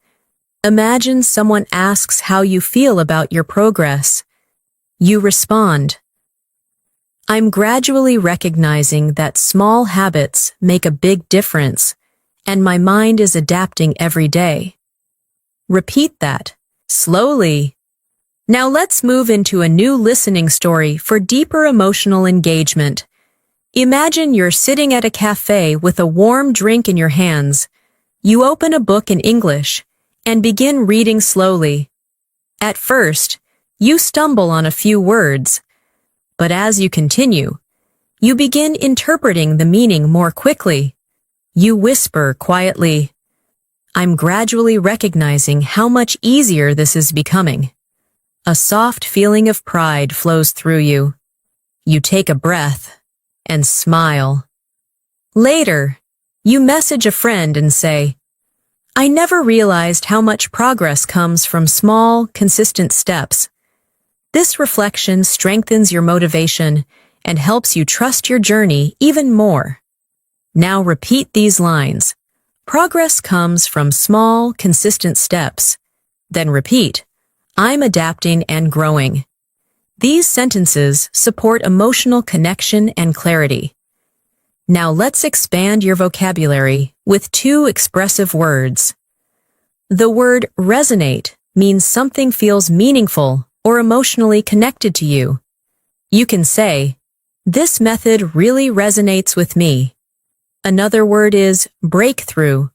A: Imagine someone asks how you feel about your progress. You respond, I'm gradually recognizing that small habits make a big difference, and my mind is adapting every day. Repeat that, slowly. Now let's move into a new listening story for deeper emotional engagement. Imagine you're sitting at a cafe with a warm drink in your hands. You open a book in English and begin reading slowly. At first, you stumble on a few words, but as you continue, you begin interpreting the meaning more quickly. You whisper quietly, I'm gradually recognizing how much easier this is becoming. A soft feeling of pride flows through you. You take a breath and smile. Later, you message a friend and say, I never realized how much progress comes from small, consistent steps. This reflection strengthens your motivation and helps you trust your journey even more. Now repeat these lines. Progress comes from small, consistent steps. Then repeat, I'm adapting and growing. These sentences support emotional connection and clarity. Now let's expand your vocabulary with 2 expressive words. The word resonate means something feels meaningful or emotionally connected to you. You can say, this method really resonates with me. Another word is breakthrough,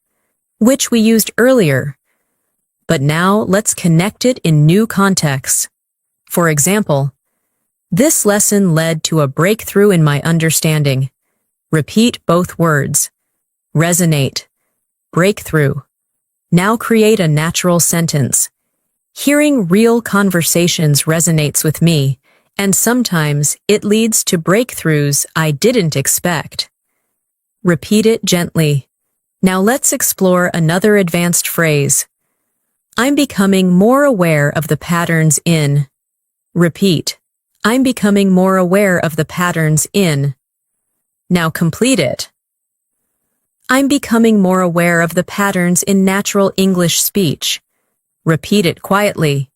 A: which we used earlier. But now let's connect it in new contexts. For example, this lesson led to a breakthrough in my understanding. Repeat both words. Resonate. Breakthrough. Now create a natural sentence. Hearing real conversations resonates with me, and sometimes it leads to breakthroughs I didn't expect. Repeat it gently. Now let's explore another advanced phrase. I'm becoming more aware of the patterns in. Repeat. I'm becoming more aware of the patterns in. Now complete it. I'm becoming more aware of the patterns in natural English speech. Repeat it quietly.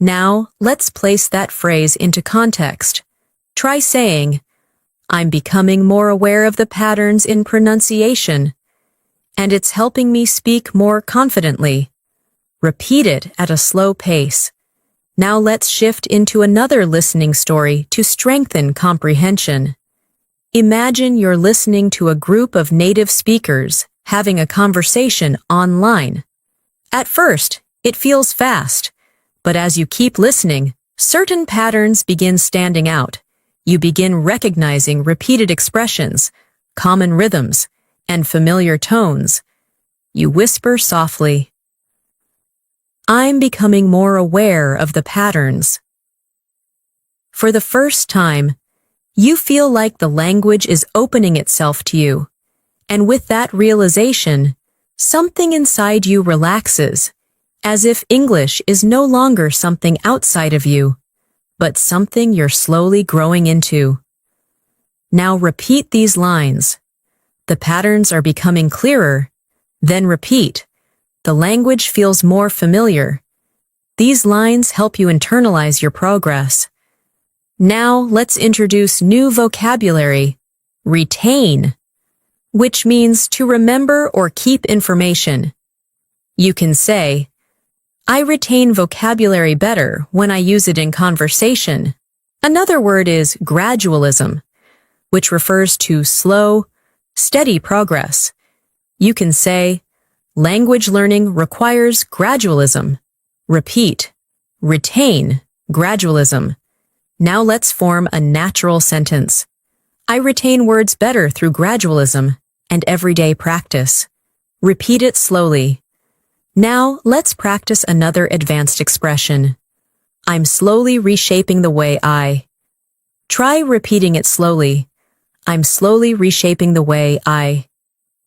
A: Now, let's place that phrase into context. Try saying, I'm becoming more aware of the patterns in pronunciation, and it's helping me speak more confidently. Repeat it at a slow pace. Now let's shift into another listening story to strengthen comprehension. Imagine you're listening to a group of native speakers having a conversation online. At first, it feels fast, but as you keep listening, certain patterns begin standing out. You begin recognizing repeated expressions, common rhythms, and familiar tones. You whisper softly, I'm becoming more aware of the patterns. For the first time, you feel like the language is opening itself to you, and with that realization, something inside you relaxes, as if English is no longer something outside of you, but something you're slowly growing into. Now repeat these lines. The patterns are becoming clearer. Then repeat. The language feels more familiar. These lines help you internalize your progress. Now let's introduce new vocabulary. Retain, which means to remember or keep information. You can say, I retain vocabulary better when I use it in conversation. Another word is gradualism, which refers to slow, steady progress. You can say, language learning requires gradualism. Repeat, retain, gradualism. Now let's form a natural sentence. I retain words better through gradualism and everyday practice. Repeat it slowly. Now let's practice another advanced expression. I'm slowly reshaping the way I. Try repeating it slowly. I'm slowly reshaping the way I.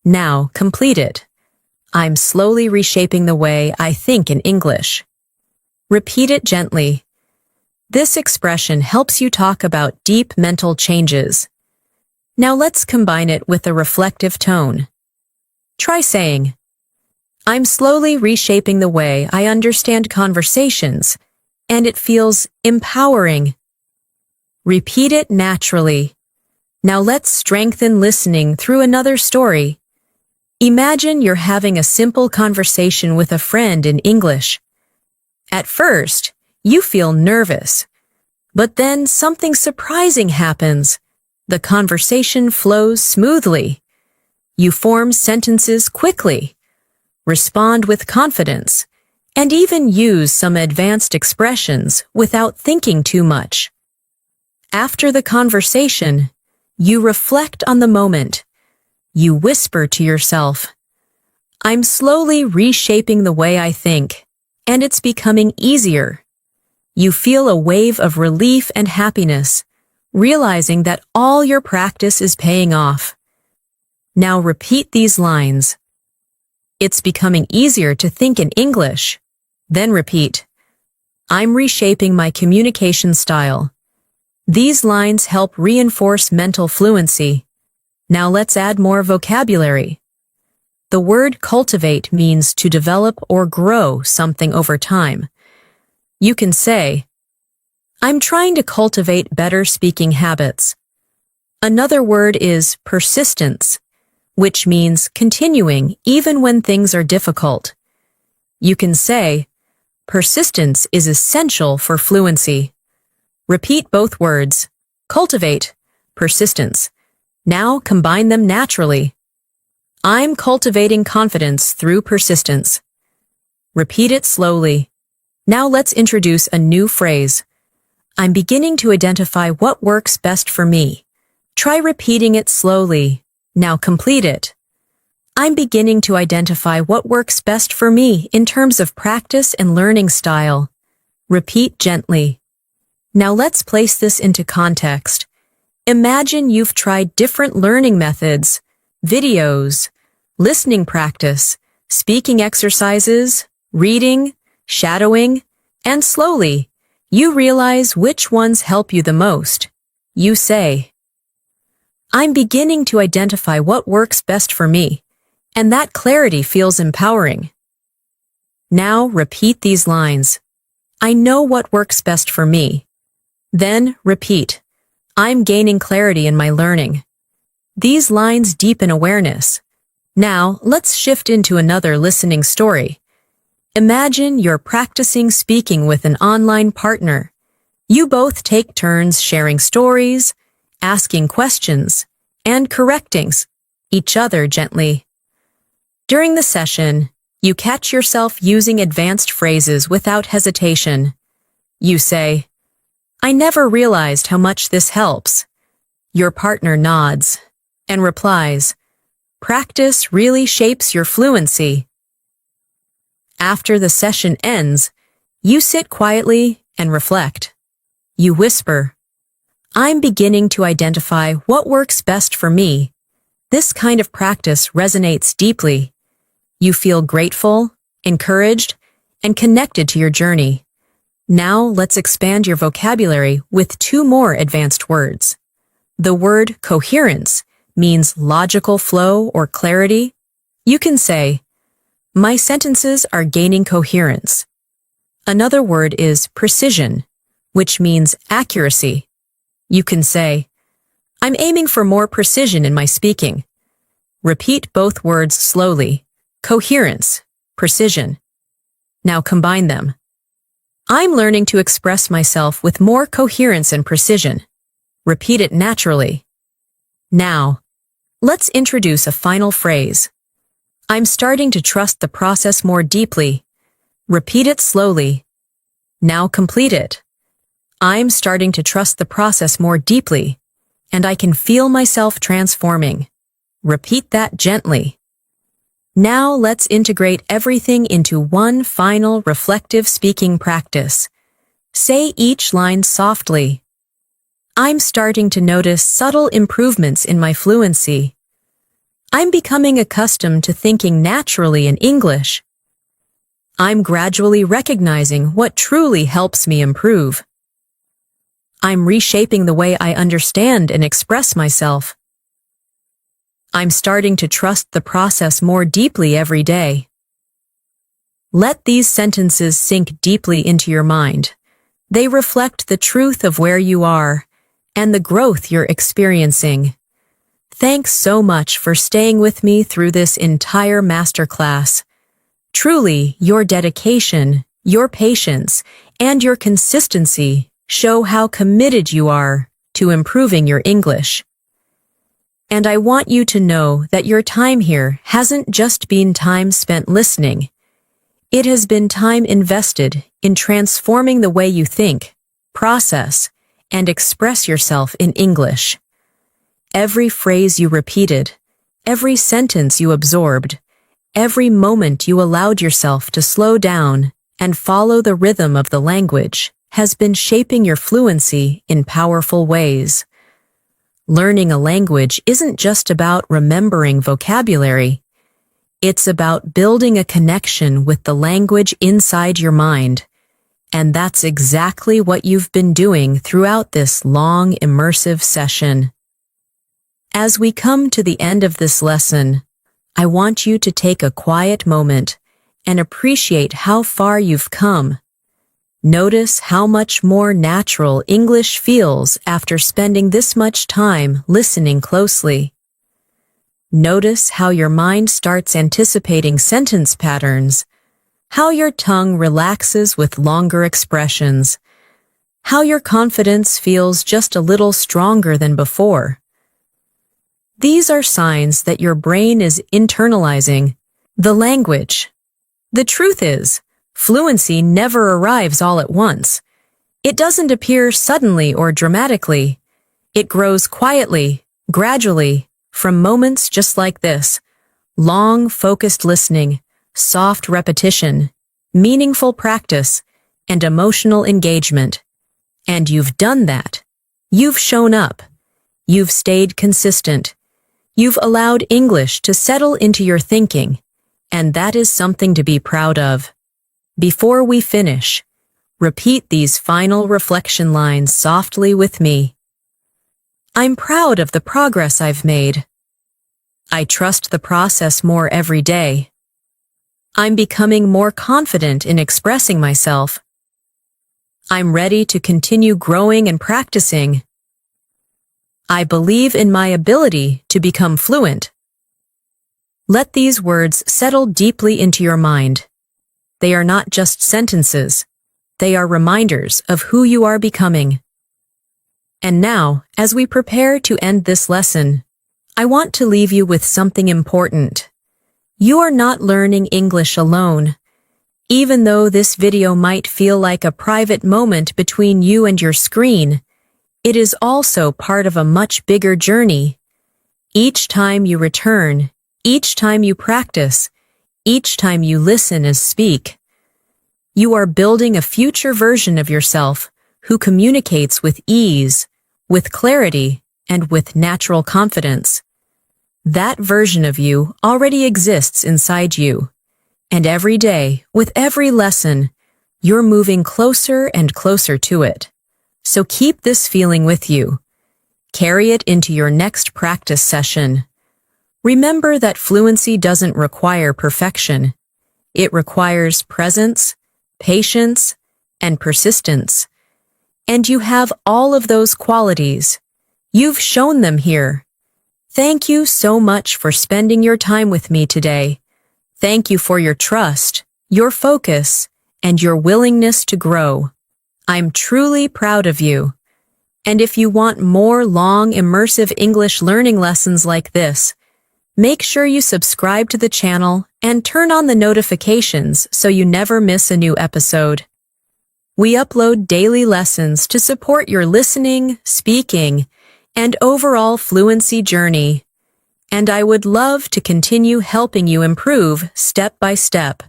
A: Now complete it. I'm slowly reshaping the way I think in English. Repeat it gently. This expression helps you talk about deep mental changes. Now let's combine it with a reflective tone. Try saying, I'm slowly reshaping the way I understand conversations, and it feels empowering. Repeat it naturally. Now let's strengthen listening through another story. Imagine you're having a simple conversation with a friend in English. At first, you feel nervous, but then something surprising happens. The conversation flows smoothly. You form sentences quickly, respond with confidence, and even use some advanced expressions without thinking too much. After the conversation, you reflect on the moment. You whisper to yourself, I'm slowly reshaping the way I think, and it's becoming easier. You feel a wave of relief and happiness, realizing that all your practice is paying off. Now repeat these lines. It's becoming easier to think in English. Then repeat, I'm reshaping my communication style. These lines help reinforce mental fluency. Now let's add more vocabulary. The word cultivate means to develop or grow something over time. You can say, I'm trying to cultivate better speaking habits. Another word is persistence, which means continuing even when things are difficult. You can say, persistence is essential for fluency. Repeat both words, cultivate, persistence. Now combine them naturally. I'm cultivating confidence through persistence. Repeat it slowly. Now let's introduce a new phrase. I'm beginning to identify what works best for me. Try repeating it slowly. Now complete it. I'm beginning to identify what works best for me in terms of practice and learning style. Repeat gently. Now let's place this into context. Imagine you've tried different learning methods, videos, listening practice, speaking exercises, reading, shadowing, and slowly, you realize which ones help you the most. You say, I'm beginning to identify what works best for me, and that clarity feels empowering. Now repeat these lines. I know what works best for me. Then repeat, I'm gaining clarity in my learning. These lines deepen awareness. Now let's shift into another listening story. Imagine you're practicing speaking with an online partner. You both take turns sharing stories, asking questions, and correcting each other gently. During the session, you catch yourself using advanced phrases without hesitation. You say, I never realized how much this helps. Your partner nods and replies, practice really shapes your fluency. After the session ends, you sit quietly and reflect. You whisper, I'm beginning to identify what works best for me. This kind of practice resonates deeply. You feel grateful, encouraged, and connected to your journey. Now let's expand your vocabulary with two more advanced words. The word coherence means logical flow or clarity. You can say, my sentences are gaining coherence. Another word is precision, which means accuracy. You can say, I'm aiming for more precision in my speaking. Repeat both words slowly. Coherence, precision. Now combine them. I'm learning to express myself with more coherence and precision. Repeat it naturally. Now, let's introduce a final phrase. I'm starting to trust the process more deeply. Repeat it slowly. Now complete it. I'm starting to trust the process more deeply, and I can feel myself transforming. Repeat that gently. Now let's integrate everything into one final reflective speaking practice. Say each line softly. I'm starting to notice subtle improvements in my fluency. I'm becoming accustomed to thinking naturally in English. I'm gradually recognizing what truly helps me improve. I'm reshaping the way I understand and express myself. I'm starting to trust the process more deeply every day. Let these sentences sink deeply into your mind. They reflect the truth of where you are and the growth you're experiencing. Thanks so much for staying with me through this entire masterclass. Truly, your dedication, your patience, and your consistency show how committed you are to improving your English. And I want you to know that your time here hasn't just been time spent listening. It has been time invested in transforming the way you think, process, and express yourself in English. Every phrase you repeated, every sentence you absorbed, every moment you allowed yourself to slow down and follow the rhythm of the language has been shaping your fluency in powerful ways. Learning a language isn't just about remembering vocabulary. It's about building a connection with the language inside your mind. And that's exactly what you've been doing throughout this long, immersive session. As we come to the end of this lesson, I want you to take a quiet moment and appreciate how far you've come. Notice how much more natural English feels after spending this much time listening closely. Notice how your mind starts anticipating sentence patterns, how your tongue relaxes with longer expressions, how your confidence feels just a little stronger than before. These are signs that your brain is internalizing the language. The truth is, fluency never arrives all at once. It doesn't appear suddenly or dramatically. It grows quietly, gradually, from moments just like this. Long, focused listening, soft repetition, meaningful practice, and emotional engagement. And you've done that. You've shown up. You've stayed consistent. You've allowed English to settle into your thinking, and that is something to be proud of. Before we finish, repeat these final reflection lines softly with me. I'm proud of the progress I've made. I trust the process more every day. I'm becoming more confident in expressing myself. I'm ready to continue growing and practicing. I believe in my ability to become fluent. Let these words settle deeply into your mind. They are not just sentences. They are reminders of who you are becoming. And now, as we prepare to end this lesson, I want to leave you with something important. You are not learning English alone. Even though this video might feel like a private moment between you and your screen, it is also part of a much bigger journey. Each time you return, each time you practice, each time you listen and speak, you are building a future version of yourself who communicates with ease, with clarity, and with natural confidence. That version of you already exists inside you. And every day, with every lesson, you're moving closer and closer to it. So keep this feeling with you. Carry it into your next practice session. Remember that fluency doesn't require perfection. It requires presence, patience, and persistence. And you have all of those qualities. You've shown them here. Thank you so much for spending your time with me today. Thank you for your trust, your focus, and your willingness to grow. I'm truly proud of you. And if you want more long, immersive English learning lessons like this, make sure you subscribe to the channel and turn on the notifications so you never miss a new episode. We upload daily lessons to support your listening, speaking, and overall fluency journey. And I would love to continue helping you improve step by step.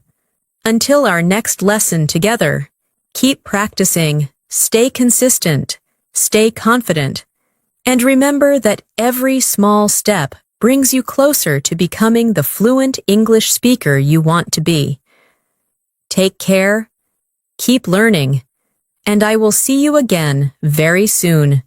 A: Until our next lesson together, keep practicing, stay consistent, stay confident, and remember that every small step brings you closer to becoming the fluent English speaker you want to be. Take care, keep learning, and I will see you again very soon.